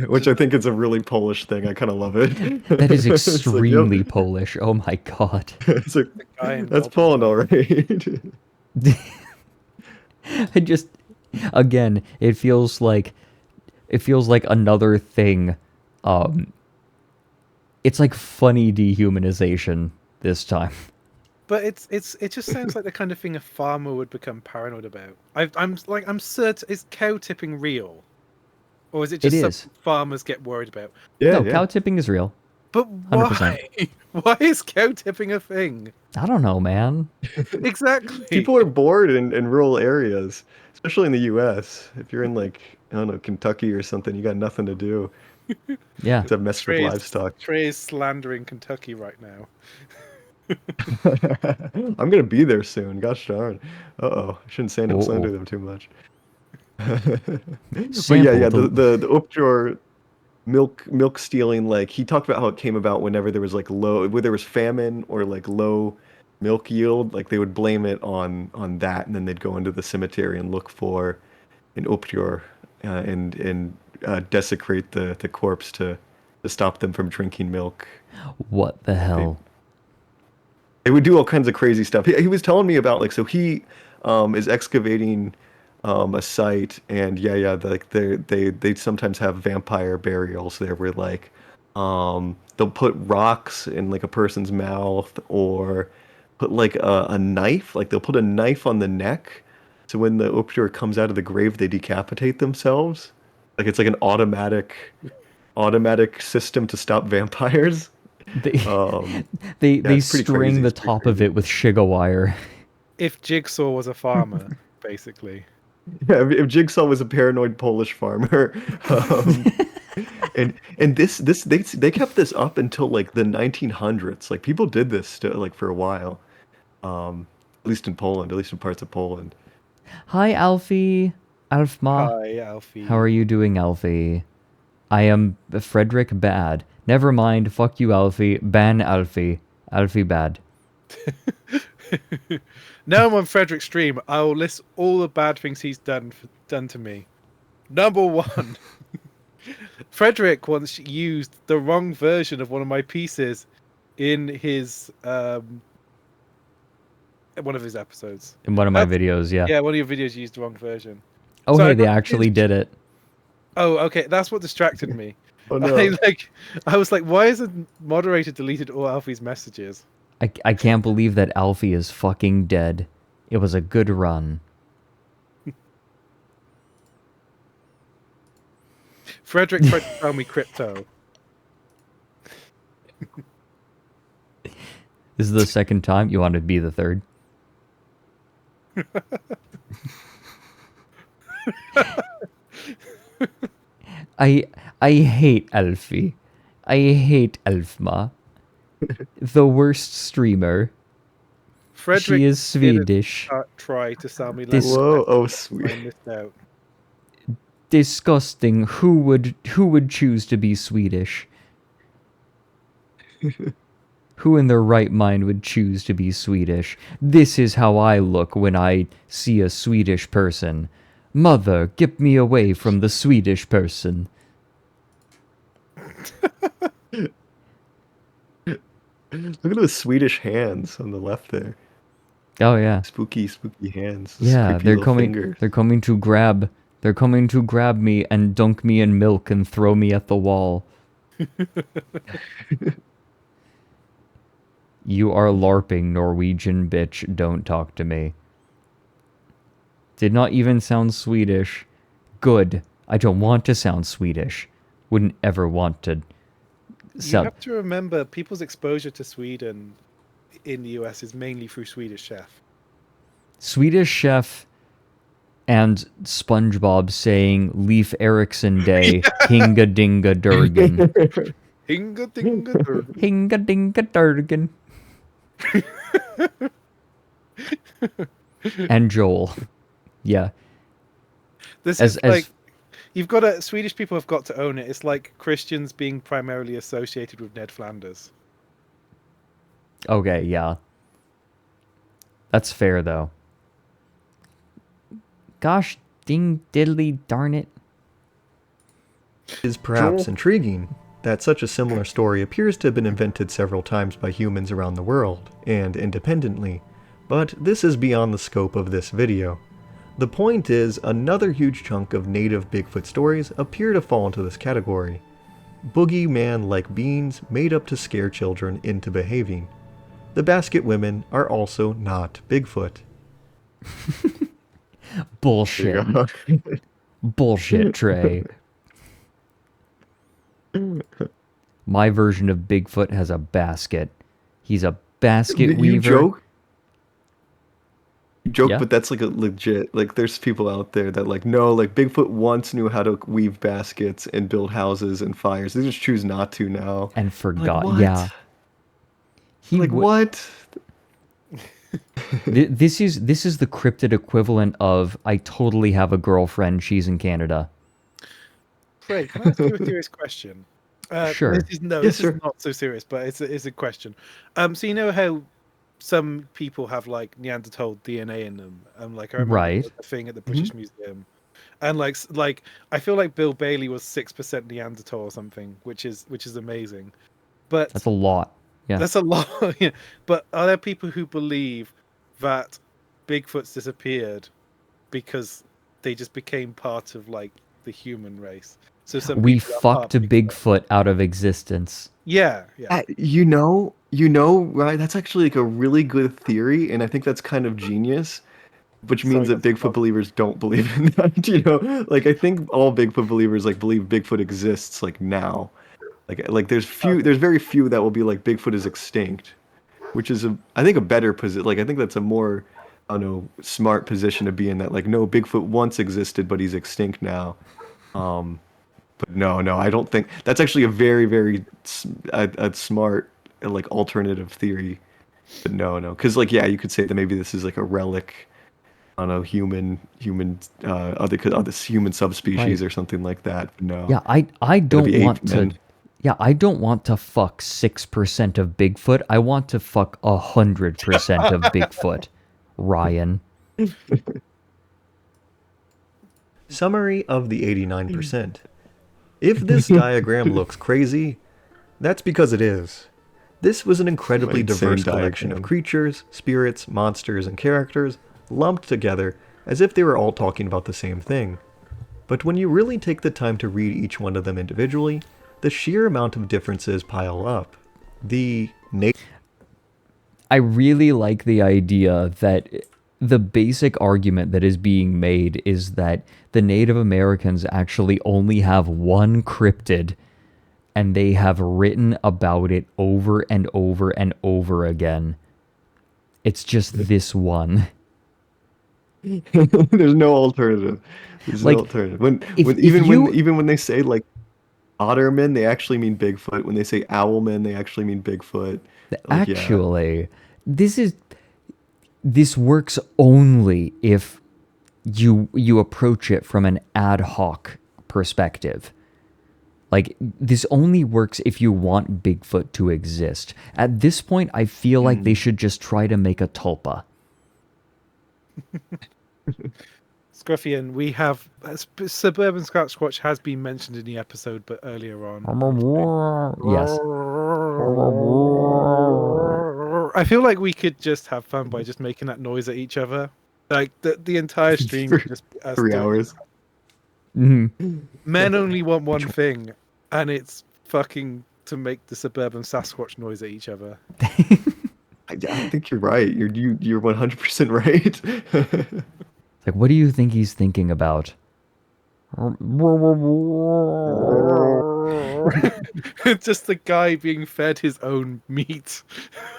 Which I think is a really Polish thing. I kind of love it. That is extremely Polish. Oh my god. It's like, that's Poland, all right. I just, again, it feels like another thing. It's like funny dehumanization this time. But it just sounds like the kind of thing a farmer would become paranoid about. I'm certain, is cow tipping real, or is it just something farmers get worried about? Yeah, cow tipping is real. But why? 100%. Why is cow tipping a thing? I don't know, man. Exactly. People are bored in rural areas, especially in the U.S. If you're in like, I don't know, Kentucky or something, you got nothing to do. Yeah. To mess with livestock. Trey is slandering Kentucky right now. I'm gonna be there soon. Gosh darn. I shouldn't slander them too much. But yeah. The Upjor milk stealing. Like he talked about how it came about whenever there was like where there was famine or like low milk yield. Like they would blame it on that, and then they'd go into the cemetery and look for an Upjor and desecrate the corpse to stop them from drinking milk. What the hell? They would do all kinds of crazy stuff. He was telling me about like, so he is excavating a site, and like they sometimes have vampire burials there where like they'll put rocks in like a person's mouth or put like a knife, like they'll put a knife on the neck, so when the Upjur comes out of the grave they decapitate themselves. Like it's like an automatic system to stop vampires. They string the top of it with Shiga wire. If Jigsaw was a farmer, basically. Yeah, if Jigsaw was a paranoid Polish farmer, and they kept this up until like the 1900s. Like people did this like for a while, at least in Poland, at least in parts of Poland. Hi, Alfie. Alfma. Hi, Alfie. How are you doing, Alfie? I am Fredrik bad. Never mind. Fuck you, Alfie. Ban Alfie. Alfie bad. Now I'm on Fredrik's stream. I'll list all the bad things he's done to me. Number 1. Fredrik once used the wrong version of one of my pieces in his one of his episodes. In one of my videos, yeah. Yeah, one of your videos used the wrong version. Oh, so hey, they actually did it. Oh, okay. That's what distracted me. Oh, no. I was like, why has the moderator deleted all Alfie's messages? I can't believe that Alfie is fucking dead. It was a good run. Fredrik tried to tell me crypto. This is the second time. You want to be the third? I hate Alfie. I hate Elfma. The worst streamer. Fredrik she is Swedish. Try to sell me. Whoa! Oh, sweet. I missed out. Disgusting. Who would choose to be Swedish? Who in their right mind would choose to be Swedish? This is how I look when I see a Swedish person. Mother, get me away from the Swedish person. Look at those Swedish hands on the left there. Oh yeah. Spooky hands. Yeah, creepy they're little coming. fingers. They're coming to grab. They're coming to grab me and dunk me in milk and throw me at the wall. You are LARPing, Norwegian bitch. Don't talk to me. Did not even sound Swedish. Good. I don't want to sound Swedish. Wouldn't ever want to. You have to remember, people's exposure to Sweden in the US is mainly through Swedish Chef. Swedish Chef and SpongeBob saying Leif Erikson Day, Hinga Dinga Durgan. Hinga Dinga Durgan. Hinga Dinga Durgan. And Joel. Yeah. This is like, you've got to, Swedish people have got to own it. It's like Christians being primarily associated with Ned Flanders. Okay, yeah. That's fair, though. Gosh, ding diddly darn it. Is perhaps intriguing that such a similar story appears to have been invented several times by humans around the world, and independently, but this is beyond the scope of this video. The point is, another huge chunk of native Bigfoot stories appear to fall into this category. Boogeyman-like beings made up to scare children into behaving. The basket women are also not Bigfoot. Bullshit. Bullshit, Trey. My version of Bigfoot has a basket. He's a basket weaver. You joke, Yeah. but that's like a legit. Like, there's people out there that like no, like Bigfoot once knew how to weave baskets and build houses and fires. They just choose not to now. And forgot. Like, what? Yeah. What? This is the cryptid equivalent of I totally have a girlfriend. She's in Canada. Trey, can I ask you a serious question? Sure. This is not so serious, but it's a question. So you know how some people have like Neanderthal DNA in them, like I remember Right. the thing at the British Museum, and like I feel like Bill Bailey was 6% Neanderthal or something, which is amazing. But That's a lot. Yeah. that's a lot. Yeah. But are there people who believe that Bigfoot's disappeared because they just became part of like the human race? So We people are part fucked of Bigfoot out of existence. Yeah. You know, right? That's actually like a really good theory, and I think that's kind of genius. Which means that Bigfoot believers don't believe in that, you know? Like, I think all Bigfoot believers like believe Bigfoot exists like now. Like there's very few that will be like Bigfoot is extinct, which is I think a better position. Like, I think that's a more, I don't know, smart position to be in. That like, no, Bigfoot once existed, but he's extinct now. But no, I don't think that's actually a very, very a smart like alternative theory. But no, because like yeah, you could say that maybe this is like a relic on a human other human subspecies Right. or something like that. But no. Yeah, I don't be want to. ape-men. Yeah, I don't want to fuck 6% of Bigfoot. I want to fuck 100% of Bigfoot. Ryan. Summary of the 89%. If this diagram looks crazy, that's because it is. This was an incredibly Insane diverse collection diagram. of creatures, spirits, monsters, and characters lumped together as if they were all talking about the same thing. But when you really take the time to read each one of them individually, the sheer amount of differences pile up. I really like the idea that the basic argument that is being made is that the Native Americans actually only have one cryptid, and they have written about it over and over and over again. It's just this one. There's no alternative. There's Like, no alternative. if Even when they say like ottermen, they actually mean Bigfoot. When they say owlmen, they actually mean Bigfoot. Like, yeah. Actually, this works only if you approach it from an ad hoc perspective. Like, this only works if you want Bigfoot to exist. At this point, I feel like they should just try to make a tulpa. Scruffian, we have Suburban Sasquatch has been mentioned in the episode, but earlier on. Yes. I feel like we could just have fun by just making that noise at each other. Like the entire stream could just be us 3 doing hours. Men only want one thing, and it's fucking to make the suburban Sasquatch noise at each other. I think you're right. You're 100% right. Like, what do you think he's thinking about? Just the guy being fed his own meat.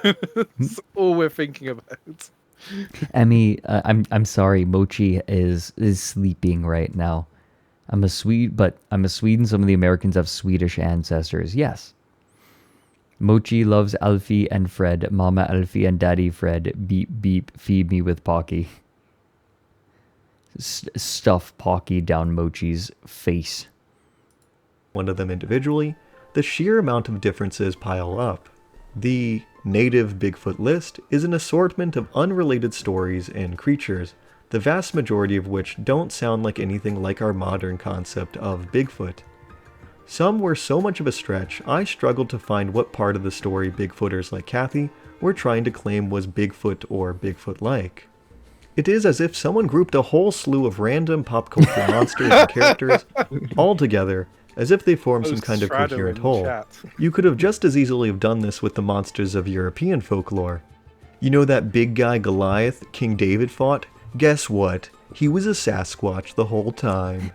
That's all we're thinking about. Emmy, I'm sorry, Mochi is sleeping right now. I'm a Swede, but I'm a Swede, and some of the Americans have Swedish ancestors. Yes. Mochi loves Alfie and Fred. Mama Alfie and Daddy Fred. Beep beep. Feed me with Pocky. Stuff Pocky down Mochi's face. One of them individually, the sheer amount of differences pile up. The native Bigfoot list is an assortment of unrelated stories and creatures, the vast majority of which don't sound like anything like our modern concept of Bigfoot. Some were so much of a stretch, I struggled to find what part of the story Bigfooters like Kathy were trying to claim was Bigfoot or Bigfoot-like. It is as if someone grouped a whole slew of random pop culture monsters and characters all together, as if they formed some kind of coherent whole. You could have just as easily have done this with the monsters of European folklore. You know that big guy Goliath King David fought? Guess what? He was a Sasquatch the whole time.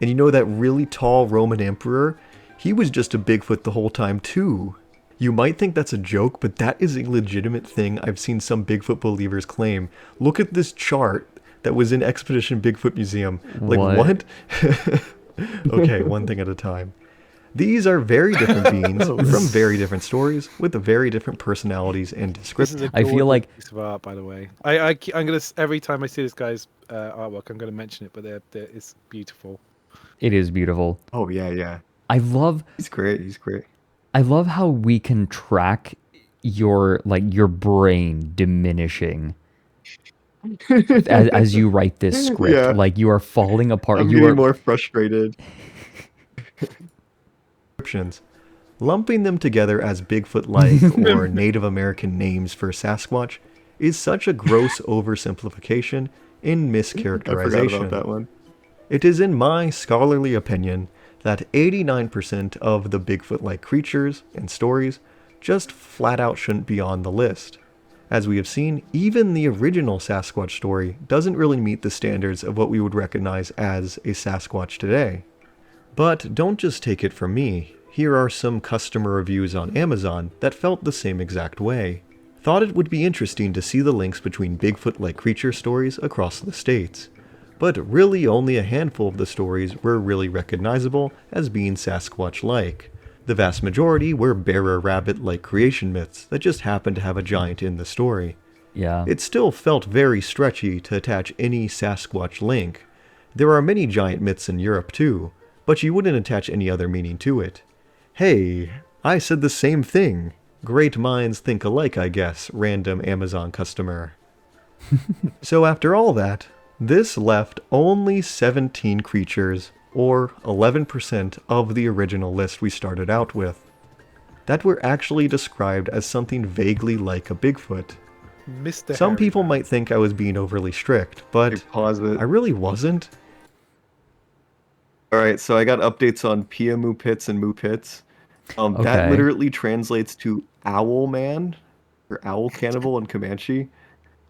And you know that really tall Roman emperor? He was just a Bigfoot the whole time too. You might think that's a joke, but that is a legitimate thing I've seen some Bigfoot believers claim. Look at this chart that was in Expedition Bigfoot Museum. Like, what? Okay, one thing at a time. These are very different beings from very different stories with very different personalities and descriptions. I feel like piece of art, by the way. I'm gonna every time I see this guy's artwork, I'm gonna mention it, but it's beautiful. It is beautiful. Oh yeah. He's great. He's great. I love how we can track your brain diminishing as you write this script. Yeah. Like, you are falling apart. I'm You getting are more frustrated. Lumping them together as Bigfoot-like or Native American names for Sasquatch is such a gross oversimplification and mischaracterization. I forgot about that one. It is in my scholarly opinion that 89% of the Bigfoot-like creatures and stories just flat out shouldn't be on the list. As we have seen, even the original Sasquatch story doesn't really meet the standards of what we would recognize as a Sasquatch today. But don't just take it from me. Here are some customer reviews on Amazon that felt the same exact way. Thought it would be interesting to see the links between Bigfoot-like creature stories across the states. But really only a handful of the stories were really recognizable as being Sasquatch-like. The vast majority were bearer-rabbit-like creation myths that just happened to have a giant in the story. Yeah. It still felt very stretchy to attach any Sasquatch link. There are many giant myths in Europe too, but you wouldn't attach any other meaning to it. Hey, I said the same thing. Great minds think alike, I guess, random Amazon customer. So after all that, this left only 17 creatures, or 11% of the original list we started out with, that were actually described as something vaguely like a Bigfoot. Mr. Some Harry people Man. might think I was being overly strict, but I really wasn't. Alright, so I got updates on Piamu Pits and Moo Pits. That literally translates to Owl Man, or Owl Cannibal in Comanche.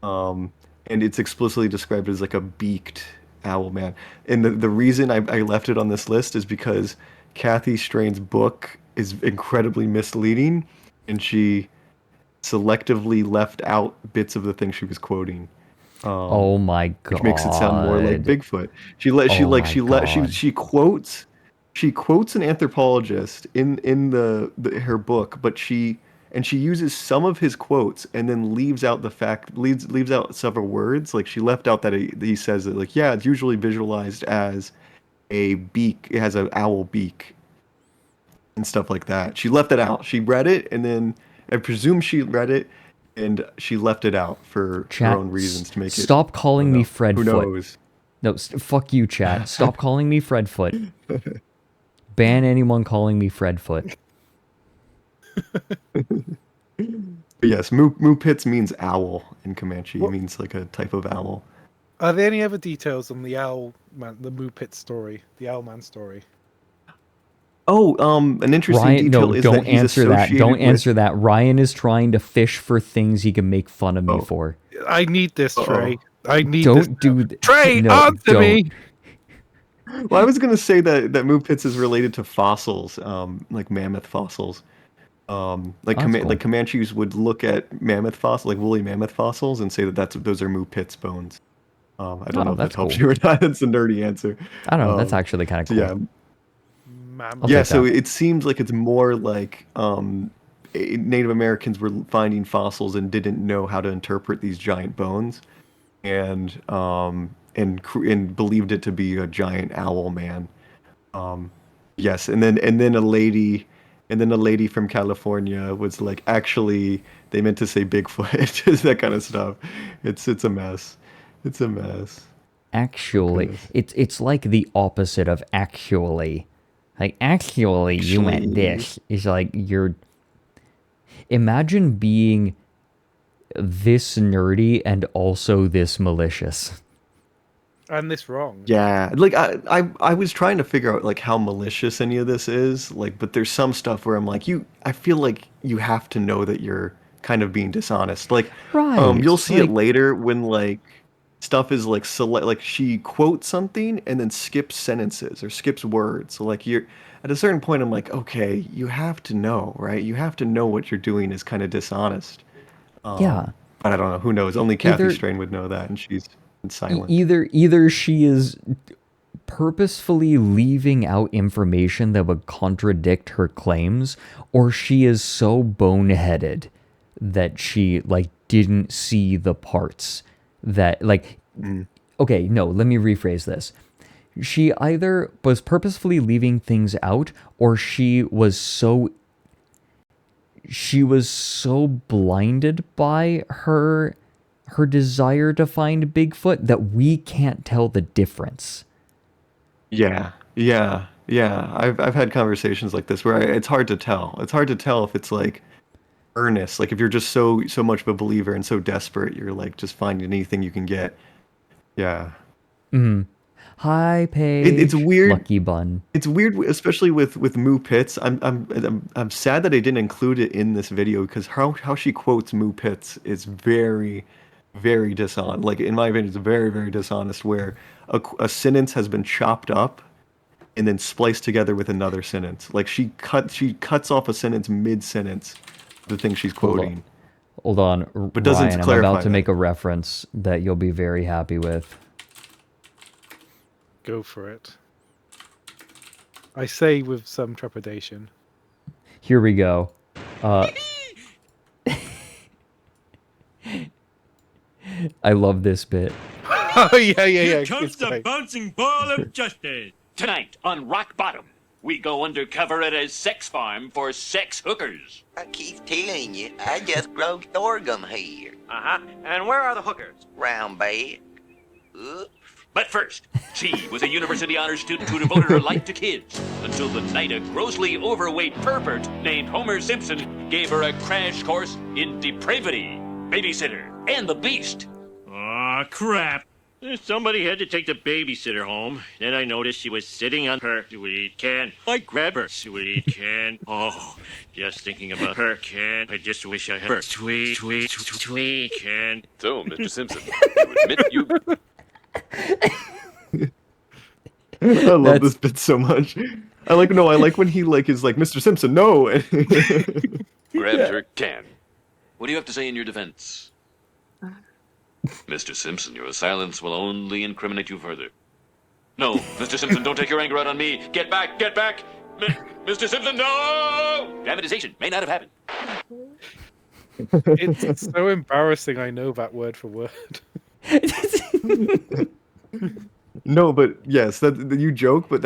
And it's explicitly described as like a beaked owl man. And the reason I left it on this list is because Kathy Strain's book is incredibly misleading, and she selectively left out bits of the things she was quoting. Oh my god! Which makes it sound more like Bigfoot. She quotes an anthropologist in her book, but she uses some of his quotes and then leaves out several words. Like, she left out that he says that, like, yeah, it's usually visualized as a beak. It has an owl beak and stuff like that. She left it out. She read it, and then I presume she read it and she left it out for her own reasons to make it. Stop calling me Fredfoot. Who knows? No, fuck you, chat. Stop calling me Fredfoot. Ban anyone calling me Fredfoot. But yes, Mupits means owl in Comanche. It means like a type of owl. Are there any other details on the owl man, the Mupit story, the owl man story? Oh, an interesting Ryan, detail no, is don't that he's answer that. associated Don't with... answer that. Ryan is trying to fish for things he can make fun of me for. I need this, Trey. I need Don't this. do Trey, no, answer don't. me. Well, I was gonna say that Mupits is related to fossils, like mammoth fossils. Like Oh, that's cool. Comanches would look at mammoth fossils, like woolly mammoth fossils, and say that those are Mupits bones. I don't know if that that's helps cool. you or not. It's a nerdy answer. I don't know. That's actually kind of cool. Yeah, Mammoth. yeah. take So that. it seems like it's more like Native Americans were finding fossils and didn't know how to interpret these giant bones, and believed it to be a giant owl man. Yes, and then a lady from California was like, actually, they meant to say Bigfoot, just that kind of stuff. It's a mess. It's a mess. Actually, Goodness. it's like the opposite of actually. Like, actually, you meant this. It's like you're... Imagine being this nerdy and also this malicious. And this wrong. Yeah, like I was trying to figure out like how malicious any of this is, like, but there's some stuff where I'm like, I feel like you have to know that you're kind of being dishonest. Like, Right, you'll see like- it later when like stuff is like like she quotes something and then skips sentences or skips words. So like you're at a certain point, I'm like, okay, you have to know, right? You have to know what you're doing is kind of dishonest. Yeah. But I don't know. Who knows? Only Kathy Either- Strain would know that, and she's silent. Either she is purposefully leaving out information that would contradict her claims, or she is so boneheaded that she like didn't see the parts that like okay, no, let me rephrase this. She either was purposefully leaving things out, or she was so blinded by her desire to find Bigfoot that we can't tell the difference. Yeah. I've had conversations like this where it's hard to tell. It's hard to tell if it's like earnest, like if you're just so much of a believer and so desperate, you're like just finding anything you can get. Yeah. Hi, Paige. It's weird. Lucky Bun. It's weird, especially with Moo Pitts. I'm sad that I didn't include it in this video because how she quotes Moo Pitts is very, very dishonest. Like in my opinion, it's very, very dishonest. Where a sentence has been chopped up and then spliced together with another sentence. Like she cuts off a sentence mid-sentence, the thing she's quoting. Hold on, But doesn't Ryan, I'm clarify about to that. make a reference that you'll be very happy with. Go for it. I say with some trepidation. Here we go. I love this bit. Oh yeah. Here It's comes the great. bouncing ball of justice. Tonight on Rock Bottom, we go undercover at a sex farm for sex hookers. I keep telling you, I just broke sorghum here. Uh-huh. And where are the hookers? Round bed. Oops. But first, she was a university honors student who devoted her life to kids until the night a grossly overweight pervert named Homer Simpson gave her a crash course in depravity, babysitter, and the beast. Aw, crap. Somebody had to take the babysitter home. Then I noticed she was sitting on her sweet can. I grabbed her sweet can. Oh, just thinking about her can. I just wish I had her sweet can. So, Mr. Simpson, you admit you... I love this bit so much. I like when he like is like, Mr. Simpson, no. grabbed her can. What do you have to say in your defense? Mr. Simpson, your silence will only incriminate you further. No, Mr. Simpson, don't take your anger out on me. Get back, get back! Mr. Simpson, no! Dramatization may not have happened. It's so embarrassing. I know that word for word. No, but yes, that you joke, but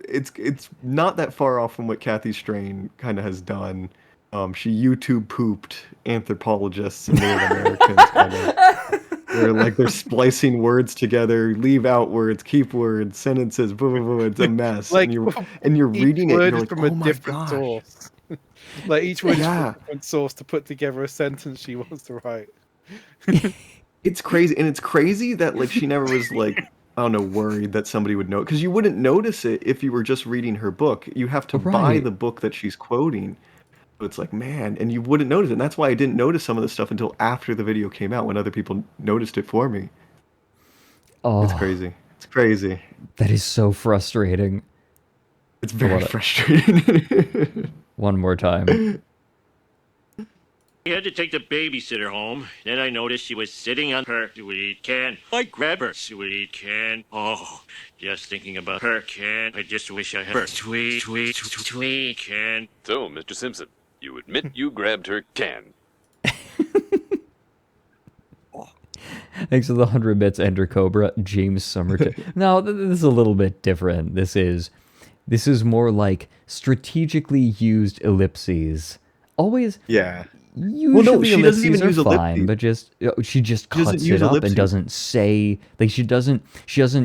it's not that far off from what Kathy Strain kind of has done. She YouTube pooped anthropologists and Native Americans kind of. They're splicing words together, leave out words, keep words, sentences, blah blah blah. It's a mess. Like, and you're reading it, and you're like, from oh a my different gosh. source. Like each one is from Yeah. a different source to put together a sentence she wants to write. It's crazy, and it's crazy that like she never was like, I don't know, worried that somebody would know, because you wouldn't notice it if you were just reading her book. You have to buy Right. the book that she's quoting. So it's like, man, and you wouldn't notice it. And that's why I didn't notice some of this stuff until after the video came out, when other people noticed it for me. It's Oh, crazy. It's crazy. that is so frustrating. It's I very wanna- frustrating. One more time. We had to take the babysitter home. Then I noticed she was sitting on her sweet can. I grabbed her sweet can. Oh, just thinking about her can. I just wish I had her sweet can. So, Mr. Simpson, you admit you grabbed her can. Thanks for the 100 bits, Ender Cobra, James Somerton. No, this is a little bit different. This is more like strategically used ellipses. Always. Yeah. Usually she doesn't ellipses even use are fine, ellipses. but she just She doesn't cuts use it up ellipses. and doesn't say, like, she doesn't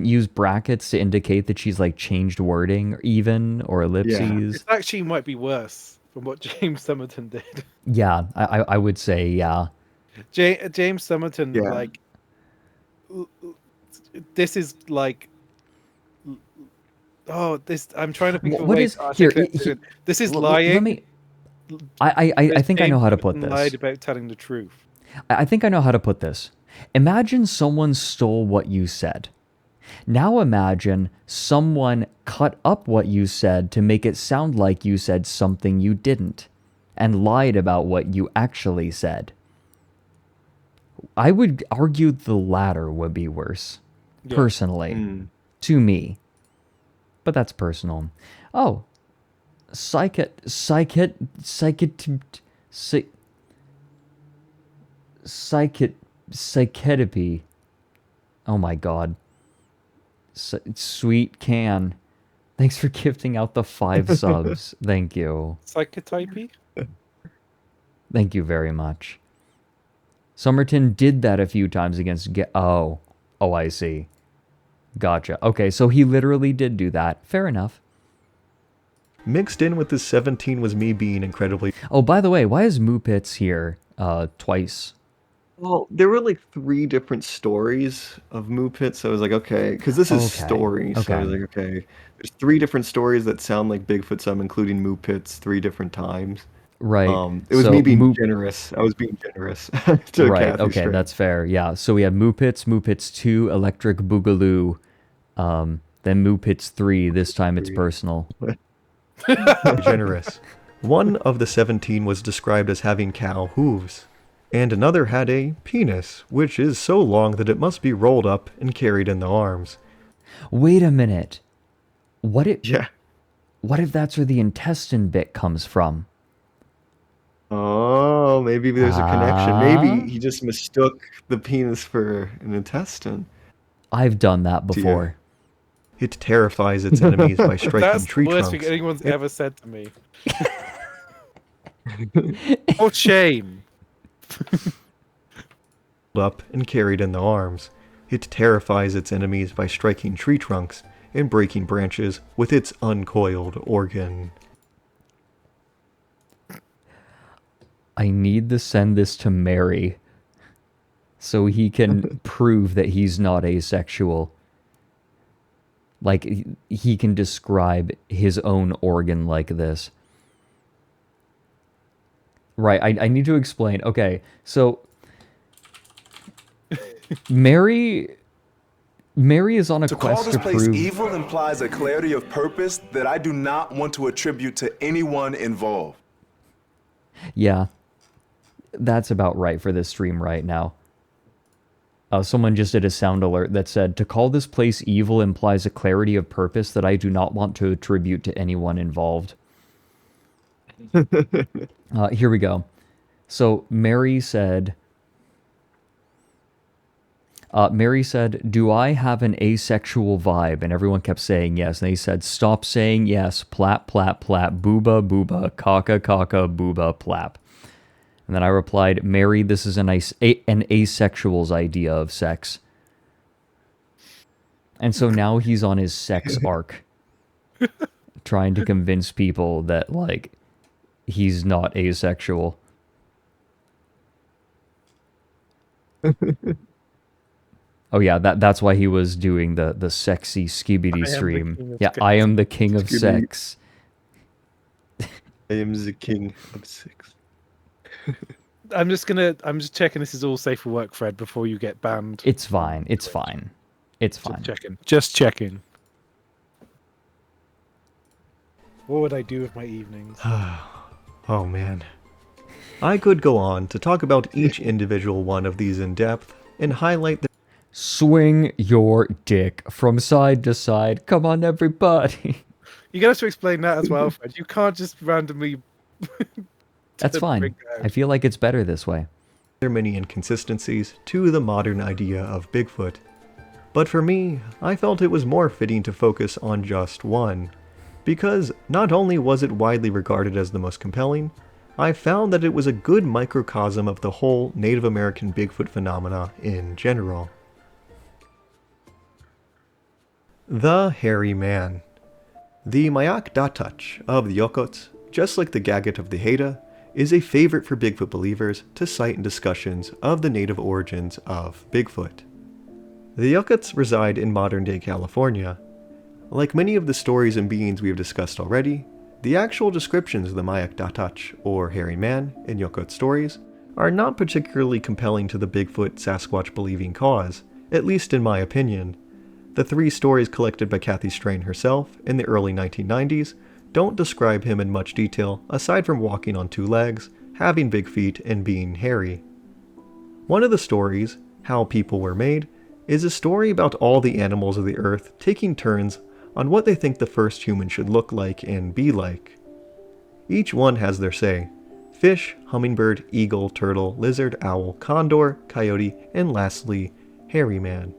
use brackets to indicate that she's like changed wording or even or ellipses. It actually might be worse from what James Somerton did. Yeah, I would say yeah. James Somerton, Yeah. like, this is like, this. I'm trying to think of a What way is to here? articulate it. This is Let lying. me. I think I know how to put James this. lied about telling the truth. I think I know how to put this. Imagine someone stole what you said. Now imagine someone cut up what you said to make it sound like you said something you didn't and lied about what you actually said. I would argue the latter would be worse, personally, to me. But that's personal. Oh, psychedopy. Oh my god. Sweet can. Thanks for gifting out the 5 subs. Thank you. Psychotypy? Thank you very much. Somerton did that a few times against Oh, I see. Gotcha. Okay, so he literally did do that. Fair enough. Mixed in with this 17 was me being incredibly... Oh, by the way, why is Moopits here twice? Well, there were like 3 different stories of Moo Pit, so I was like, okay, because this is Okay, story, so I was okay. like, okay, there's 3 different stories that sound like Bigfoot, so I'm including Moo Pits 3 different times. Right. It was so me being generous. I was being generous to Right, Kathy okay, Straight. that's fair. Yeah, so we have Moopits 2, Electric Boogaloo, then Moopits 3, this time it's personal. generous. One of the 17 was described as having cow hooves, and another had a penis, which is so long that it must be rolled up and carried in the arms. Wait a minute. What if Yeah. What if that's where the intestine bit comes from? Oh, maybe there's a connection. Ah. Maybe he just mistook the penis for an intestine. I've done that before. It terrifies its enemies by striking That's tree the worst trunks. thing anyone's ever said to me. Oh, shame. Up and carried in the arms. It terrifies its enemies by striking tree trunks and breaking branches with its uncoiled organ. I need to send this to Mary so he can prove that he's not asexual. Like, he can describe his own organ like this. Right, I need to explain. Okay, so Mary is on a To call quest this to place prove... evil implies a clarity of purpose that I do not want to attribute to anyone involved. Yeah, that's about right for this stream right now. Someone just did a sound alert that said, to call this place evil implies a clarity of purpose that I do not want to attribute to anyone involved. Here we go. So Mary said, do I have an asexual vibe? And everyone kept saying yes. And they said, stop saying yes. Plap, plap, plap. Booba, booba. Caca, caca, booba, plap. And then I replied, Mary, this is an asexual's idea of sex. And so now he's on his sex arc. Trying to convince people that, like, he's not asexual. Oh yeah, that's why he was doing the sexy skibidi stream. Yeah, I am the king of sex. I am the king of sex. I'm just checking this is all safe for work, Fred, before you get banned. It's fine. It's fine. It's fine. Just checking. What would I do with my evenings? Oh man. I could go on to talk about each individual one of these in depth and highlight the swing your dick from side to side. Come on, everybody. You're gonna have to explain that as well, Fred. You can't just randomly. That's fine. I feel like it's better this way. There are many inconsistencies to the modern idea of Bigfoot. But for me, I felt it was more fitting to focus on just one. Because not only was it widely regarded as the most compelling, I found that it was a good microcosm of the whole Native American Bigfoot phenomena in general. The Hairy Man. The Mayak Datach of the Yokots, just like the Gagat of the Haida, is a favorite for Bigfoot believers to cite in discussions of the native origins of Bigfoot. The Yokots reside in modern-day California. Like many of the stories and beings we have discussed already, the actual descriptions of the Mayak Datach, or Hairy Man, in Yokot stories, are not particularly compelling to the Bigfoot Sasquatch believing cause, at least in my opinion. The 3 stories collected by Kathy Strain herself in the early 1990s don't describe him in much detail aside from walking on 2 legs, having big feet, and being hairy. One of the stories, How People Were Made, is a story about all the animals of the earth taking turns on what they think the first human should look like and be like. Each one has their say: fish, hummingbird, eagle, turtle, lizard, owl, condor, coyote, and lastly, hairy man.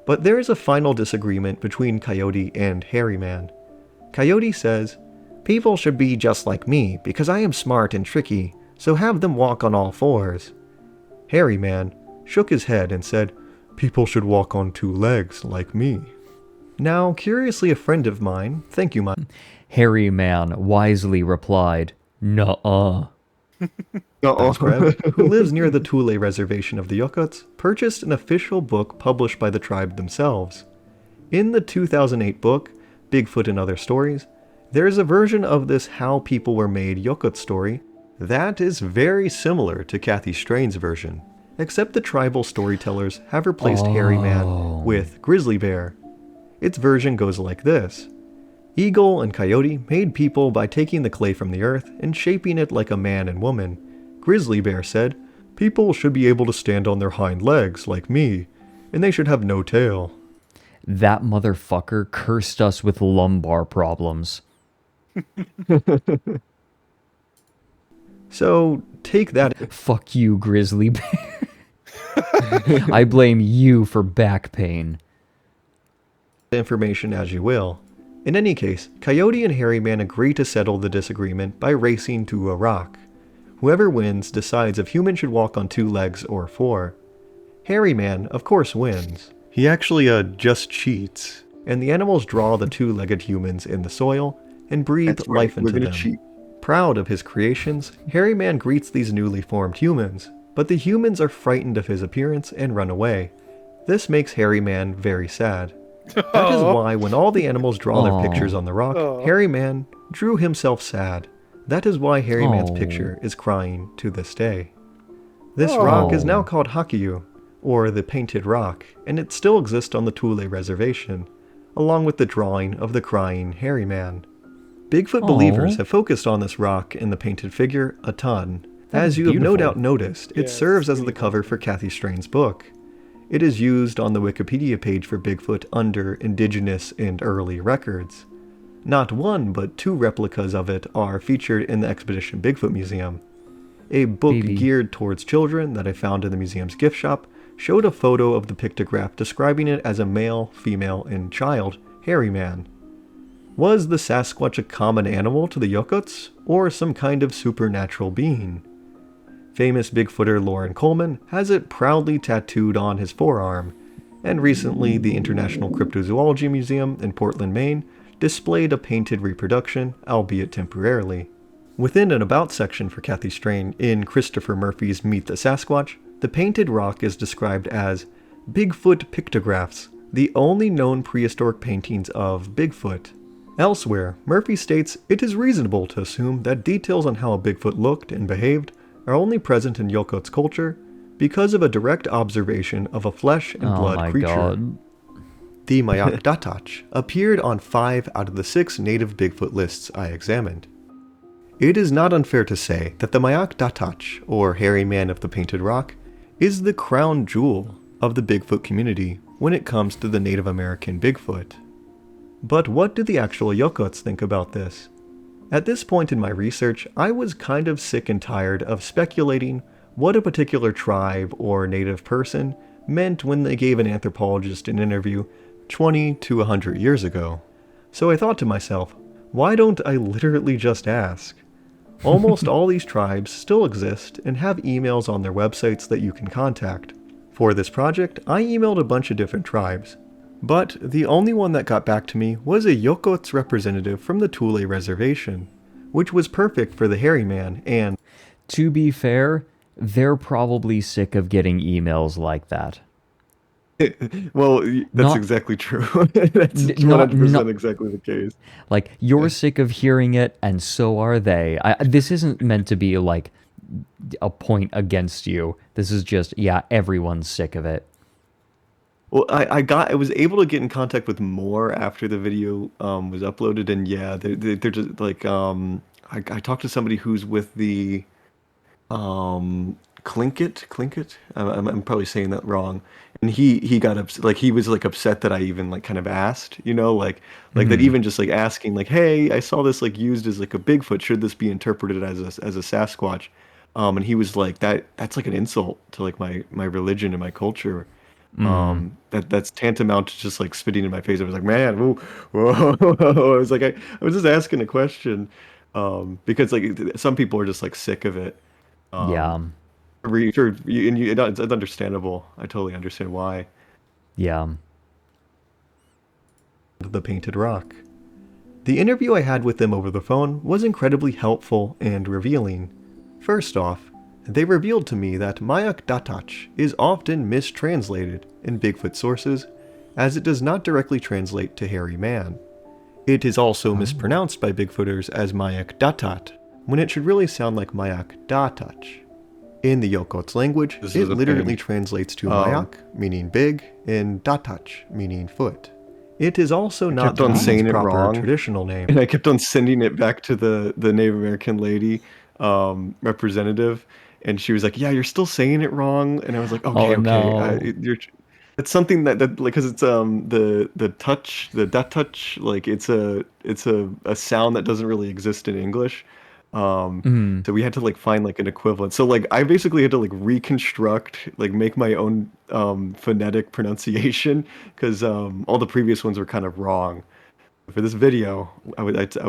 But there is a final disagreement between Coyote and Hairy Man. Coyote says, "People should be just like me because I am smart and tricky, so have them walk on all 4s. Hairy Man shook his head and said, "People should walk on 2 legs like me." Now, curiously, a friend of mine, thank you, Hairy Man wisely replied, "Nuh-uh." Who lives near the Tule Reservation of the Yokots, purchased an official book published by the tribe themselves. In the 2008 book, Bigfoot and Other Stories, there is a version of this How People Were Made Yokot story that is very similar to Kathy Strain's version, except the tribal storytellers have replaced Hairy Man with Grizzly Bear. Its version goes like this. Eagle and Coyote made people by taking the clay from the earth and shaping it like a man and woman. Grizzly Bear said, "People should be able to stand on their hind legs like me, and they should have no tail." That motherfucker cursed us with lumbar problems. So, take that. Fuck you, Grizzly Bear. I blame you for back pain. Information as you will. In any case, Coyote and Hairy Man agree to settle the disagreement by racing to a rock. Whoever wins decides if humans should walk on 2 legs or 4. Hairy Man, of course, wins. He actually just cheats, and the animals draw the 2-legged humans in the soil and breathe life into them. Proud of his creations, Hairy Man greets these newly formed humans, but the humans are frightened of his appearance and run away. This makes Hairy Man very sad. That is why when all the animals draw their pictures on the rock, Hairy Man drew himself sad. That is why Hairy Man's picture is crying to this day. This rock is now called Hakiyu, or the Painted Rock, and it still exists on the Tule Reservation, along with the drawing of the crying Hairy Man. Bigfoot believers have focused on this rock and the painted figure a ton. As you have no doubt noticed, it serves as the cover for Kathy Strain's book. It is used on the Wikipedia page for Bigfoot under Indigenous and Early Records. Not 1, but 2 replicas of it are featured in the Expedition Bigfoot Museum. A book geared towards children that I found in the museum's gift shop showed a photo of the pictograph describing it as a male, female, and child hairy man. Was the Sasquatch a common animal to the Yokots, or some kind of supernatural being? Famous Bigfooter Loren Coleman has it proudly tattooed on his forearm, and recently the International Cryptozoology Museum in Portland, Maine displayed a painted reproduction, albeit temporarily. Within an About section for Kathy Strain in Christopher Murphy's Meet the Sasquatch, the painted rock is described as Bigfoot pictographs, the only known prehistoric paintings of Bigfoot. Elsewhere, Murphy states it is reasonable to assume that details on how a Bigfoot looked and behaved are only present in Yokot's culture because of a direct observation of a flesh and blood creature. God. The Mayak Datach appeared on 5 out of the 6 native Bigfoot lists I examined. It is not unfair to say that the Mayak Datach, or hairy man of the painted rock, is the crown jewel of the Bigfoot community when it comes to the Native American Bigfoot. But what do the actual Yokots think about this? At this point in my research, I was kind of sick and tired of speculating what a particular tribe or native person meant when they gave an anthropologist an interview 20 to 100 years ago. So I thought to myself, why don't I literally just ask? Almost all these tribes still exist and have emails on their websites that you can contact. For this project, I emailed a bunch of different tribes, but the only one that got back to me was a Yokots representative from the Thule Reservation, which was perfect for the hairy man and... To be fair, they're probably sick of getting emails like that. Well, that's exactly true. That's 100% exactly the case. Like, you're sick of hearing it, and so are they. This isn't meant to be, like, a point against you. This is just, yeah, everyone's sick of it. Well, I was able to get in contact with more after the video was uploaded, and yeah, they're just, like, I talked to somebody who's with the, Tlingit? I'm probably saying that wrong. And he got upset, like he was like upset that I even like kind of asked, you know, like that even just like asking like, hey, I saw this like used as like a Bigfoot. Should this be interpreted as a Sasquatch? And he was like, that's like an insult to like my religion and my culture. That's tantamount to just like spitting in my face. I was like, man, whoa. I was like, I was just asking a question, because like some people are just like sick of it. Yeah. Sure, it's understandable. I totally understand why. Yeah. The painted rock. The interview I had with them over the phone was incredibly helpful and revealing. First off, they revealed to me that Mayak Datach is often mistranslated in Bigfoot sources, as it does not directly translate to hairy man. It is also mispronounced by Bigfooters as Mayak Datat, when it should really sound like Mayak Datach. In the Yokots language, it literally translates to Mayak, meaning big, and Datach, meaning foot. It is also not the saying it proper wrong, traditional name. and I kept on sending it back to the Native American lady representative, and she was like, "Yeah, you're still saying it wrong." And I was like, "Okay, no. It's something that like because it's the Datach, like it's a sound that doesn't really exist in English." So we had to like find like an equivalent. So like I basically had to like reconstruct, like make my own phonetic pronunciation, because all the previous ones were kind of wrong. For this video,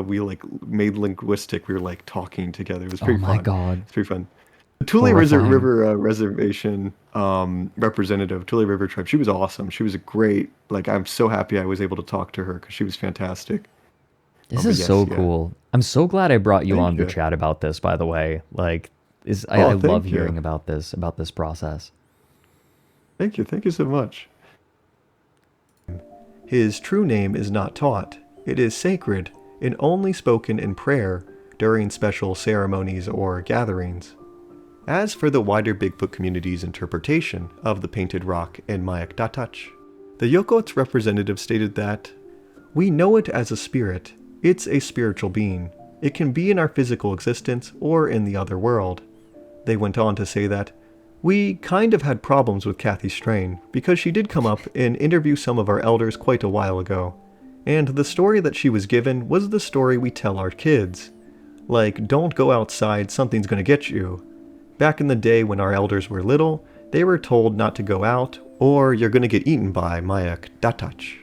we like made linguistic. We were like talking together. It was pretty fun. Oh my god, it's pretty fun. The Thule River Reservation representative, Thule River Tribe. She was awesome. She was a great. Like I'm so happy I was able to talk to her because she was fantastic. This is so cool. I'm so glad I brought you on to chat about this, by the way. Like, I love hearing about this process. Thank you so much. His true name is not taught. It is sacred and only spoken in prayer during special ceremonies or gatherings. As for the wider Bigfoot community's interpretation of the painted rock and Mayak Datach, the Yokots representative stated that, "We know it as a spirit. It's a spiritual being. It can be in our physical existence or in the other world." They went on to say that, "We kind of had problems with Kathy Strain because she did come up and interview some of our elders quite a while ago. And the story that she was given was the story we tell our kids. Like, don't go outside, something's gonna get you. Back in the day when our elders were little, they were told not to go out or you're gonna get eaten by Mayak Datach."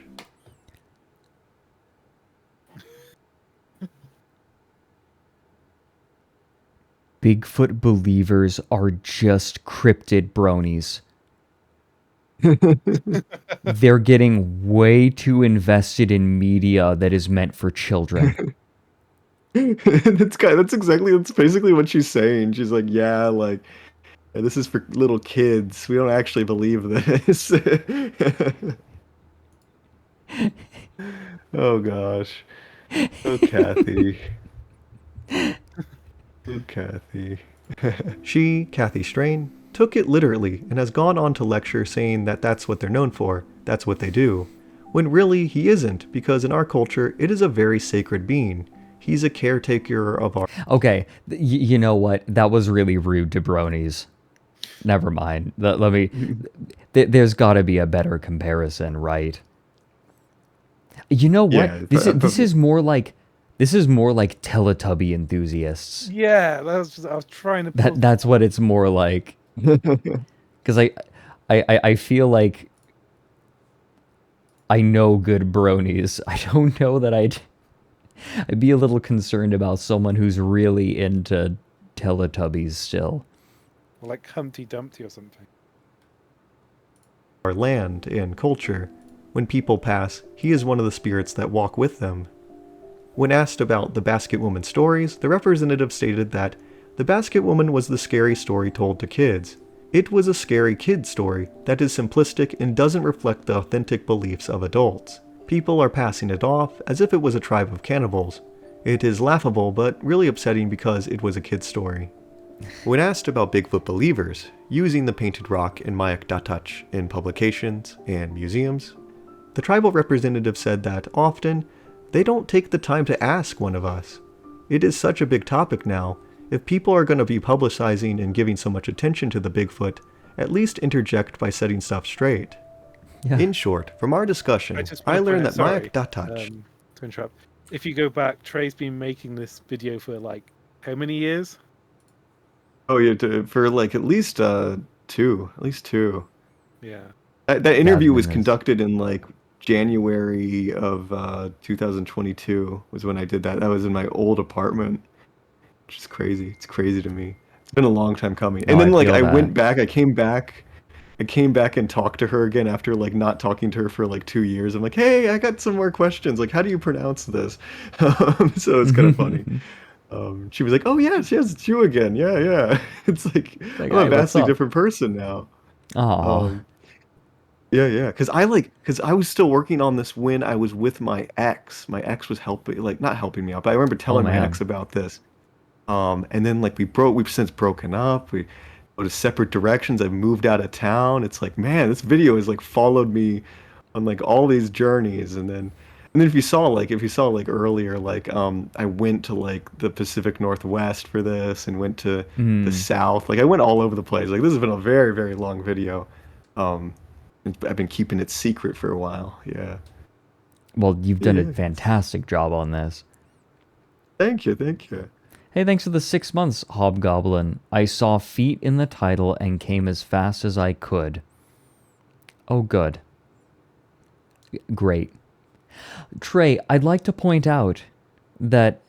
Bigfoot believers are just cryptid bronies. They're getting way too invested in media that is meant for children. That's basically what she's saying. She's like, yeah, like this is for little kids. We don't actually believe this. Oh gosh. Oh Kathy. Oh Kathy. She, Kathy Strain, took it literally and has gone on to lecture saying that that's what they're known for, that's what they do, when really he isn't, because in our culture it is a very sacred being. He's a caretaker of our... Okay, you know what? That was really rude to bronies. Never mind. Let me... There's got to be a better comparison, right? You know what? Yeah, this is more like Teletubby enthusiasts. Yeah, I was trying to. That's what it's more like. Because I feel like I know good bronies. I don't know that I'd be a little concerned about someone who's really into Teletubbies still. Like Humpty Dumpty or something. Our land and culture. When people pass, he is one of the spirits that walk with them. When asked about the Basket Woman stories, the representative stated that the Basket Woman was the scary story told to kids. It was a scary kid story that is simplistic and doesn't reflect the authentic beliefs of adults. People are passing it off as if it was a tribe of cannibals. It is laughable but really upsetting because it was a kid's story. When asked about Bigfoot believers using the painted rock and Mayak Datach in publications and museums, the tribal representative said that often they don't take the time to ask one of us. It is such a big topic now. If people are going to be publicizing and giving so much attention to the Bigfoot, at least interject by setting stuff straight. Yeah. In short, from our discussion, I learned that Mayak Datach... to interrupt. If you go back, Trey's been making this video for like, how many years? Oh yeah, for like at least two. Yeah. That interview was conducted in like January of 2022 was when I did that. That was in my old apartment, which is crazy. It's crazy to me. It's been a long time coming. And then like I went back, I came back and talked to her again after like not talking to her for like 2 years. I'm like, hey, I got some more questions. Like, how do you pronounce this? So it's kind of funny. She was like, oh yeah, it's you again. Yeah. It's like I'm a vastly different person now. Oh. Yeah. Because I was still working on this when I was with my ex. My ex was not helping me out, but I remember telling my ex about this. And then like we've since broken up. We go to separate directions. I've moved out of town. It's like, man, this video has like followed me on like all these journeys. And then if you saw earlier, like I went to like the Pacific Northwest for this and went to the South. Like I went all over the place. Like this has been a very, very long video. I've been keeping it secret for a while. Yeah. Well, you've done a fantastic job on this. Thank you. Hey, thanks for the 6 months, Hobgoblin. I saw feet in the title and came as fast as I could. Oh, good. Great. Trey, I'd like to point out that,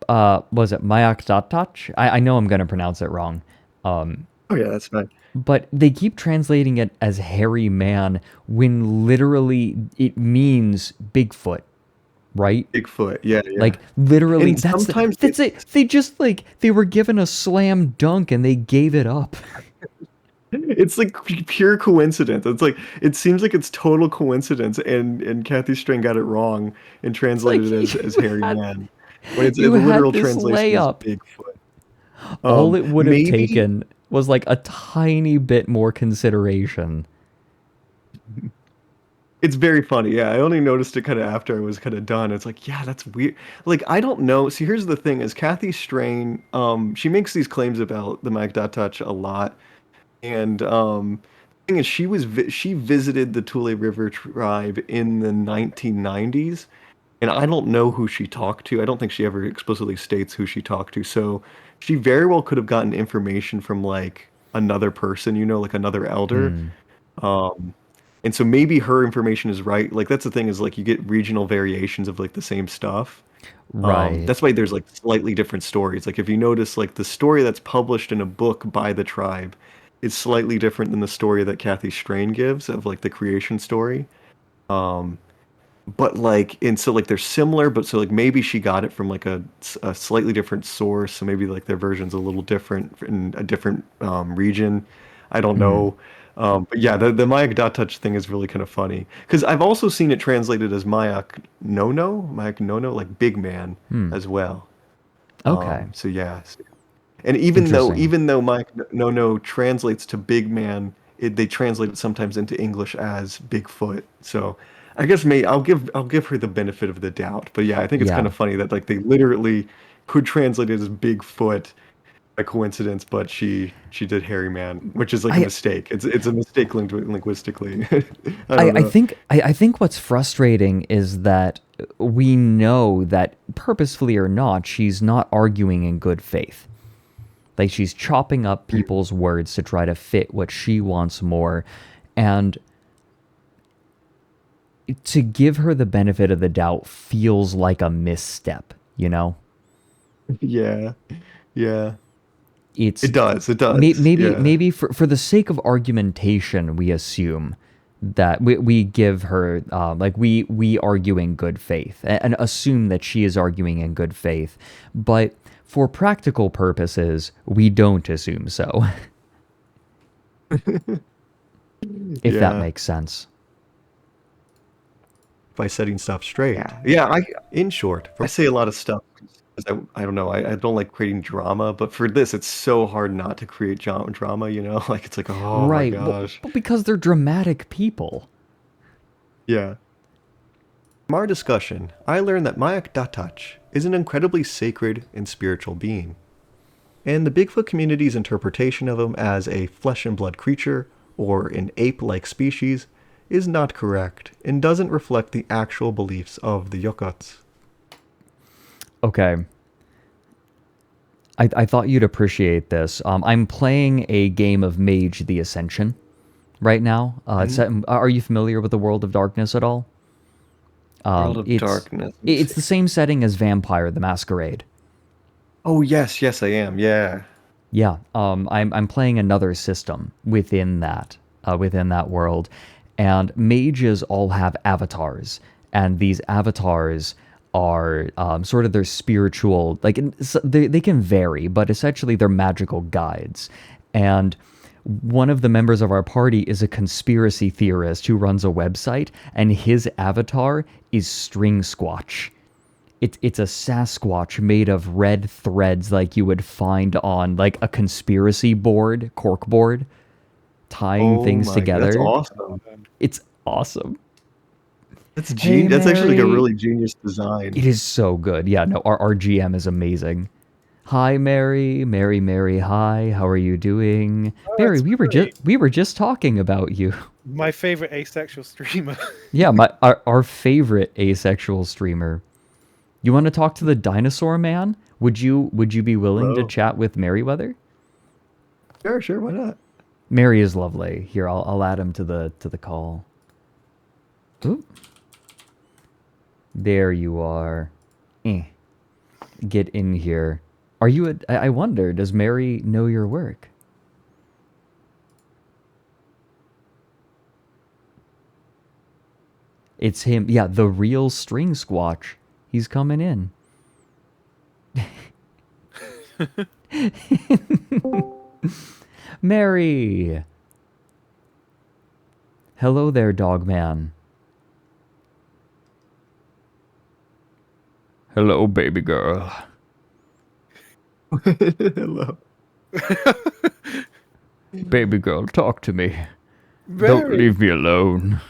was it Mayak Datach? I know I'm going to pronounce it wrong. Oh yeah, that's fine. But they keep translating it as hairy man when literally it means Bigfoot, right? Bigfoot, yeah. Like literally, and sometimes that's it. They just like they were given a slam dunk and they gave it up. It's like pure coincidence. It's like it seems like it's total coincidence, and Kathy Strain got it wrong and translated it as hairy man. When it's the literal translation is Bigfoot. All it would have taken was like a tiny bit more consideration. It's very funny. Yeah, I only noticed it kind of after I was kind of done. It's like, yeah, that's weird. Like, I don't know. See, here's the thing: is Kathy Strain, she makes these claims about the Mayak Datach a lot, and the thing is, she visited the Tule River tribe in the 1990s, and I don't know who she talked to. I don't think she ever explicitly states who she talked to. So she very well could have gotten information from like another person, like another elder. And so maybe her information is right. Like that's the thing is like you get regional variations of like the same stuff. Right. That's why there's like slightly different stories. Like if you notice like the story that's published in a book by the tribe is slightly different than the story that Kathy Strain gives of like the creation story. but like, and so like they're similar, but so like maybe she got it from like a slightly different source. So maybe like their version's a little different in a different region. I don't know. But yeah, the Mayak dot touch thing is really kind of funny because I've also seen it translated as Mayak no no, like big man as well. Okay. So yeah, and even though Mayak no no translates to big man, they translate it sometimes into English as Bigfoot. So I guess I'll give her the benefit of the doubt. But yeah, I think it's kind Yeah. of funny that like they literally could translate it as Bigfoot by coincidence, but she did hairy man, which is like a mistake. It's a mistake linguistically. I don't know. I think what's frustrating is that we know that purposefully or not, she's not arguing in good faith. Like she's chopping up people's words to try to fit what she wants more. And to give her the benefit of the doubt feels like a misstep, you know? Yeah. Yeah. It does. Maybe for the sake of argumentation, we assume that we give her like we argue in good faith and assume that she is arguing in good faith, but for practical purposes, we don't assume so. If that makes sense. By setting stuff straight. Yeah. In short, I say a lot of stuff. I don't know. I don't like creating drama, but for this, it's so hard not to create drama. You know, like it's like, oh right, my gosh. but because they're dramatic people. Yeah. From our discussion, I learned that Mayak Datach is an incredibly sacred and spiritual being, and the Bigfoot community's interpretation of him as a flesh and blood creature or an ape-like species is not correct and doesn't reflect the actual beliefs of the Yokuts. Okay. I thought you'd appreciate this. I'm playing a game of Mage the Ascension right now. It's set are you familiar with the World of Darkness at all? World of Darkness. It's the same setting as Vampire the Masquerade. Oh yes, I am. Yeah. Yeah. I'm playing another system within that world, and mages all have avatars, and these avatars are sort of their spiritual, like they can vary, but essentially they're magical guides. And one of the members of our party is a conspiracy theorist who runs a website, and his avatar is String Squatch. It's a Sasquatch made of red threads like you would find on like a conspiracy board, cork board, tying things together. That's awesome. It's awesome. That's genius. That's actually like a really genius design. It is so good. Yeah, no, our GM is amazing. Hi, Mary. Mary, hi. How are you doing? Mary, we were just talking about you. My favorite asexual streamer. Yeah, our favorite asexual streamer. You want to talk to the dinosaur man? Would you be willing to chat with Merryweather? Sure, why not? Mary is lovely. Here, I'll add him to the call. Ooh. There you are. Get in here. Are you I wonder, does Mary know your work? It's him. Yeah, the real String Squatch. He's coming in. Mary. Hello there, Dogman. Hello, baby girl. Hello. Baby girl, talk to me. Don't leave me alone.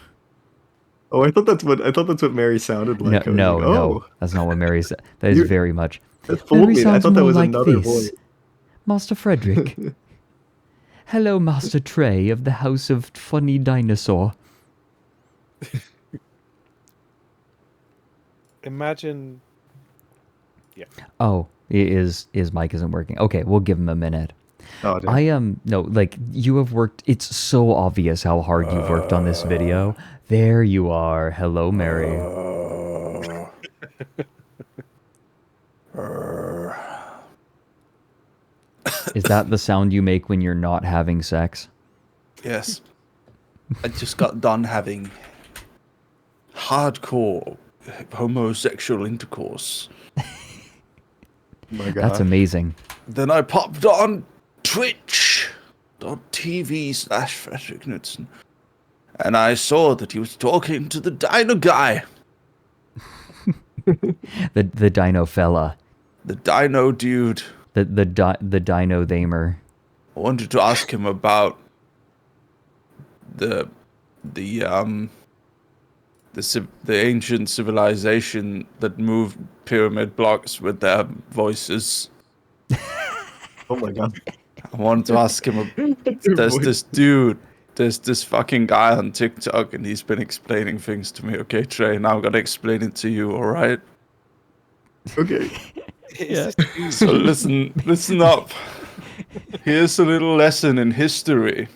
Oh, I thought that's what Mary sounded like. No, that's not what Mary said. That is very much. That fooled me. I thought that was another voice. Master Fredrik. Hello, Master Trey of the House of Funny Dinosaur. Imagine. Yeah. Oh, his mic isn't working. Okay, we'll give him a minute. Oh, I am no, like you have worked. It's so obvious how hard you've worked on this video. There you are. Hello, Mary. Is that the sound you make when you're not having sex? Yes. I just got done having hardcore homosexual intercourse. My God. That's amazing. Then I popped on twitch.tv/Fredrik Knudsen, and I saw that he was talking to the dino guy. The dino fella. The dino dude. The dino thamer. I wanted to ask him about the ancient civilization that moved pyramid blocks with their voices. Oh my God. I wanted to ask him. There's this fucking guy on TikTok, and he's been explaining things to me. Okay, Trey, now I'm gonna explain it to you. All right? Okay. Yeah. So listen up. Here's a little lesson in history.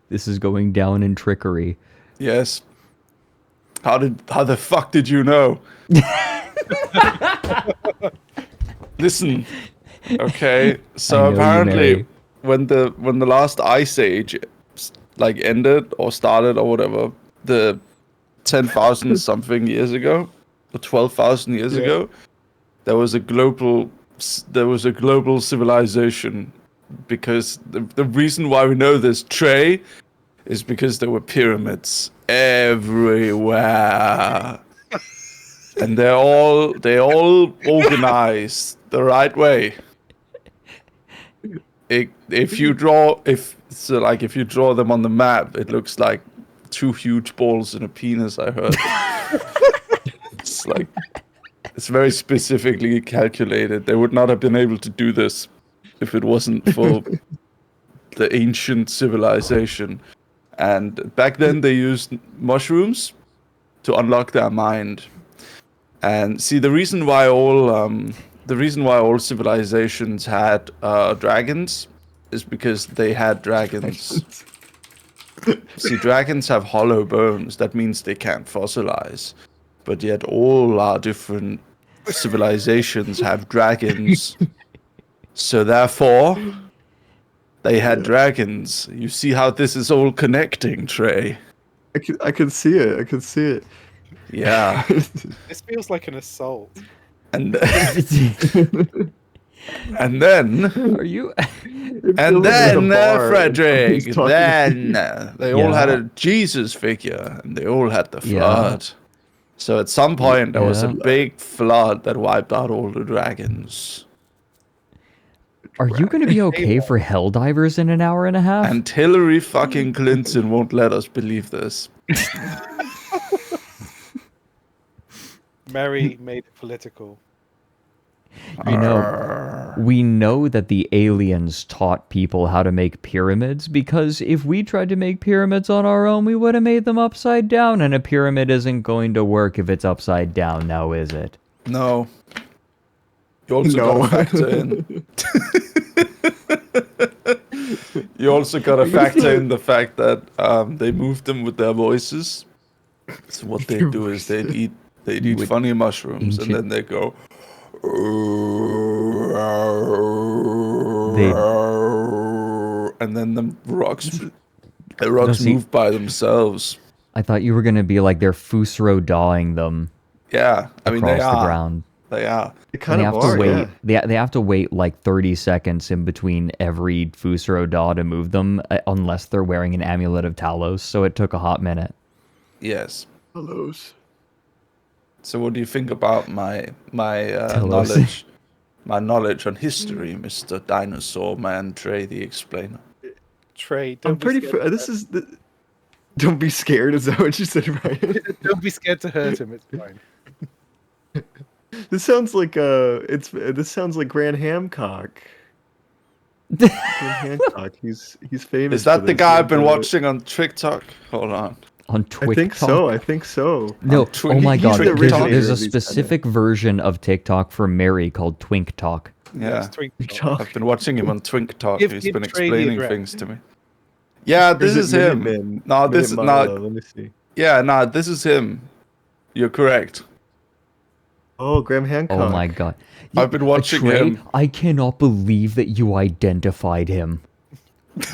This is going down in trickery. Yes. How the fuck did you know? Listen. Okay. So apparently when the last ice age like ended or started or whatever, the 10,000 something years ago, or 12,000 years ago, there was a global civilization, because the reason why we know this, Trey, is because there were pyramids everywhere. And they all organized the right way. If you draw them on the map, it looks like 2 huge balls and a penis, I heard. It's very specifically calculated. They would not have been able to do this if it wasn't for the ancient civilization. And back then they used mushrooms to unlock their mind. And see, the reason why all civilizations had dragons is because they had dragons. See, dragons have hollow bones. That means they can't fossilize. But yet all our different civilizations have dragons. So therefore, they had dragons. You see how this is all connecting, Trey? I can see it. I can see it. Yeah. This feels like an assault. And then Are you? And then Fredrik. Then they all had a Jesus figure, and they all had the flood. So at some point there was a big flood that wiped out all the dragons. Are you going to be okay for Helldivers in an hour and a half? And Hillary fucking Clinton won't let us believe this. Mary made it political. You know, we know that the aliens taught people how to make pyramids, because if we tried to make pyramids on our own, we would have made them upside down, and a pyramid isn't going to work if it's upside down now, is it? No. You also gotta factor in. You also gotta factor in the fact that they moved them with their voices. So what they do is they'd eat funny mushrooms, and then they go. And then the rocks move by themselves. I thought you were going to be like they're Fusro dawing them. Yeah, I mean they are. The ground. They are. They kind of are. Wait. They have to wait like 30 seconds in between every Fusro daw to move them, unless they're wearing an amulet of Talos. So it took a hot minute. Yes. Talos. So what do you think about my knowledge? My knowledge on history, Mr. Dinosaur Man, Trey the Explainer. Trey, I'm pretty. Don't be scared. Is that what you said, Ryan? Don't be scared to hurt him. It's fine. This sounds like This sounds like Grant Hancock. Grant Hancock. He's famous. Is that the guy I've been watching on TikTok? Hold on. On TikTok? I think so. No, oh my god, there's a these specific version of TikTok for Mary called Twink Talk. Yeah, Twink I've been watching him on Twink Talk. Give He's been Trey the explaining address. things to me. Yeah, this is him. No, this is not. Let me see. Yeah, no, this is him. You're correct. Oh, Graham Hancock. Oh my god. I've been watching Trey, him. I cannot believe that you identified him.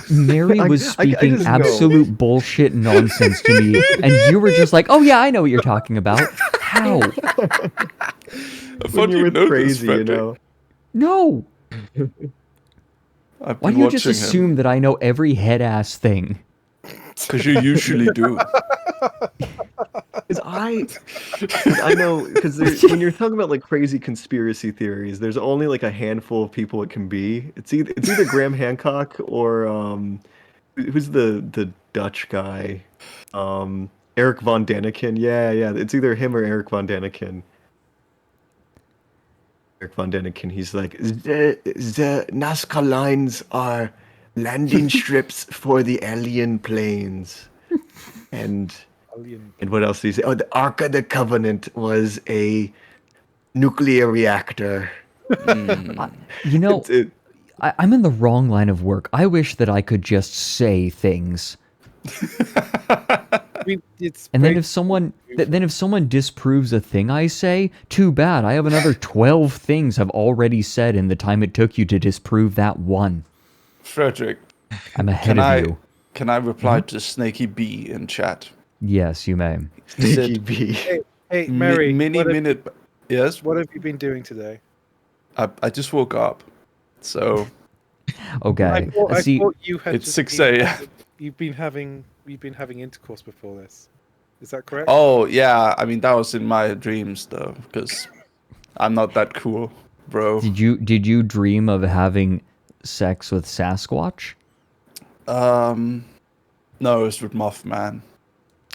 Mary was speaking just know. absolute bullshit nonsense to me, and you were just like, "Oh yeah, I know what you're talking about." How? When you're with crazy, you know. No. I've Why been do you just watching him. assume that I know every head ass thing? Because you usually do. Because I know, because when you're talking about like crazy conspiracy theories, there's only like a handful of people it can be. It's either Graham Hancock or who's the Dutch guy, Eric von Daniken. Yeah, it's either him or Eric von Daniken. Eric von Daniken. He's like the Nazca lines are landing strips for the alien planes, and what else do you say? Oh, the Ark of the Covenant was a nuclear reactor. You know, I'm in the wrong line of work. I wish that I could just say things. I mean, And then if someone disproves a thing I say, too bad. I have another 12 things I've already said in the time it took you to disprove that one. Fredrik, I'm ahead of you. Can I reply to Snaky B in chat? Yes, you may. He Snaky said, B. Hey, Mary. minute. Yes. What have you been doing today? I just woke up, so. Okay. I thought you had It's just 6 been- a.m. You've been having intercourse before this. Is that correct? Oh yeah, I mean that was in my dreams though, because I'm not that cool, bro. Did you dream of having sex with Sasquatch? No, it was with Mothman.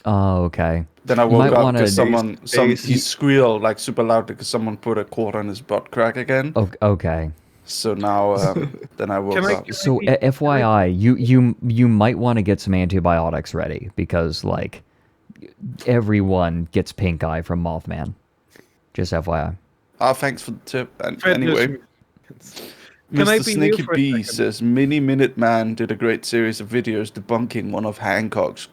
Oh, okay. Then I You woke might up wanna- because he squealed like super loud because someone put a quarter in his butt crack again. Okay. So now, then I woke up. So FYI, you might want to get some antibiotics ready because like everyone gets pink eye from Mothman. Just FYI. Ah, thanks for the tip. And Fred knows anyway, Can I Mr. be Snaky real for a B second? says Mini Minute Man did a great series of videos debunking one of Hancock's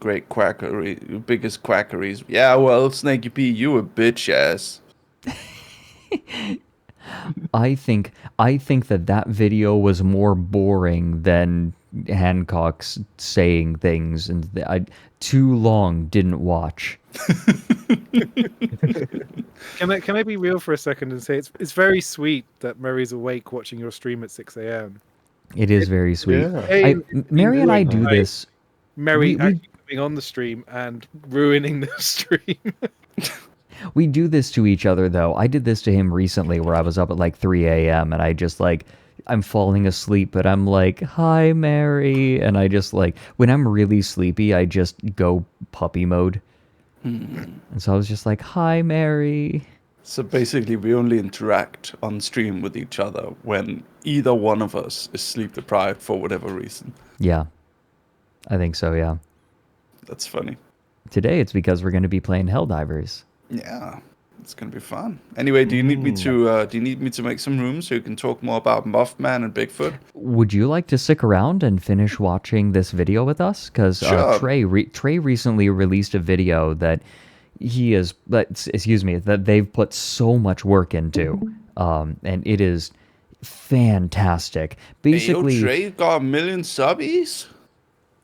biggest quackeries. Yeah, well, Snaky B, you a bitch ass. I think that video was more boring than Hancock's saying things, and I too long didn't watch. Can I be real for a second and say it's very sweet that Murray's awake watching your stream at 6 a.m. It is very sweet. Yeah. Mary and I do this. Mary we- actually coming on the stream and ruining the stream. We do this to each other, though. I did this to him recently where I was up at like 3 a.m. and I just like, I'm falling asleep, but I'm like, hi, Mary. And I just like, when I'm really sleepy, I just go puppy mode. And so I was just like, hi, Mary. So basically, we only interact on stream with each other when either one of us is sleep deprived for whatever reason. Yeah. I think so, yeah. That's funny. Today it's because we're going to be playing Helldivers. Yeah, it's gonna be fun. Anyway, do you need me to make some room so you can talk more about Mothman and Bigfoot? Would you like to stick around and finish watching this video with us? Because Sure. Trey recently released a video that that they've put so much work into, and it is fantastic. Basically, Hey, yo, Trey got 1 million subbies.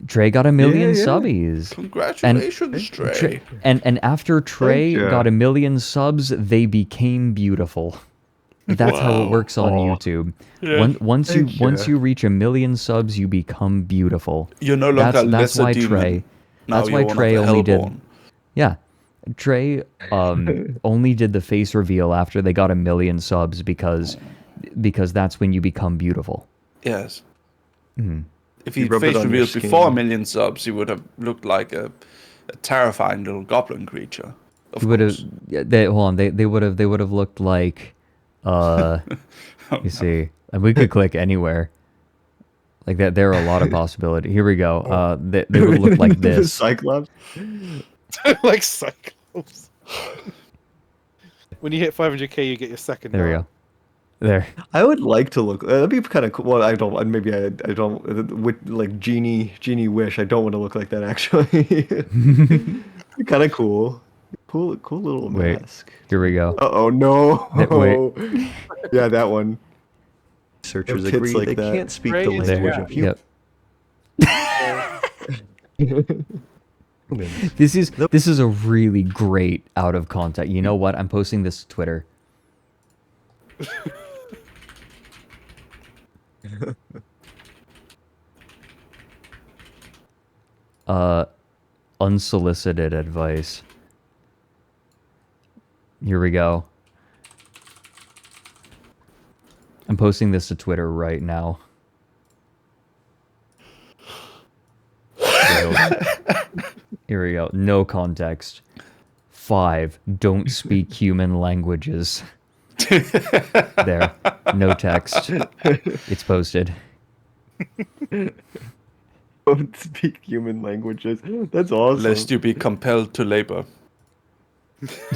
Trey got 1 million Yeah. subbies. Congratulations, Trey. And after Trey Thank ya. got 1 million subs, they became beautiful. That's how it Wow. works on Aw. YouTube. Yeah. Once you reach 1 million subs, you become beautiful. You're no longer that's lesser why demon. Trey. Now That's why you're one of Trey the only did. Hellborn. Yeah, Trey only did the face reveal after they got 1 million subs because that's when you become beautiful. Yes. Mhm. If You he rub it face on your revealed skin. before 1 million subs, he would have looked like a terrifying little goblin creature. Of You would have. course. They would have looked like. You see, and we could click anywhere. Like that, there are a lot of possibilities. Here we go. They would look like this. Cyclops. Like Cyclops. When you hit 500k, you get your second. There we arm. go. There. I would like to look. That'd be kind of cool. Well, I don't. Maybe I don't. With like Genie Wish, I don't want to look like that. Actually, kind of cool. Cool little Wait. mask. Here we go. Oh no! Wait. Yeah, that one. Researchers Kids agree like they that. can't speak Ray the is language there. of humans. Yep. This is a really great out of context. You know what? I'm posting this to Twitter. Unsolicited advice. Here we go. I'm posting this to Twitter right now. Here we go. No context. 5. Don't speak human languages. There. No text. It's posted. Don't speak human languages. That's awesome. Lest you be compelled to labor.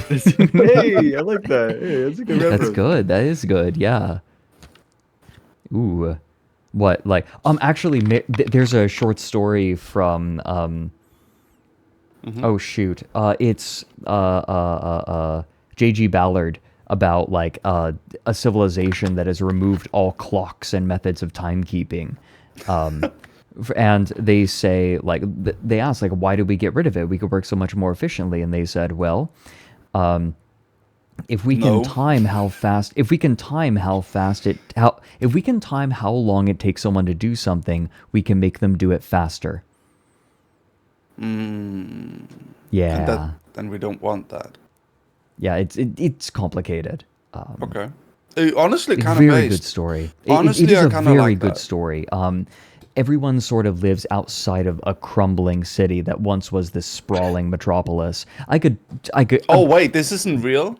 Hey, I like that. Hey, that's a good reference. That's good. That is good. Yeah. Ooh. What? Like, actually, there's a short story from, oh shoot. It's, J.G. Ballard about, like, a civilization that has removed all clocks and methods of timekeeping. And they say, like, they ask, like, why did we get rid of it? We could work so much more efficiently. And they said, well, if we can time how long it takes someone to do something, we can make them do it faster. Yeah. Then we don't want that. Yeah, it's complicated. Okay. Honestly, kind of very good story. Honestly, it is I a kind of very like good that. story. Everyone sort of lives outside of a crumbling city that once was this sprawling metropolis. I could. Oh wait, this isn't real?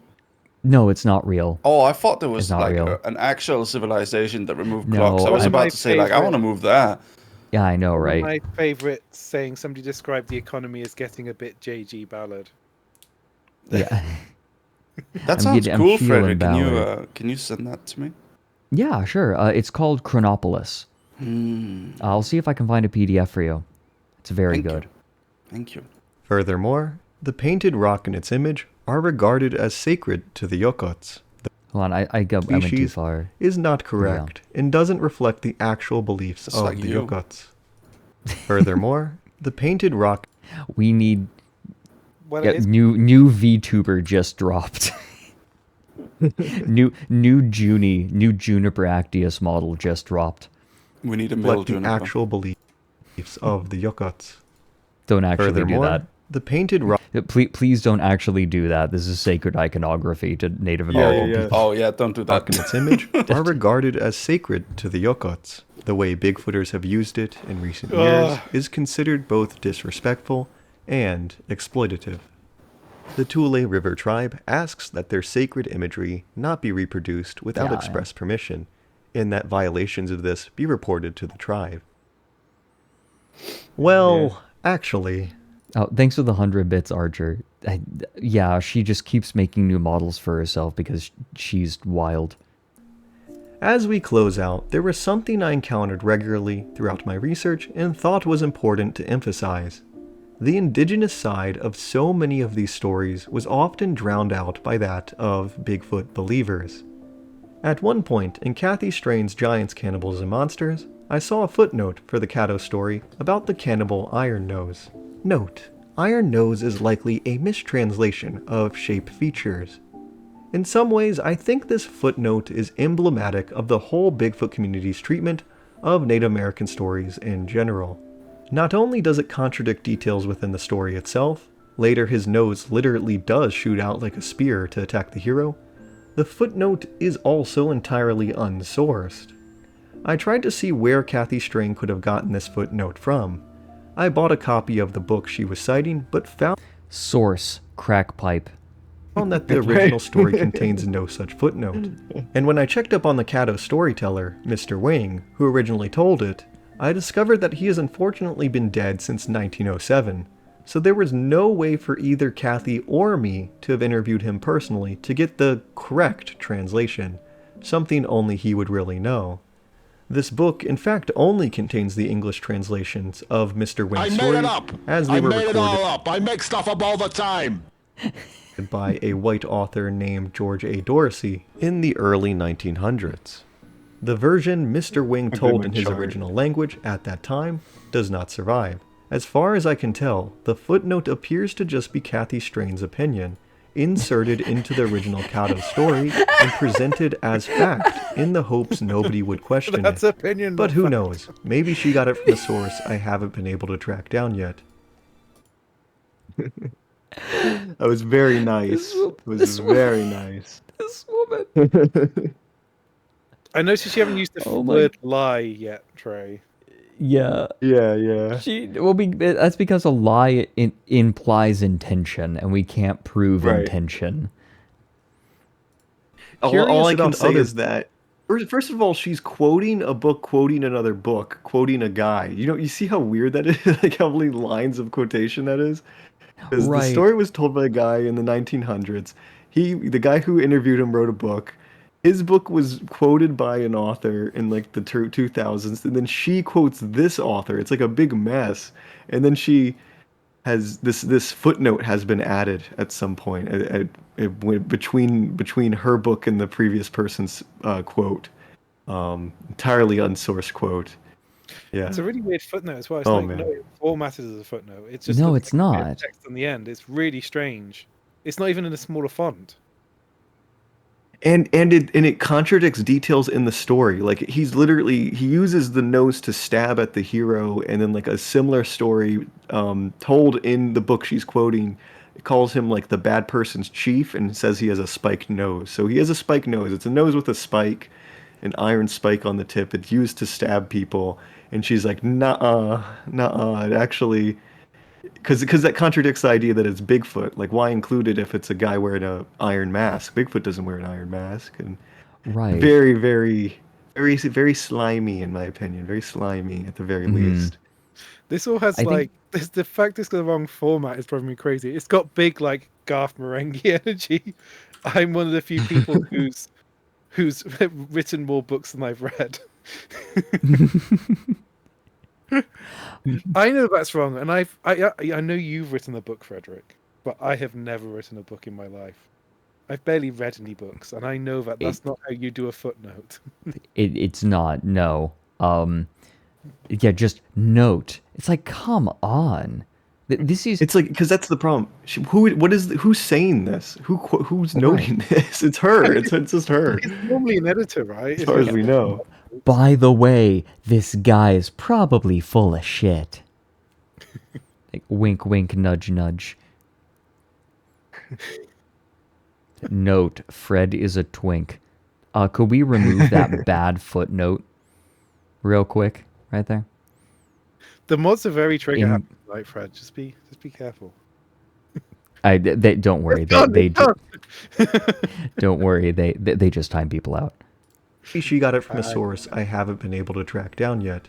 No, it's not real. Oh, I thought there was It's not like real. an actual civilization that removed No, clocks. I was I'm- about to say, like, I want to move that. Yeah, I know, right? My favorite saying, somebody described the economy as getting a bit J.G. Ballard. Yeah. That sounds cool, Fredrik. Can you send that to me? Yeah, sure. It's called Chronopolis. I'll see if I can find a PDF for you. It's very good. Thank you. Furthermore, the painted rock and its image are regarded as sacred to the Yokots. Hold on, I went too species far. is not correct and doesn't reflect the actual beliefs It's of like the you. Yokots. Furthermore, the painted rock... We need... Well, Yeah, it is- new VTuber just dropped. new Juniper Actius model just dropped. We need a middle reflect the juniper. actual beliefs of the Yokots. Don't actually do Furthermore, that. the painted rock... Please don't actually do that. This is sacred iconography to Native American people. Oh yeah, don't do that. rock and its image are regarded as sacred to the Yokots. The way Bigfooters have used it in recent years is considered both disrespectful and exploitative. The Tule River tribe asks that their sacred imagery not be reproduced without Yeah, express permission, and that violations of this be reported to the tribe. Well, actually... Oh, thanks for the 100 bits, Archer. Yeah, she just keeps making new models for herself because she's wild. As we close out, there was something I encountered regularly throughout my research and thought was important to emphasize. The indigenous side of so many of these stories was often drowned out by that of Bigfoot believers. At one point in Kathy Strain's Giants, Cannibals, and Monsters, I saw a footnote for the Caddo story about the cannibal Iron Nose. Note, Iron Nose is likely a mistranslation of shape features. In some ways, I think this footnote is emblematic of the whole Bigfoot community's treatment of Native American stories in general. Not only does it contradict details within the story itself, later his nose literally does shoot out like a spear to attack the hero, the footnote is also entirely unsourced. I tried to see where Kathy Strain could have gotten this footnote from. I bought a copy of the book she was citing, but found crack pipe. that the original story contains no such footnote. And when I checked up on the Caddo storyteller, Mr. Wing, who originally told it, I discovered that he has unfortunately been dead since 1907, so there was no way for either Kathy or me to have interviewed him personally to get the correct translation, something only he would really know. This book, in fact, only contains the English translations of Mr. Wing's stories as they were recorded I make stuff up all the time. by a white author named George A. Dorsey in the early 1900s. The version Mr. Wing told in his original language at that time does not survive, As far as I can tell, the footnote appears to just be Kathy Strain's opinion, inserted into the original Kato story and presented as fact in the hopes nobody would question That's it. opinion, But not who fact. knows? Maybe she got it from a source I haven't been able to track down yet. That was very nice. It was very nice. This woman. I noticed you haven't used the Oh my- word lie yet, Trey. Yeah. Yeah. That's because a lie implies intention, and we can't prove Right. intention. All Curious I can about say other- is that first of all, she's quoting a book, quoting another book, quoting a guy. You see how weird that is? Like how many lines of quotation that is? Because Right. the story was told by a guy in the 1900s. The guy who interviewed him wrote a book. His book was quoted by an author in like the 2000s, and then she quotes this author. It's like a big mess. And then she has this footnote has been added at some point between her book and the previous person's quote, entirely unsourced quote. Yeah. It's a really weird footnote as well. It's Oh, like man. no formatted as a footnote. It's just No, looks it's like a bit of not. text on the end. It's really strange. It's not even in a smaller font. And it contradicts details in the story. Like he uses the nose to stab at the hero, and then like a similar story told in the book she's quoting, it calls him like the bad person's chief and says he has a spiked nose. So he has a spiked nose. It's a nose with a spike, an iron spike on the tip. It's used to stab people. And she's like, nuh-uh. It actually, because that contradicts the idea that it's Bigfoot. Like, why include it if it's a guy wearing an iron mask? Bigfoot doesn't wear an iron mask. And Right. very, very, very, very slimy, in my opinion. Very slimy, at the very least. This all has I think- the fact it's got the wrong format is driving me crazy. It's got big like Garth Marenghi energy. I'm one of the few people who's written more books than I've read. I know that's wrong, and I know you've written a book, Fredrik, but I have never written a book in my life. I've barely read any books, and I know that that's not how you do a footnote. It's not. No. Yeah, just note. It's like, come on. This is. It's like, because that's the problem. Who's saying this? Who's noting this? It's her. It's just her. It's normally an editor, right? As far as we know. By the way, this guy is probably full of shit. Like, wink, wink, nudge, nudge. Note, Fred is a twink. Could we remove that bad footnote real quick right there? The mods are very trigger happy, right, Fred? Just be careful. They don't worry. It's done, They it's done. don't worry. They just time people out. She got it from a source I haven't been able to track down yet.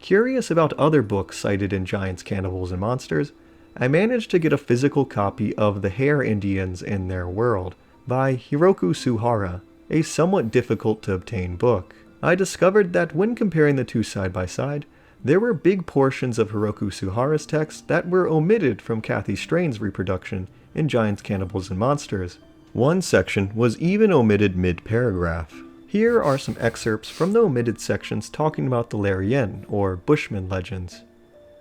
Curious about other books cited in Giants, Cannibals, and Monsters, I managed to get a physical copy of The Hare Indians and Their World by Hiroku Suhara, a somewhat difficult to obtain book. I discovered that when comparing the two side by side, there were big portions of Hiroku Suhara's text that were omitted from Kathy Strain's reproduction in Giants, Cannibals, and Monsters. One section was even omitted mid-paragraph. Here are some excerpts from the omitted sections talking about the Larien, or Bushman legends.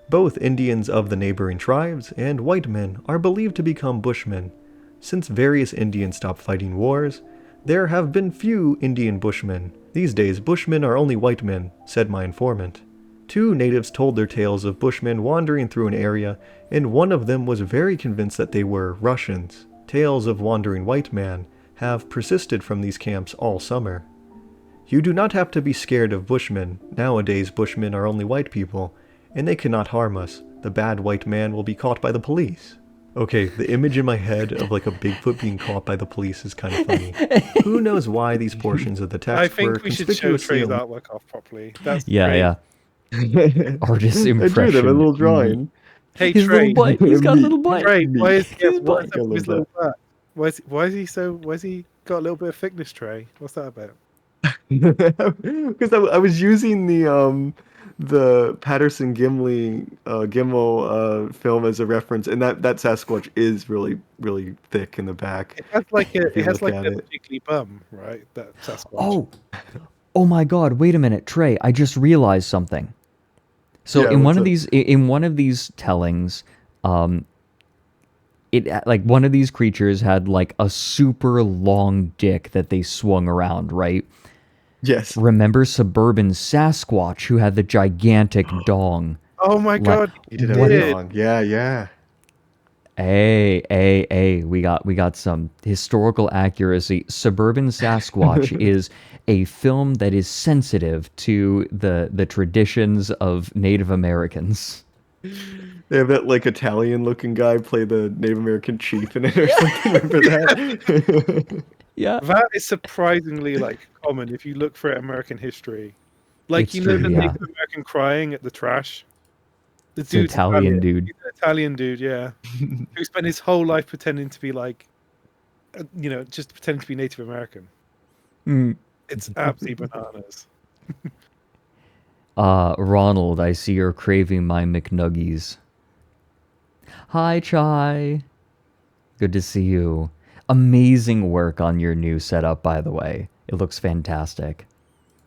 Both Indians of the neighboring tribes and white men are believed to become Bushmen. Since various Indians stopped fighting wars, there have been few Indian Bushmen. These days, Bushmen are only white men, said my informant. 2 natives told their tales of Bushmen wandering through an area, and one of them was very convinced that they were Russians. Tales of wandering white man have persisted from these camps all summer. You do not have to be scared of Bushmen. Nowadays, Bushmen are only white people, and they cannot harm us. The bad white man will be caught by the police. Okay, the image in my head of like a Bigfoot being caught by the police is kind of funny. Who knows why these portions of the text I were think we should show conspicuously Trey's artwork off properly. That's Yeah, great. yeah. Artist's I drew impression. them a little drawing. Hey His Trey, little butt. He's got a little butt. Trey, why is he His what's butt. up with his little butt? Why is he got a little bit of thickness, Trey? What's that about? Because I was using the Patterson Gimel film as a reference, and that Sasquatch is really really thick in the back. It has like a if you look at it. jiggly bum, right? That Sasquatch. Oh my God! Wait a minute, Trey. I just realized something. So Yeah, in what's one of these tellings, like one of these creatures had like a super long dick that they swung around, right? Yes. Remember Suburban Sasquatch, who had the gigantic dong? Oh my god, He did have a dong. Yeah, yeah. Hey, we got some historical accuracy. Suburban Sasquatch is a film that is sensitive to the traditions of Native Americans. They have that like Italian looking guy play the Native American chief in it or something. Remember that? Yeah. That is surprisingly like common if you look for American history. Like It's you know true, the yeah. Native American crying at the trash. The It's an dude's Italian dude. He's an Italian dude, yeah, who spent his whole life pretending to be like, just pretending to be Native American. It's absolutely bananas. Ronald, I see you're craving my McNuggies. Hi, Chai. Good to see you. Amazing work on your new setup, by the way. It looks fantastic.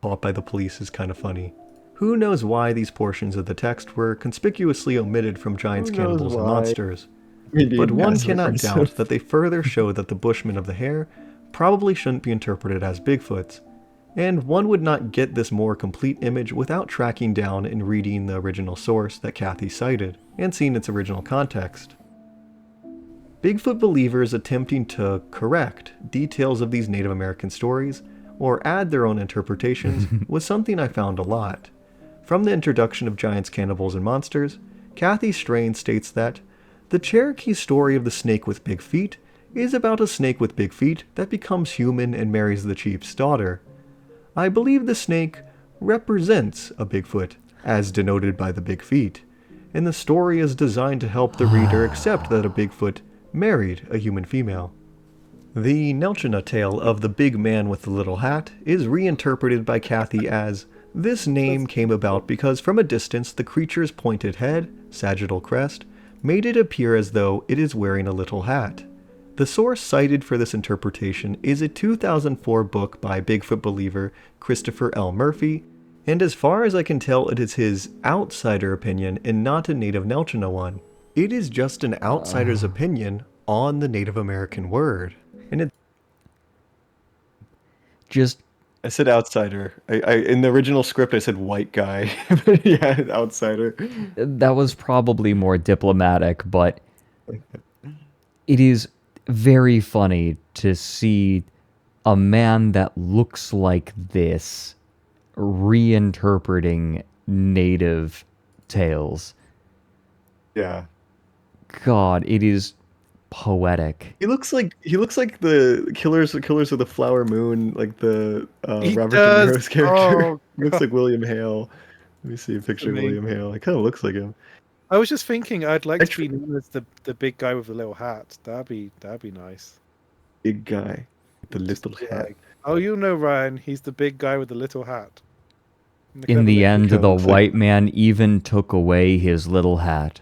Caught by the police is kind of funny. Who knows why these portions of the text were conspicuously omitted from Giants, Who knows Cannibals, and why? Monsters? Maybe But one massive cannot reference. doubt that they further show that the Bushmen of the Hair probably shouldn't be interpreted as Bigfoots, and one would not get this more complete image without tracking down and reading the original source that Kathy cited, and seeing its original context. Bigfoot believers attempting to correct details of these Native American stories, or add their own interpretations, was something I found a lot. From the introduction of Giants, Cannibals, and Monsters, Kathy Strain states that the Cherokee story of the snake with big feet is about a snake with big feet that becomes human and marries the chief's daughter. I believe the snake represents a Bigfoot, as denoted by the big feet, and the story is designed to help the reader accept that a Bigfoot married a human female. The Nelchina tale of the big man with the little hat is reinterpreted by Kathy as this name came about because from a distance the creature's pointed head, sagittal crest, made it appear as though it is wearing a little hat. The source cited for this interpretation is a 2004 book by Bigfoot believer Christopher L. Murphy, and as far as I can tell it is his outsider opinion and not a native Nelchina one. It is just an outsider's opinion on the Native American word. And it just... I said outsider. I in the original script I said white guy. But yeah, outsider. That was probably more diplomatic, but it is very funny to see a man that looks like this reinterpreting native tales. Yeah. God, it is poetic. He looks like the Killers of the Flower Moon, like the He Robert does. De Niro's character. Oh, He looks like William Hale. Let me see a picture of William Hale. It kind of looks like him. I was just thinking I'd like to be known as the big guy with the little hat. That'd be nice. Big guy with the little hat. Like, oh, you know, Ryan, he's the big guy with the little hat. In the end, the white man even took away his little hat.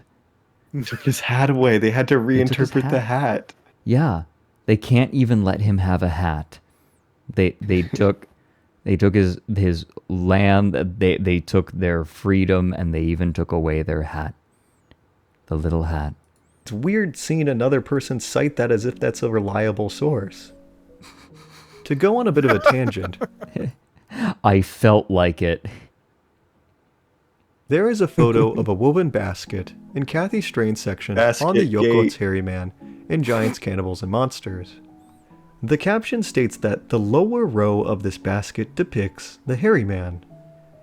Took his hat away. They had to reinterpret the hat. Yeah, they can't even let him have a hat. They took his land. They took their freedom, and they even took away their hat. The little hat. It's weird seeing another person cite that as if that's a reliable source. To go on a bit of a tangent, I felt like it. There is a photo of a woven basket in Kathy Strain's section on the Yoko's Hairy Man in Giants, Cannibals, and Monsters. The caption states that the lower row of this basket depicts the Hairy Man.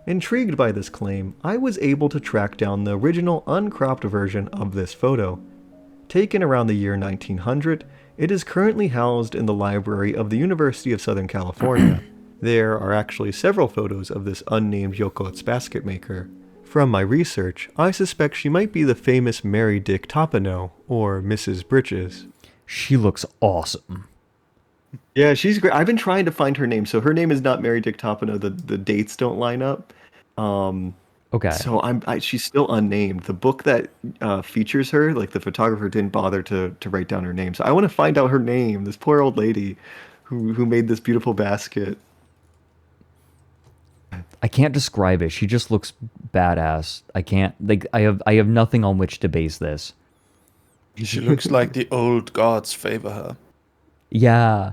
Intrigued by this claim, I was able to track down the original uncropped version of this photo. Taken around the year 1900, it is currently housed in the library of the University of Southern California. There are actually several photos of this unnamed Yoko's basket maker. From my research, I suspect she might be the famous Mary Dick Topino, or Mrs. Britches. She looks awesome. Yeah, she's great. I've been trying to find her name. So her name is not Mary Dick Topino. The dates don't line up. Okay. So she's still unnamed. The book that features her, like the photographer didn't bother to write down her name. So I want to find out her name. This poor old lady who made this beautiful basket. I can't describe it. She just looks badass. I can't like I have nothing on which to base this. She looks like the old gods favor her. Yeah.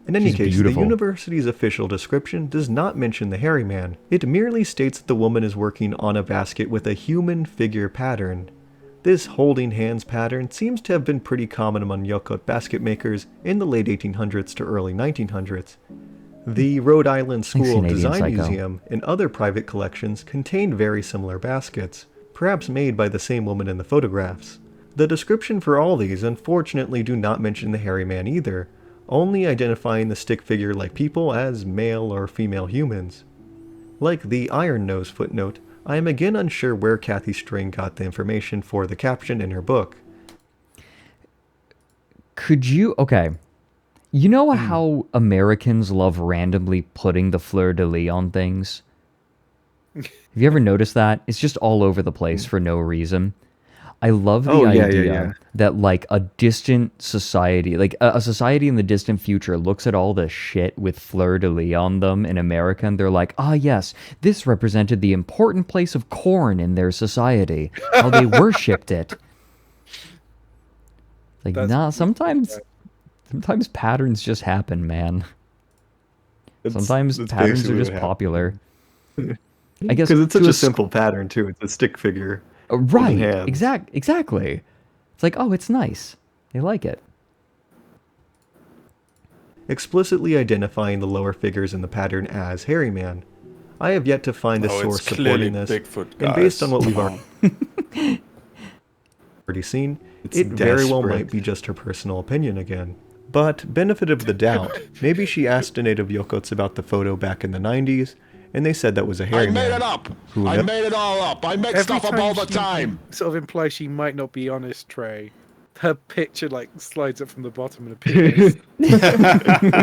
In any She's case, beautiful. the university's official description does not mention the hairy man. It merely states that the woman is working on a basket with a human figure pattern. This holding hands pattern seems to have been pretty common among Yokot basket makers in the late 1800s to early 1900s. The Rhode Island School of Canadian Design Psycho. Museum and other private collections contained very similar baskets, perhaps made by the same woman in the photographs. The description for all these unfortunately do not mention the hairy man either, only identifying the stick figure-like people as male or female humans. Like the Iron Nose footnote, I am again unsure where Kathy Strain got the information for the caption in her book. Could you... Okay. You know how Americans love randomly putting the fleur-de-lis on things? Have you ever noticed that? It's just all over the place for no reason. I love the idea that, like, a distant society, like a society in the distant future looks at all the shit with fleur-de-lis on them in America, and they're like, ah, yes, this represented the important place of corn in their society, how they worshipped it. Like, nah, sometimes patterns just happen, man. Sometimes patterns are just popular. I guess because it's such a simple pattern too. It's a stick figure. Right. Exactly. It's like, oh, it's nice. They like it. Explicitly identifying the lower figures in the pattern as hairy man. I have yet to find a source supporting this, Bigfoot, and based on what we've already seen, it very well might be just her personal opinion again. But benefit of the doubt, maybe she asked a native Yokots about the photo back in the 90s, and they said that was a hairy man. I made it up. I made it all up. I make stuff up all the time. Sort of implies she might not be honest, Trey. Her picture like slides up from the bottom and appears.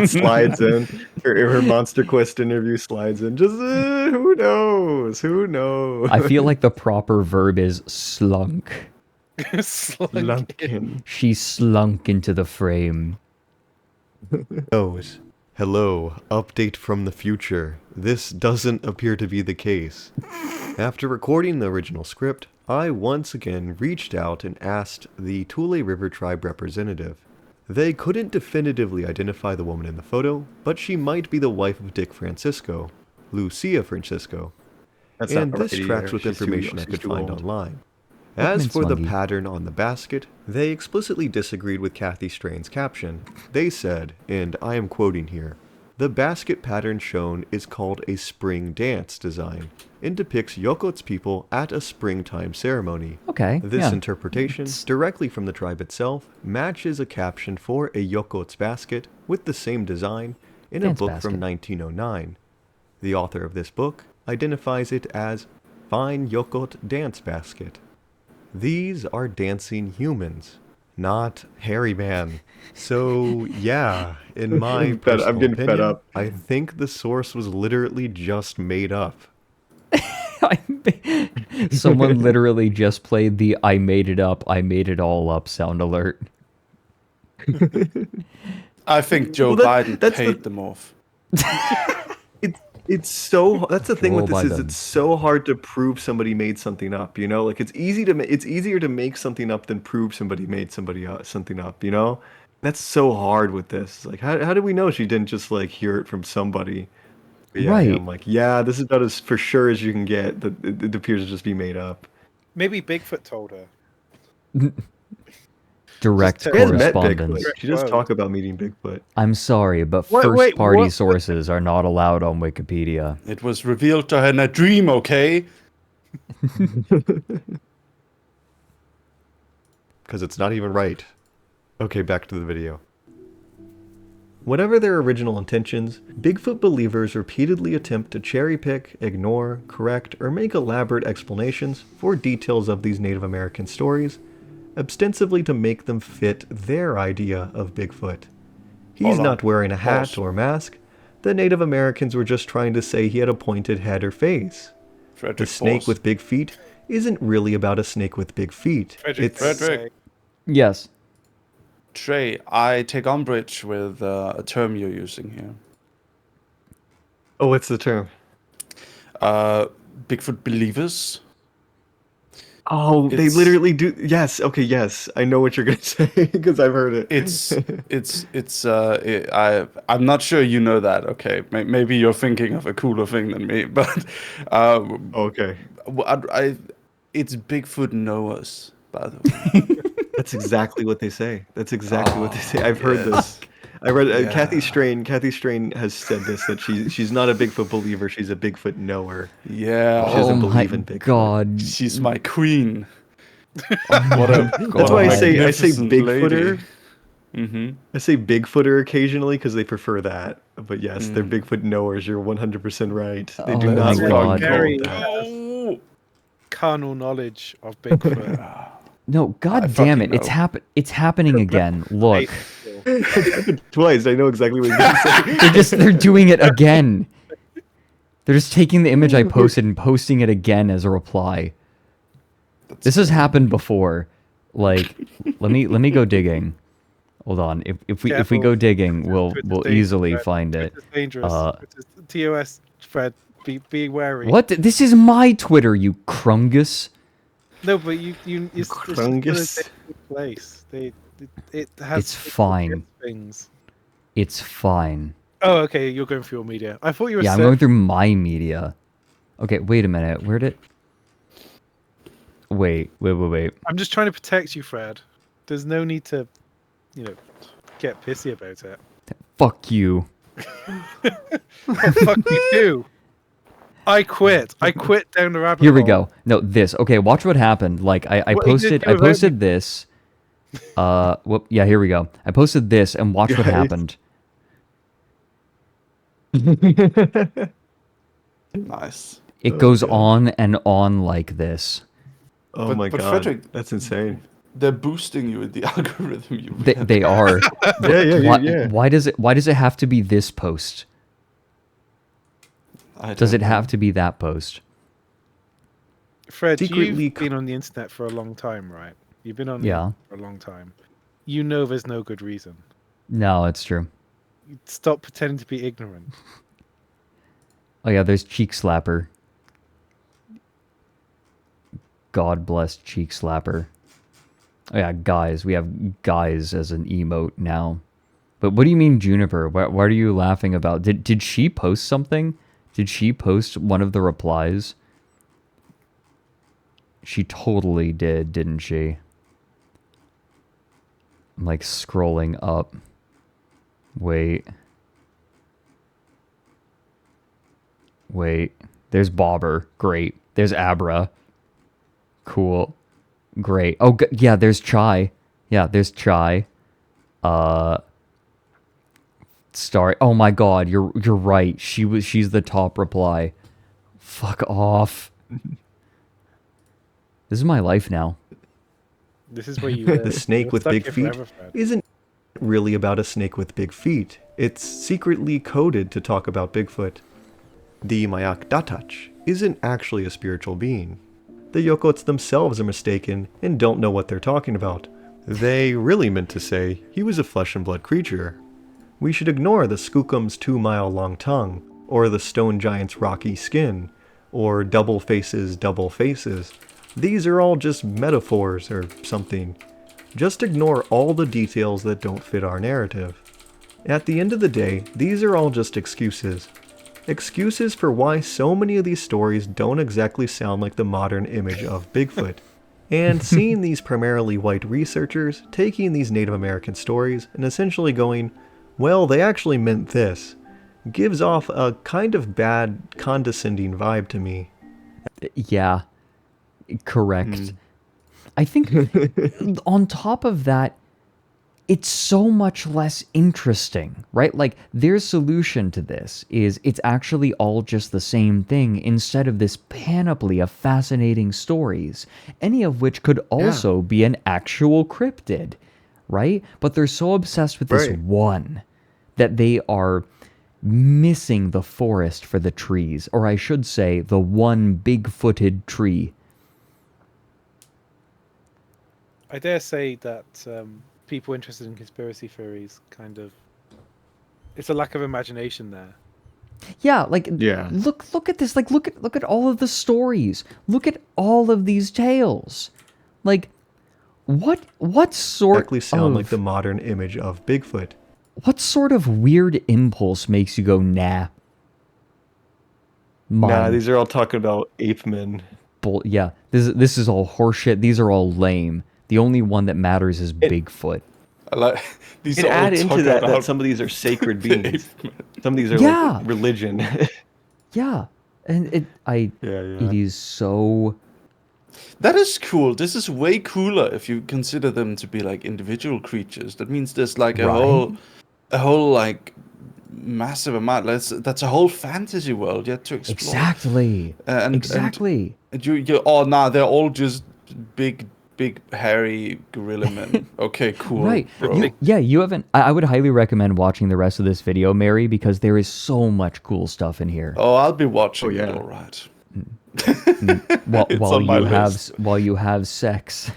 Slides in. Her Monster Quest interview slides in. Just who knows? Who knows? I feel like the proper verb is slunk. Slunkin. She slunk into the frame. Hello, update from the future. This doesn't appear to be the case. After recording the original script, I once again reached out and asked the Tule River Tribe representative. They couldn't definitively identify the woman in the photo, but she might be the wife of Dick Francisco, Lucia Francisco. And this tracks with information I could find online. As for the pattern on the basket, they explicitly disagreed with Kathy Strain's caption. They said, and I am quoting here, "The basket pattern shown is called a spring dance design and depicts Yokots people at a springtime ceremony." Okay, This interpretation, directly from the tribe itself, matches a caption for a Yokots basket with the same design in a book from 1909. The author of this book identifies it as Fine Yokot Dance Basket. These are dancing humans, not hairy man. So, yeah, in my personal I'm getting fed opinion, up. I think the source was literally just made up. Someone literally just played the I made it up, I made it all up sound alert. I think Joe Biden paid them off. It's so that's the thing with Joe this is Biden. it's so hard to prove somebody made something up, you know? Like it's easier to make something up than prove somebody made something up, you know? That's so hard with this. Like how do we know she didn't just like hear it from somebody? But yeah, Right. I'm like, yeah, this is about as for sure as you can get. That it appears to just be made up. Maybe Bigfoot told her. Direct She hasn't met correspondence. Bigfoot. She does talk about meeting Bigfoot. I'm sorry, but Wait, first-party what? sources are not allowed on Wikipedia. It was revealed to her in a dream, okay? Because it's not even right. Okay, back to the video. Whatever their original intentions, Bigfoot believers repeatedly attempt to cherry-pick, ignore, correct, or make elaborate explanations for details of these Native American stories, ostensibly to make them fit their idea of Bigfoot. He's not wearing a hat or mask. The Native Americans were just trying to say he had a pointed head or face. Fredrik, The snake with big feet isn't really about a snake with big feet. Fredrik. Yes. Trey, I take umbrage with a term you're using here. Oh, what's the term? Bigfoot believers. Oh, they literally do. Yes. Okay. Yes, I know what you're gonna say because I've heard it. I'm not sure you know that. Okay, maybe you're thinking of a cooler thing than me, but okay. It's Bigfoot knowers, by the way. That's exactly what they say. That's exactly what they say. I've heard this. I read Kathy Strain. Kathy Strain has said this that she's not a Bigfoot believer. She's a Bigfoot knower. Yeah. She doesn't believe in Bigfoot. God, she's my queen. That's why I say Bigfooter. Mm-hmm. I say Bigfooter occasionally because they prefer that. But yes, they're Bigfoot knowers. You're 100% right. They do not want to call it that. Carnal knowledge of Bigfoot. No, god damn it! It's happening again. Look, it's happened twice. I know exactly what you're gonna say. They're doing it again. They're just taking the image I posted and posting it again as a reply. This has happened before. Like, let me go digging. Hold on. If we go digging, we'll easily find it. It's dangerous. TOS, Fred. Be wary. What? This is my Twitter, you crungus. No, but it's crungus. A place. It has. It's fine. Things. It's fine. Oh, okay. You're going through your media. I thought you were. Yeah, I'm going through my media. Okay, wait a minute. Where did? Wait. I'm just trying to protect you, Fred. There's no need to, get pissy about it. Fuck you. Oh, fuck you too. I quit down the rabbit hole. Here we go. No, this. Okay, watch what happened. Like I posted this. Whoop, yeah, here we go. I posted this and watch what happened. Nice. It goes on and on like this. Oh my god, Fredrik, that's insane. They're boosting you with the algorithm. They are. Yeah. Why does it have to be this post? Does it have to be that post? Fred, you've been on the internet for a long time, right? You've been on the internet for a long time. You know there's no good reason. No, it's true. Stop pretending to be ignorant. Oh yeah, there's Cheek Slapper. God bless Cheek Slapper. Oh yeah, guys. We have guys as an emote now. But what do you mean, Juniper? What are you laughing about? Did she post something? Did she post one of the replies? She totally did, didn't she? I'm like scrolling up. Wait. There's Bobber. Great. There's Abra. Cool. Great. Oh, yeah, there's Chai. Yeah, there's Chai. Star. Oh my god, you're right. She's the top reply. Fuck off. This is my life now. This is where you live. The snake with big feet isn't really about a snake with big feet. It's secretly coded to talk about Bigfoot. The Mayak Datach isn't actually a spiritual being. The Yokots themselves are mistaken and don't know what they're talking about. They really meant to say he was a flesh and blood creature. We should ignore the Skookum's 2-mile-long tongue, or the stone giant's rocky skin, or double faces. These are all just metaphors or something. Just ignore all the details that don't fit our narrative. At the end of the day, these are all just excuses. Excuses for why so many of these stories don't exactly sound like the modern image of Bigfoot. And seeing these primarily white researchers taking these Native American stories and essentially going, well, they actually meant this, gives off a kind of bad, condescending vibe to me. Yeah, correct. I think on top of that, it's so much less interesting, right? Like, their solution to this is it's actually all just the same thing instead of this panoply of fascinating stories, any of which could also be an actual cryptid, right? But they're so obsessed with this one that they are missing the forest for the trees, or I should say, the one big-footed tree. I dare say that people interested in conspiracy theories it's a lack of imagination there. Yeah, like Yeah. look at this. Like look at all of the stories. Look at all of these tales. Like what sort Exactly sound like of the modern image of Bigfoot. what sort of weird impulse makes you go nah? Nah, Mine. these are all talking about ape men. Yeah, this is all horseshit. These are all lame. The only one that matters is Bigfoot. I like these. You can are all add into talking that about some of these are sacred beings. Some of these are Yeah. like religion. Yeah, and it is so. That is cool. This is way cooler if you consider them to be like individual creatures. That means there's like a whole like massive amount. That's a whole fantasy world yet to explore. Exactly. Exactly. And they're all just big hairy gorilla men. Okay, cool. Right. Bro. You haven't. I would highly recommend watching the rest of this video, Mary, because there is so much cool stuff in here. Oh, I'll be watching it. All right. While you have sex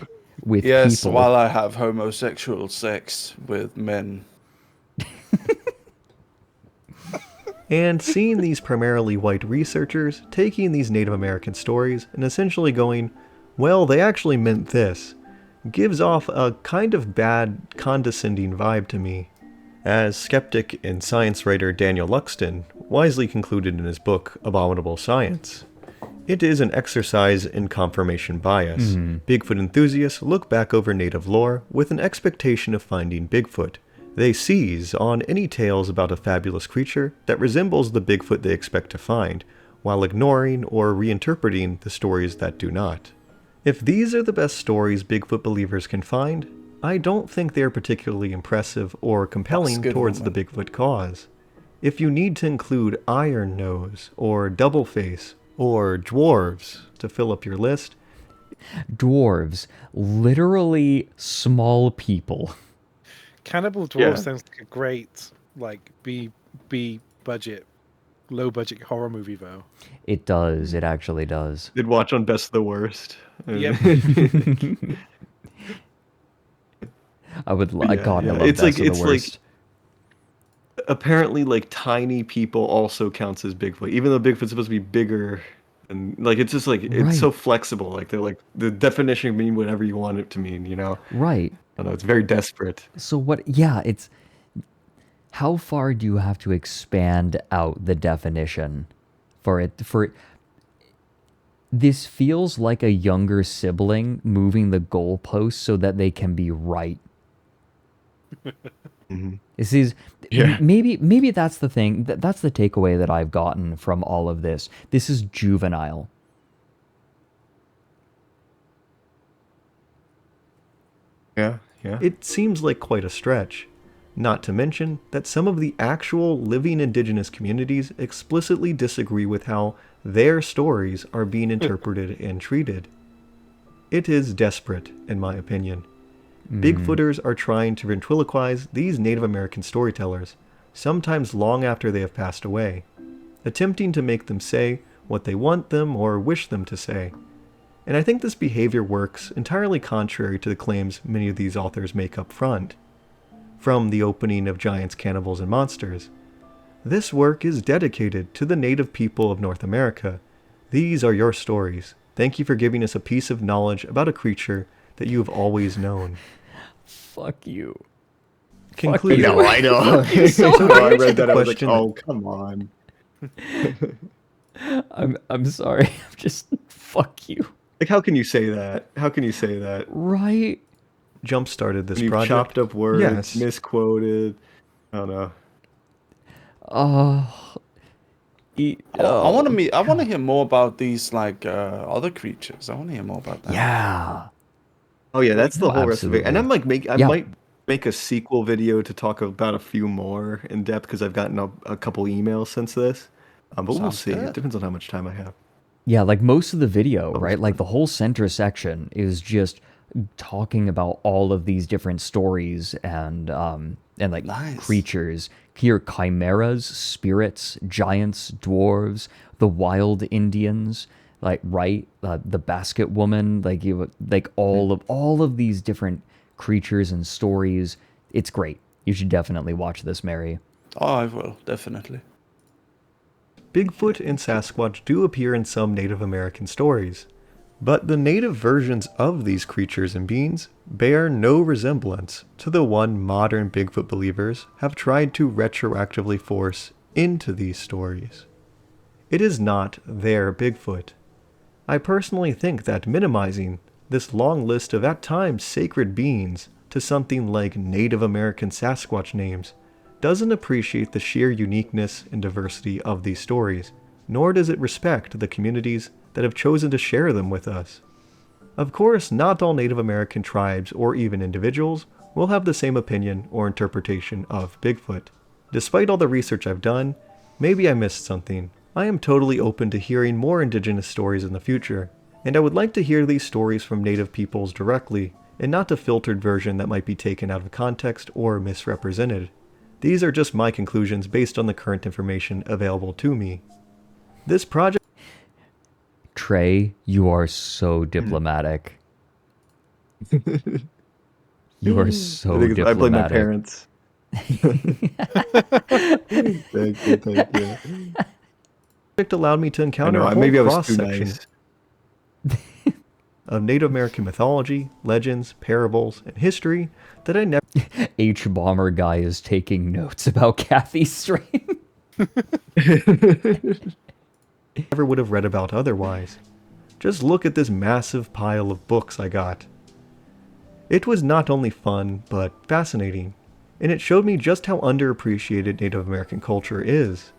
with people. Yes, while I have homosexual sex with men. And seeing these primarily white researchers taking these Native American stories and essentially going, well, they actually meant this, gives off a kind of bad, condescending vibe to me. As skeptic and science writer Daniel Luxton wisely concluded in his book, Abominable Science, it is an exercise in confirmation bias. Bigfoot enthusiasts look back over native lore with an expectation of finding Bigfoot. They seize on any tales about a fabulous creature that resembles the Bigfoot they expect to find, while ignoring or reinterpreting the stories that do not. If these are the best stories Bigfoot believers can find, I don't think they are particularly impressive or compelling towards the Bigfoot cause. If you need to include Iron Nose, or Doubleface, or Dwarves to fill up your list... Dwarves. Literally small people. Cannibal Dwarf sounds like a great, like, B budget, low budget horror movie, though. It does. It actually does. Did watch on Best of the Worst. Yep. I would. God, I love it's Best like of the Worst. Apparently, like tiny people also counts as Bigfoot, even though Bigfoot's supposed to be bigger. And like it's just like it's so flexible. Like they're like the definition can mean whatever you want it to mean. You know. Right. I don't know. It's very desperate. So what? Yeah, it's. How far do you have to expand out the definition for it? This feels like a younger sibling moving the goalposts so that they can be right. This is maybe that's the thing. That's the takeaway that I've gotten from all of this. This is juvenile. Yeah. It seems like quite a stretch. Not to mention that some of the actual living indigenous communities explicitly disagree with how their stories are being interpreted and treated. It is desperate, in my opinion. Bigfooters are trying to ventriloquize these Native American storytellers, sometimes long after they have passed away, attempting to make them say what they want them or wish them to say. And I think this behavior works entirely contrary to the claims many of these authors make up front. From the opening of Giants, Cannibals, and Monsters, this work is dedicated to the native people of North America. These are your stories. Thank you for giving us a piece of knowledge about a creature that you have always known. Fuck you. Conclusion. No, I know. So I read that. I was like, oh, come on. I'm sorry. I'm just fuck you. Like, how can you say that? How can you say that? Right. Jump-started this You project. chopped up words, Yes. misquoted. I don't know. I want to hear more about these like other creatures. I want to hear more about that. Yeah. Oh yeah, that's the whole rest of it. And I'm like, I Yeah. might make a sequel video to talk about a few more in depth because I've gotten a couple emails since this. But we'll Sounds see. good. It depends on how much time I have. Yeah, like most of the video, right? Like the whole center section is just talking about all of these different stories and like creatures. Here, chimeras, spirits, giants, dwarves, the wild Indians, like the basket woman, like all of these different creatures and stories. It's great. You should definitely watch this, Mary. Oh, I will definitely. Bigfoot and Sasquatch do appear in some Native American stories, but the native versions of these creatures and beings bear no resemblance to the one modern Bigfoot believers have tried to retroactively force into these stories. It is not their Bigfoot. I personally think that minimizing this long list of at times sacred beings to something like Native American Sasquatch names doesn't appreciate the sheer uniqueness and diversity of these stories, nor does it respect the communities that have chosen to share them with us. Of course, not all Native American tribes or even individuals will have the same opinion or interpretation of Bigfoot. Despite all the research I've done, maybe I missed something. I am totally open to hearing more indigenous stories in the future, and I would like to hear these stories from Native peoples directly, and not a filtered version that might be taken out of context or misrepresented. These are just my conclusions based on the current information available to me. This project... Trey, you are so diplomatic. You are so diplomatic. I blame my parents. Thank you. It allowed me to encounter a whole cross-section of Native American mythology, legends, parables, and history that I never... H-Bomber guy is taking notes about Kathy's strain. Never would have read about otherwise. Just look at this massive pile of books I got. It was not only fun, but fascinating, and it showed me just how underappreciated Native American culture is.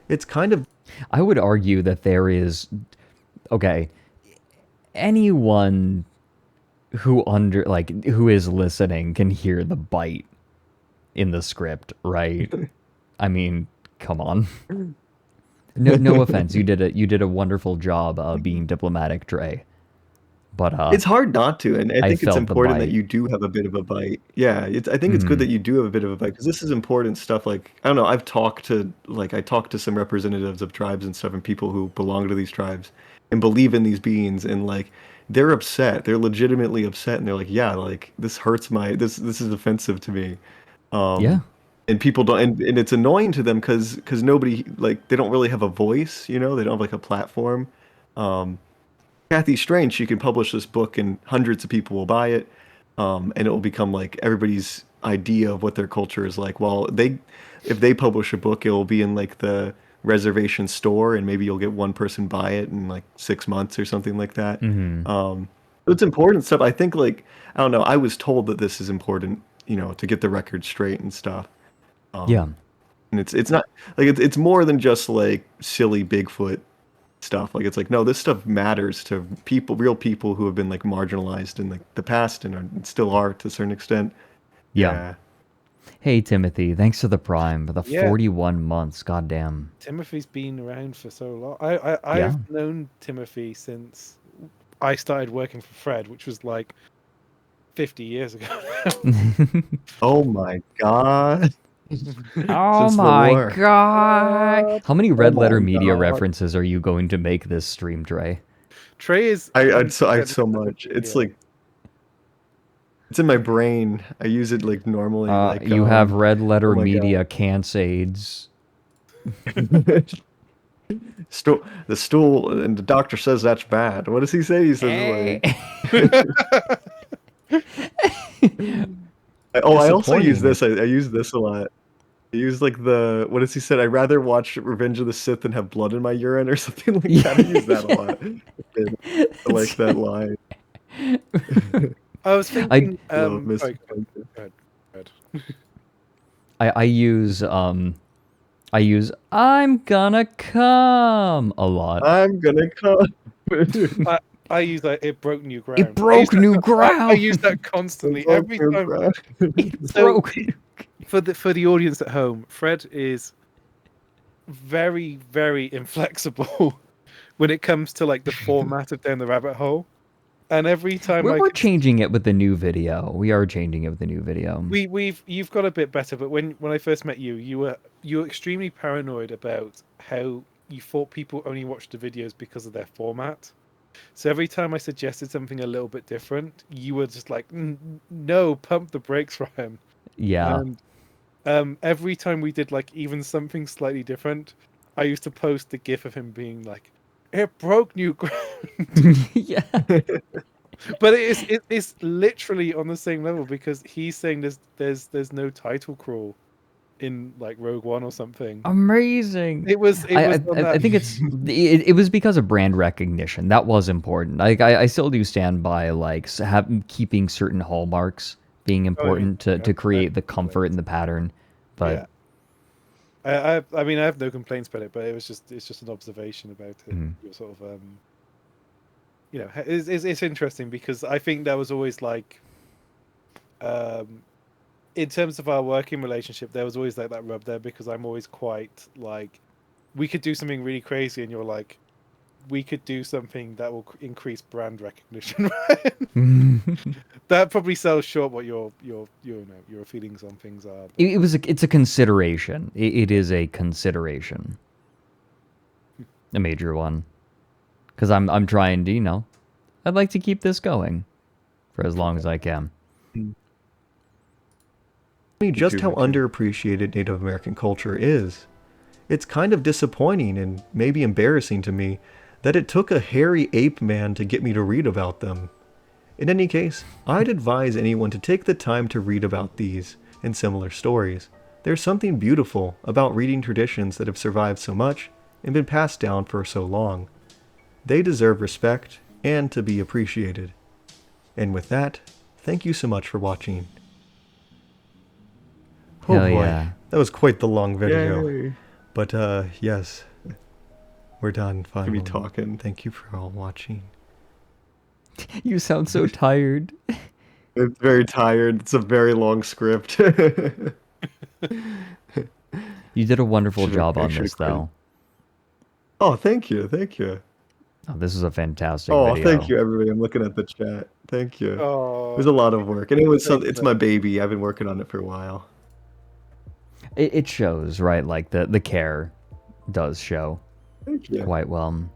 It's kind of... I would argue that there is... Okay, anyone who who is listening can hear the bite in the script, right? I mean, come on. No offense, you did a wonderful job being diplomatic, Trey. But it's hard not to, and I think it's important that bite. you do have a bit of a bite. Yeah, I think it's good that you do have a bit of a bite, because this is important stuff. Like, I don't know, I talked to some representatives of tribes and stuff, and people who belong to these tribes and believe in these beings, and like they're upset. They're legitimately upset, and they're like, yeah, like this hurts this is offensive to me. Yeah. And people don't, and it's annoying to them because nobody, like, they don't really have a voice, they don't have like a platform. Kathy's strange. She can publish this book and hundreds of people will buy it, and it will become like everybody's idea of what their culture is like. Well, if they publish a book, it will be in like the reservation store, and maybe you'll get one person buy it in like 6 months or something like that. It's important stuff. I think, like, I don't know, I was told that this is important, to get the record straight and stuff. Yeah. And it's not like it's more than just like silly Bigfoot stuff. Like, it's like, no, this stuff matters to people, real people who have been like marginalized in like the past and still are to a certain extent. Yeah. Hey Timothy, thanks for the Prime for the 41 months. Goddamn. Timothy's been around for so long. I've known Timothy since I started working for Fred, which was like 50 years ago. Oh my god. Oh my god. How many Red Letter Media references are you going to make this stream, Trey? Trey is... I so much. It's like... It's in my brain. I use it like normally. You have Red Letter Media cancer-aids. The stool, and the doctor says that's bad. What does he say? He says, I also use this. I use this a lot. I use like what does he say? I'd rather watch Revenge of the Sith than have blood in my urine or something like that. I use that a lot. I like that line. I was thinking. I use I'm gonna come a lot. I'm gonna come. I use that. It broke new ground. It broke new ground. I use that constantly every time. It broke. For the audience at home, Fred is very, very inflexible when it comes to like the format of Down the Rabbit Hole. And every time we're changing it with the new video. We are changing it with the new video. You've got a bit better, but when I first met you, you were extremely paranoid about how you thought people only watched the videos because of their format. So every time I suggested something a little bit different, you were just like, no, pump the brakes, Ryan. Yeah. And every time we did like even something slightly different, I used to post the gif of him being like, "It broke new ground." Yeah. But it's literally on the same level because he's saying there's no title crawl in like Rogue One or something. Amazing. It was I on that. think it was because of brand recognition. That was important. Like I still do stand by like keeping certain hallmarks being important to create the comfort and the pattern. But I mean I have no complaints about it, but it's just an observation about it. You're sort of you know, it's interesting because I think that was always like in terms of our working relationship, there was always like that rub there because I'm always quite like, we could do something really crazy, and you're like, we could do something that will increase brand recognition. Right? That probably sells short what your feelings on things are. But... It's a consideration. It is a consideration, a major one, because I'm trying to I'd like to keep this going for as long as I can. Just how underappreciated Native American culture is. It's kind of disappointing and maybe embarrassing to me that it took a hairy ape man to get me to read about them. In any case, I'd advise anyone to take the time to read about these and similar stories. There's something beautiful about reading traditions that have survived so much and been passed down for so long. They deserve respect and to be appreciated. And with that, thank you so much for watching. Oh Hell boy, yeah. that was quite the long video. Yay. But yes, we're done finally. Be talking. Thank you for all watching. You sound so tired. It's very tired. It's a very long script. You did a wonderful job on this, though. Oh, thank you. Thank you. Oh, this is a fantastic Oh, video. thank you, everybody. I'm looking at the chat. Thank you. Oh, it was a lot of work. And it's my baby. I've been working on it for a while. It shows, right? Like the care does show quite well.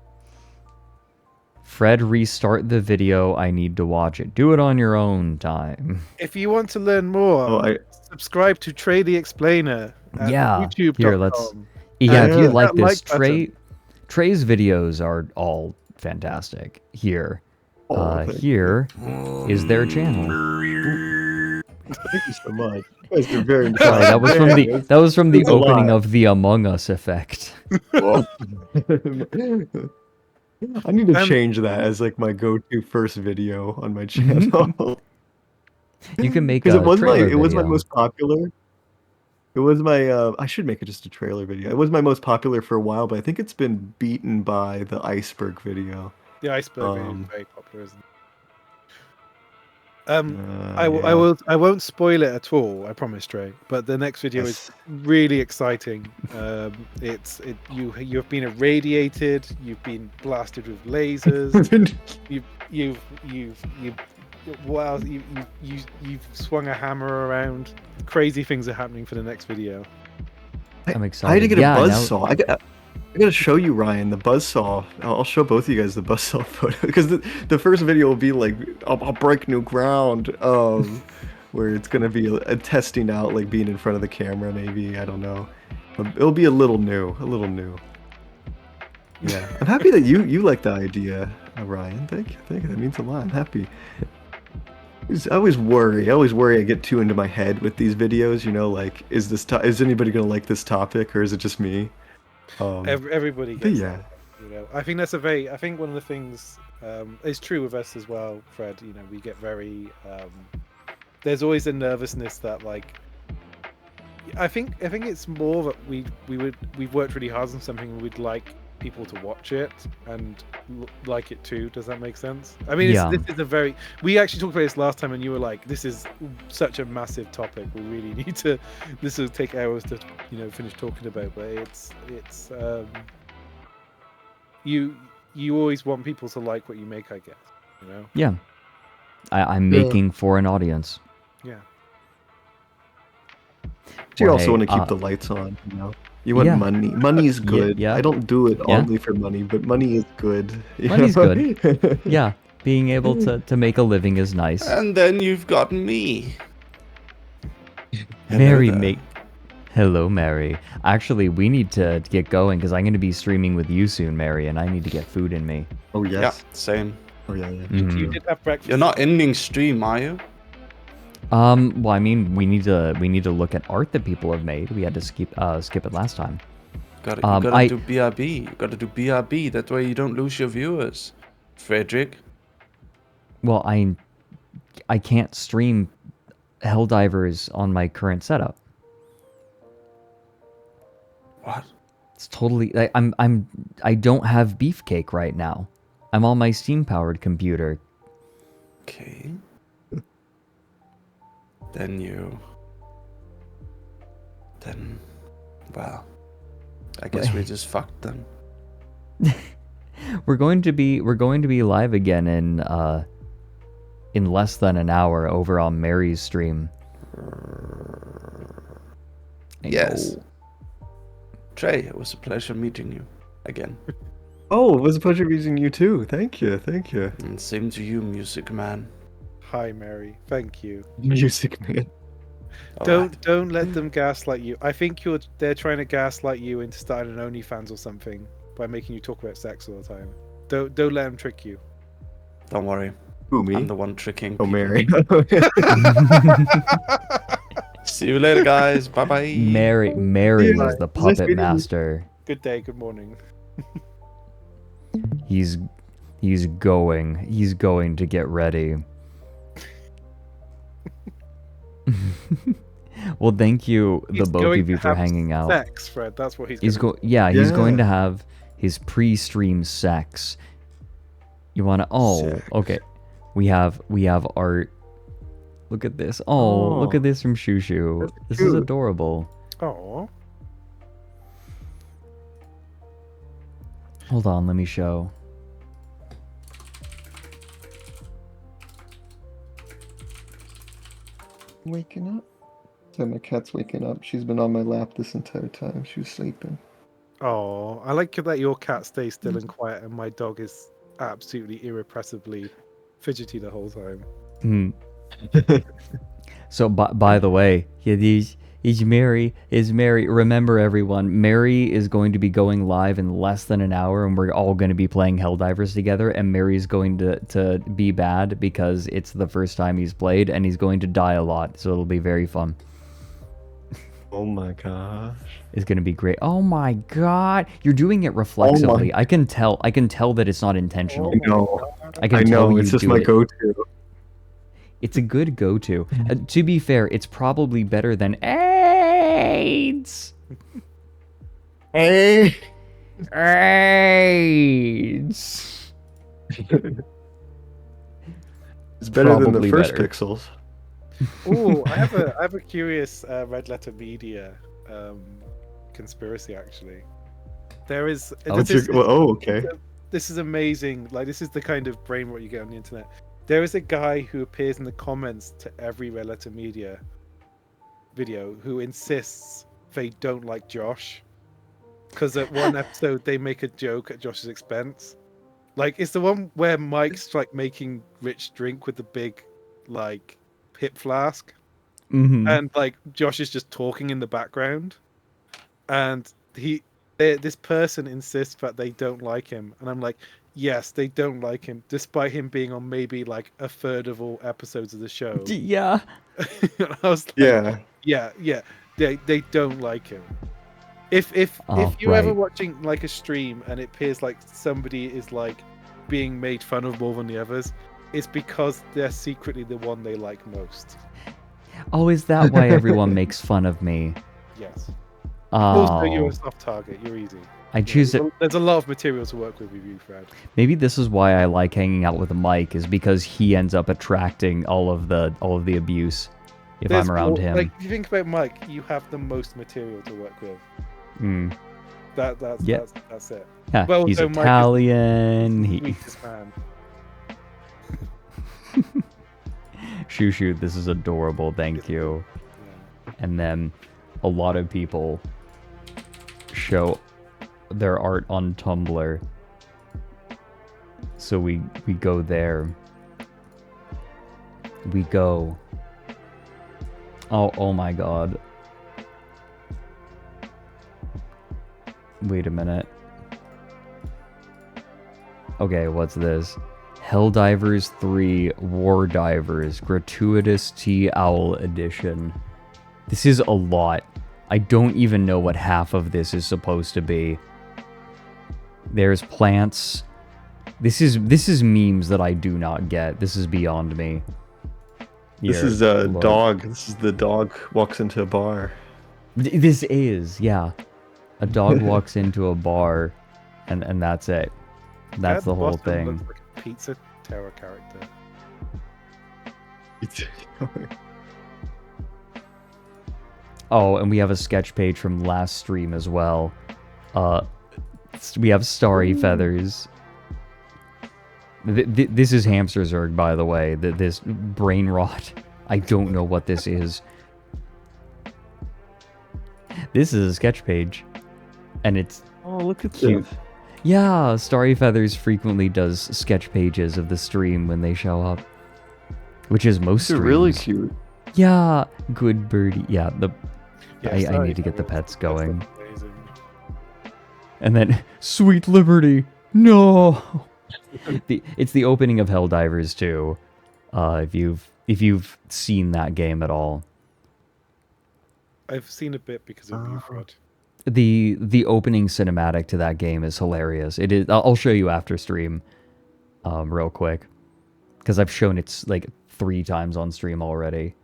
Fred, restart the video. I need to watch it. Do it on your own time. If you want to learn more, subscribe to Trey the Explainer at YouTube.com. Here, let's. Yeah, if you like this, Trey's videos are all fantastic. Here, here is their channel. Thank you so much. You guys are very Sorry, that was from the opening of the Among Us effect. I need to change that as like my go-to first video on my channel. You can make because a it was my most popular. It was my I should make it just a trailer video. It was my most popular for a while, but I think it's been beaten by the iceberg video. The iceberg video is very popular, isn't it? I won't spoil it at all. I promise, Trey. But the next video is really exciting. You've been irradiated. You've been blasted with lasers. You've swung a hammer around. Crazy things are happening for the next video. I'm excited. I had to get a buzzsaw. I gotta show you, Ryan, the buzzsaw. I'll show both of you guys the buzzsaw photo because the first video will be like I'll break new ground, where it's gonna be a testing out, like being in front of the camera. Maybe I don't know. It'll be a little new. Yeah, I'm happy that you like the idea, Ryan. Thank you. That means a lot. I'm happy. I always worry. I get too into my head with these videos. Like is anybody gonna like this topic or is it just me? Everybody gets that, I think that's I think one of the things is true with us as well, Fred. We get very there's always a nervousness that like I think it's more that we've worked really hard on something and we'd like people to watch it and like it too. Does that make sense? I mean, this is we actually talked about this last time and you were like, this is such a massive topic, we really need to, this will take hours to finish talking about, but it's you always want people to like what you make, I guess. Yeah, I'm making for an audience. Yeah. You also want to keep the lights on, You want money. Money is good. Yeah. I don't do it only for money, but money is good. Money's good. Yeah. Being able to make a living is nice. And then you've got me. Hello, Mary. Actually, we need to get going because I'm going to be streaming with you soon, Mary, and I need to get food in me. Oh, yes. Yeah, same. Oh, yeah, yeah. You did have breakfast. You're not ending stream, are you? Well, I mean, we need to look at art that people have made. We had to skip it last time. You gotta do BRB. You gotta do BRB. That way you don't lose your viewers, Fredrik. Well, I can't stream Helldivers on my current setup. What? It's totally. I don't have Beefcake right now. I'm on my Steam-powered computer. Okay. Then, well, I guess we just fucked them. We're going to be live again in less than an hour over on Mary's stream. Yes. Trey, it was a pleasure meeting you again. Oh, it was a pleasure meeting you too. Thank you. And same to you, Music Man. Hi, Mary. Thank you. Music Man. Don't let them gaslight you. I think they're trying to gaslight you into starting an OnlyFans or something by making you talk about sex all the time. Don't let them trick you. Don't worry. Who, me? I'm the one tricking. Oh, Mary. See you later, guys. Bye bye. Mary is the puppet master. Good day. Good morning. He's going to get ready. Well, thank you, the both of you, for hanging out. Sex, Fred. That's what he's He's going to have his pre-stream sex. You want to? Oh, sex. Okay. We have art. Look at this. Oh, look at this from Shushu. This is adorable. Oh. Hold on, let me show. Waking up? So my cat's waking up. She's been on my lap this entire time. She was sleeping. Oh, I like that your cat stays still and quiet, and my dog is absolutely irrepressibly fidgety the whole time. So, by the way, is Mary. Remember, everyone, Mary is going to be going live in less than an hour, and we're all going to be playing Helldivers together, and Mary's going to be bad because it's the first time he's played, and he's going to die a lot, so it'll be very fun. Oh my gosh. It's going to be great. Oh my god. You're doing it reflexively. I can tell that it's not intentional. I know. It's just my go-to. It's a good go-to. To be fair, it's probably better than AIDS. AIDS. It's better than the first Pixels. Oh, I have a curious Red Letter Media conspiracy actually. There is. Okay. This is amazing. Like, this is the kind of brain rot you get on the internet. There is a guy who appears in the comments to every Red Letter Media video who insists they don't like Josh because at one episode they make a joke at Josh's expense. Like, it's the one where Mike's like making Rich drink with the big like hip flask, and like Josh is just talking in the background, and this person insists that they don't like him, and I'm like, yes, they don't like him, despite him being on maybe like a third of all episodes of the show. Yeah. I was like, yeah, they don't like him. If you're ever watching like a stream and it appears like somebody is like being made fun of more than the others, it's because they're secretly the one they like most. Oh, is that why everyone makes fun of me? Yes. Oh. Also, you're a soft target. You're easy. I choose it. There's a lot of material to work with you, Fred. Maybe this is why I like hanging out with Mike, is because he ends up attracting all of the abuse if I'm around him. Like, if you think about Mike, you have the most material to work with. That's it. Yeah, well, he's so Italian. Mike is the sweetest man. Shushu, this is adorable. Thank you. Yeah. And then a lot of people show their art on Tumblr, so we go there. We go. Oh my god. Wait a minute. Okay, what's this? Helldivers 3 War Divers Gratuitous T-Owl Edition. This is a lot. I don't even know what half of this is supposed to be. There's plants. This is memes that I do not get. This is beyond me. This Here, is a look. dog. This is the dog walks into a bar. This is, yeah. A dog walks into a bar, and that's it. That's the whole thing. Looks like a Pizza Tower character. Oh, and we have a sketch page from last stream as well. We have Starry Feathers. This is Hamster Zerg, by the way. This brain rot. I don't know what this is. This is a sketch page. And it's look at cute. this. Yeah, Starry Feathers frequently does sketch pages of the stream when they show up. Which is most They're streams. really cute. Yeah, good birdie. Yeah, I Starry need to get the Feathers. pets going. That's amazing. And then, Sweet Liberty! No! It's the opening of Helldivers 2. If you've seen that game at all. I've seen a bit because of you, Fred. The opening cinematic to that game is hilarious. It is. I'll show you after stream, real quick, because I've shown it like 3 times on stream already.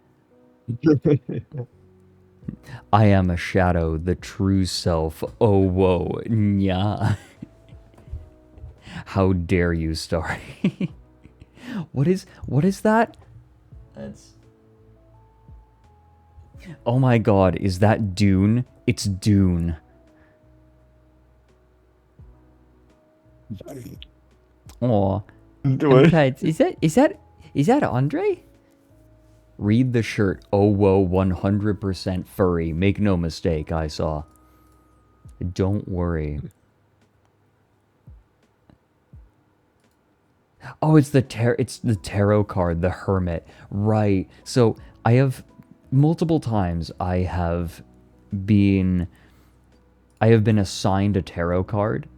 I am a shadow, the true self. Oh whoa, yeah. How dare you, Starry? What is that? That's. Oh my god, is that Dune? It's Dune. Aw. Is that Andre? Read the shirt. Oh whoa, 100% furry. Make no mistake, I saw. Don't worry. Oh, it's the tarot card, the Hermit. Right. So I have multiple times I have been assigned a tarot card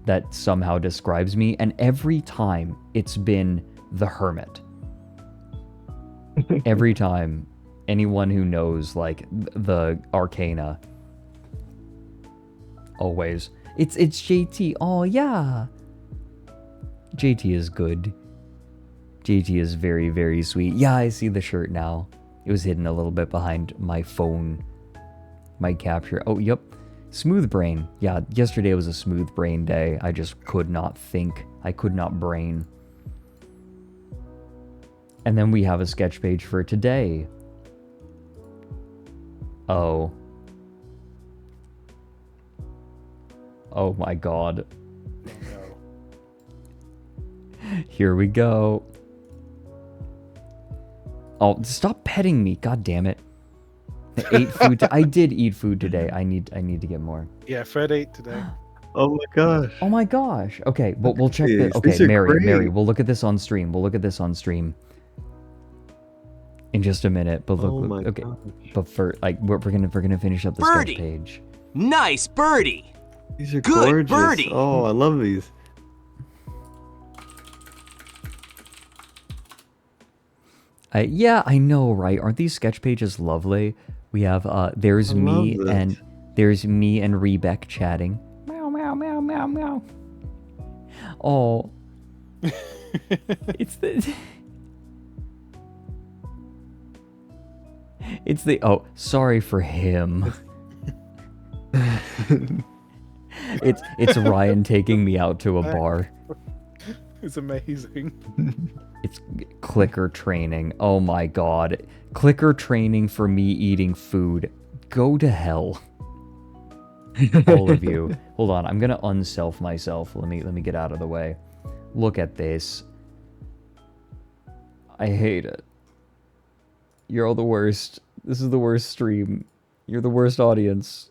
that somehow describes me, and every time it's been the Hermit. Every time, anyone who knows like the arcana, always it's JT. Oh yeah, JT is good. JT is very, very sweet. Yeah, I see the shirt now. It was hidden a little bit behind my phone, my capture. Oh, yep. Smooth brain. Yeah, yesterday was a smooth brain day. I just could not think. I could not brain. And then we have a sketch page for today. Oh. Oh my god. Here we go. Oh, stop petting me. God damn it. I ate food. I did eat food today. I need to get more. Yeah, Fred ate today. Oh my gosh. Oh my gosh. Okay, we'll check These. the. Okay, These are Mary, great. we'll look at this on stream. In just a minute. But look, Oh my okay. gosh. But for like we're gonna finish up the Birdie. sketch page. Nice birdie. These are Good gorgeous. birdie. Oh, I love these. Yeah, I know, right? Aren't these sketch pages lovely? We have there's I me love and this. there's me and Rebek chatting. Meow meow meow meow meow. Oh. It's the It's the oh, sorry for him. It's Ryan taking me out to a bar. It's amazing. It's clicker training. Oh my god. Clicker training for me eating food. Go to hell. All of you. Hold on, I'm gonna unself myself. Let me get out of the way. Look at this. I hate it. You're all the worst. This is the worst stream. You're the worst audience.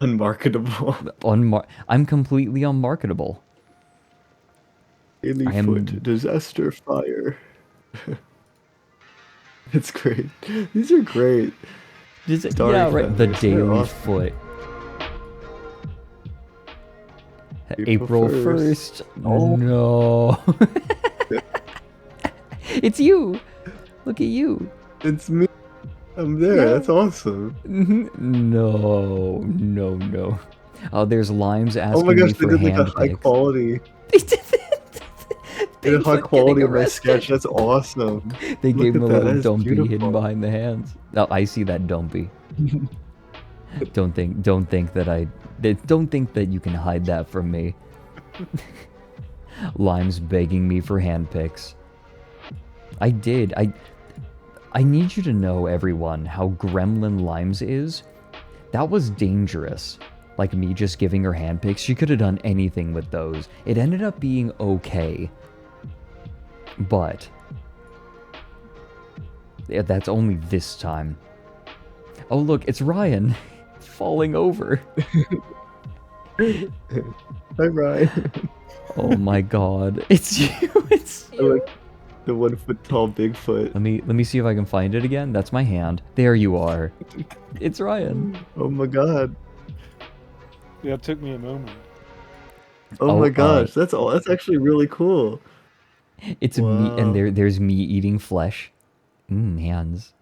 Unmarketable. I'm completely unmarketable. ASTRALINE disaster fire. It's great. These are great. Yeah, right. The Daily Foot. April 1st. Oh. No. It's you. Look at you. It's me. I'm there. Yeah. That's awesome. No. Oh, there's Limes asking Oh my gosh, me they for did like a hand high pics. quality. They did high quality of my sketch. That's awesome. They gave him a little That dumpy beautiful. hidden behind the hands. Oh, I see that dumpy. Don't think that you can hide that from me. Lime's begging me for hand pics. I need you to know, everyone, how gremlin Limes is. That was dangerous. Like me just giving her hand pics, she could have done anything with those. It ended up being okay. But yeah, that's only this time. Oh look, it's Ryan falling over. Hi Ryan. Oh my god. It's you, it's you. I like the 1 foot tall Bigfoot. Let me see if I can find it again. That's my hand. There you are. It's Ryan. Oh my god. Yeah, it took me a moment. Oh my gosh, that's actually really cool. It's me, and there's me eating flesh. Hands.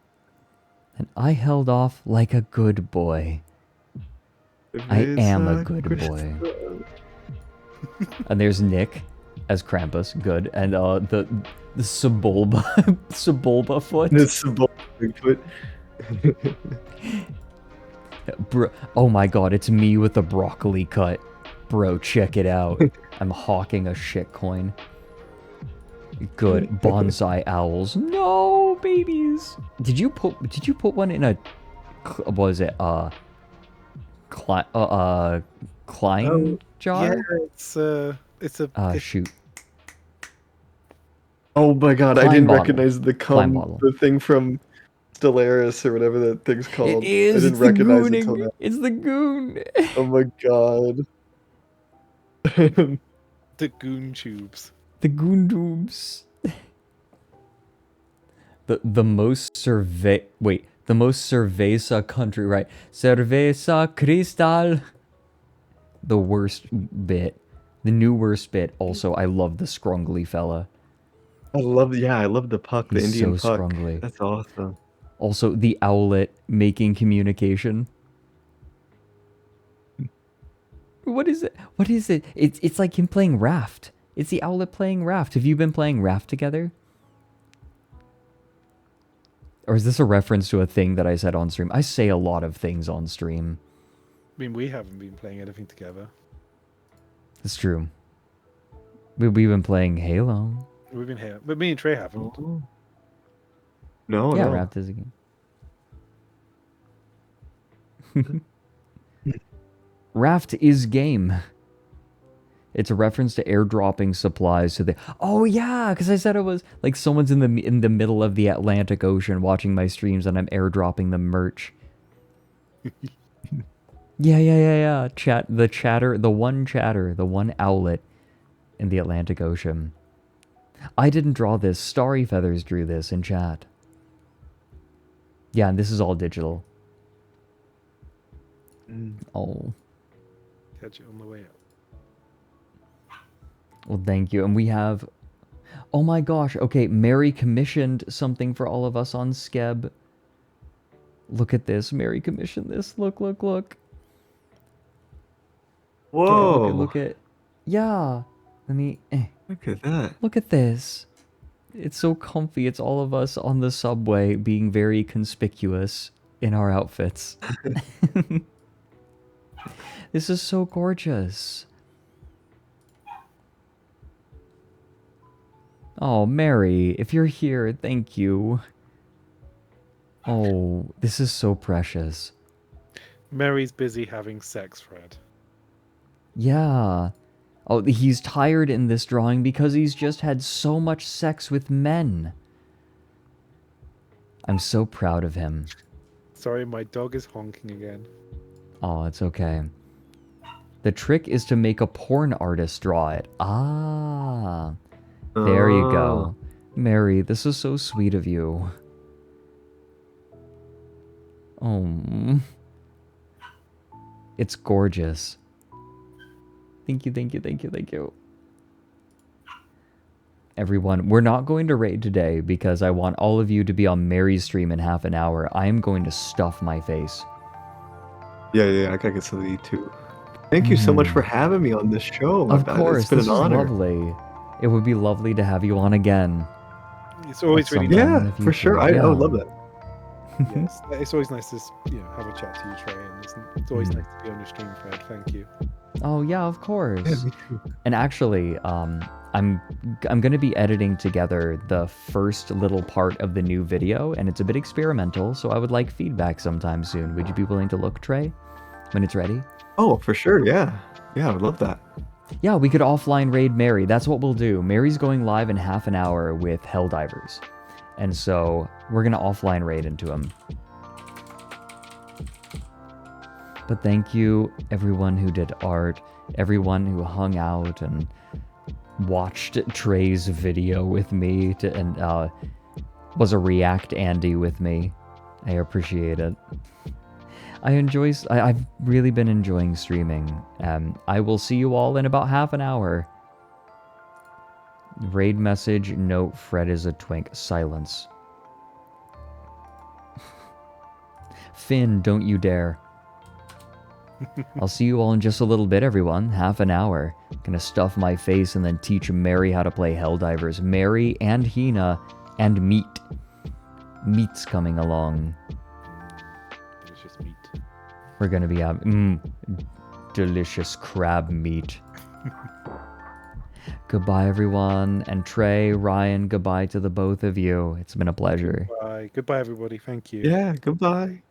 And I held off like a good boy. I am a good boy. And there's Nick as Krampus, good, and the Sebulba Sebulba foot. The Sebulba Bigfoot. Bro, oh my god, it's me with the broccoli cut. Bro, check it out. I'm hawking a shit coin. Good. Bonsai owls. No, babies. Did you put one in a what was it? Klein jar? Yeah, it's a shoot. Oh my god, Klein I didn't bottle. recognize the Klein bottle. the thing from Stellaris or whatever that thing's called. It is. I didn't It's the recognize it until gooning. now. It's the goon. Oh my god. The goon tubes. The goon tubes. The most the most cerveza country, right? Cerveza cristal. The worst bit. The new worst bit. Also, I love the scrungly fella. I love the puck, the He's Indian so puck. scrungly. That's awesome. Also, the owlet making communication. What is it? What is it? It's like him playing Raft. It's the owlet playing Raft. Have you been playing Raft together? Or is this a reference to a thing that I said on stream? I say a lot of things on stream. I mean, we haven't been playing anything together. It's true. We've been playing Halo. We've been here, but me and Trey haven't. No, Yeah, no. Raft is a game. Raft is game. It's a reference to airdropping supplies to the. Oh yeah, because I said it was like someone's in the middle of the Atlantic Ocean watching my streams, and I'm airdropping them merch. Yeah. The one owlet in the Atlantic Ocean. I didn't draw this. Starry Feathers drew this in chat. Yeah, and this is all digital. Oh. Catch it on the way up. Well, thank you. And we have... Oh my gosh. Okay, Mary commissioned something for all of us on Skeb. Look at this. Mary commissioned this. Look. Whoa. Look at... Yeah. Let me... Look at that. Look at this. It's so comfy. It's all of us on the subway being very conspicuous in our outfits. This is so gorgeous. Oh, Mary, if you're here, thank you. Oh, this is so precious. Mary's busy having sex, Fred. Yeah. Oh, he's tired in this drawing because he's just had so much sex with men. I'm so proud of him. Sorry, my dog is honking again. Oh, it's okay. The trick is to make a porn artist draw it. Ah. There you go. Mary, this is so sweet of you. Oh, it's gorgeous. Thank you, thank you, thank you, thank you. Everyone, we're not going to raid today because I want all of you to be on Mary's stream in half an hour. I am going to stuff my face. Yeah, I gotta get some to eat too. Thank you so much for having me on this show. Of course, it's been this an was honor. lovely. It would be lovely to have you on again. It's always really sometime nice. in the Yeah, for sure. future. I would love that. Yes, it's always nice to have a chat to you, Trey, and it's always nice to be on your stream, Fred. Thank you. Oh yeah, of course. Yeah, me too. And actually, I'm going to be editing together the first little part of the new video, and it's a bit experimental, so I would like feedback sometime soon. Would you be willing to look, Trey, when it's ready? Oh, for sure. Yeah, I would love that. Yeah, we could offline raid Mary. That's what we'll do. Mary's going live in half an hour with Helldivers, and so we're gonna offline raid into him. But thank you, everyone who did art, everyone who hung out and watched Trey's video with me, and was a React Andy with me. I appreciate it. I've really been enjoying streaming. I will see you all in about half an hour. Raid message, note, Fred is a twink. Silence. Finn, don't you dare. I'll see you all in just a little bit, everyone. Half an hour. Gonna stuff my face and then teach Mary how to play Helldivers. Mary and Hina and Meat. Meat's coming along. Delicious meat. We're gonna be having delicious crab meat. Goodbye, everyone. And Trey, Ryan, goodbye to the both of you. It's been a pleasure. Bye. Goodbye, everybody. Thank you. Yeah, goodbye.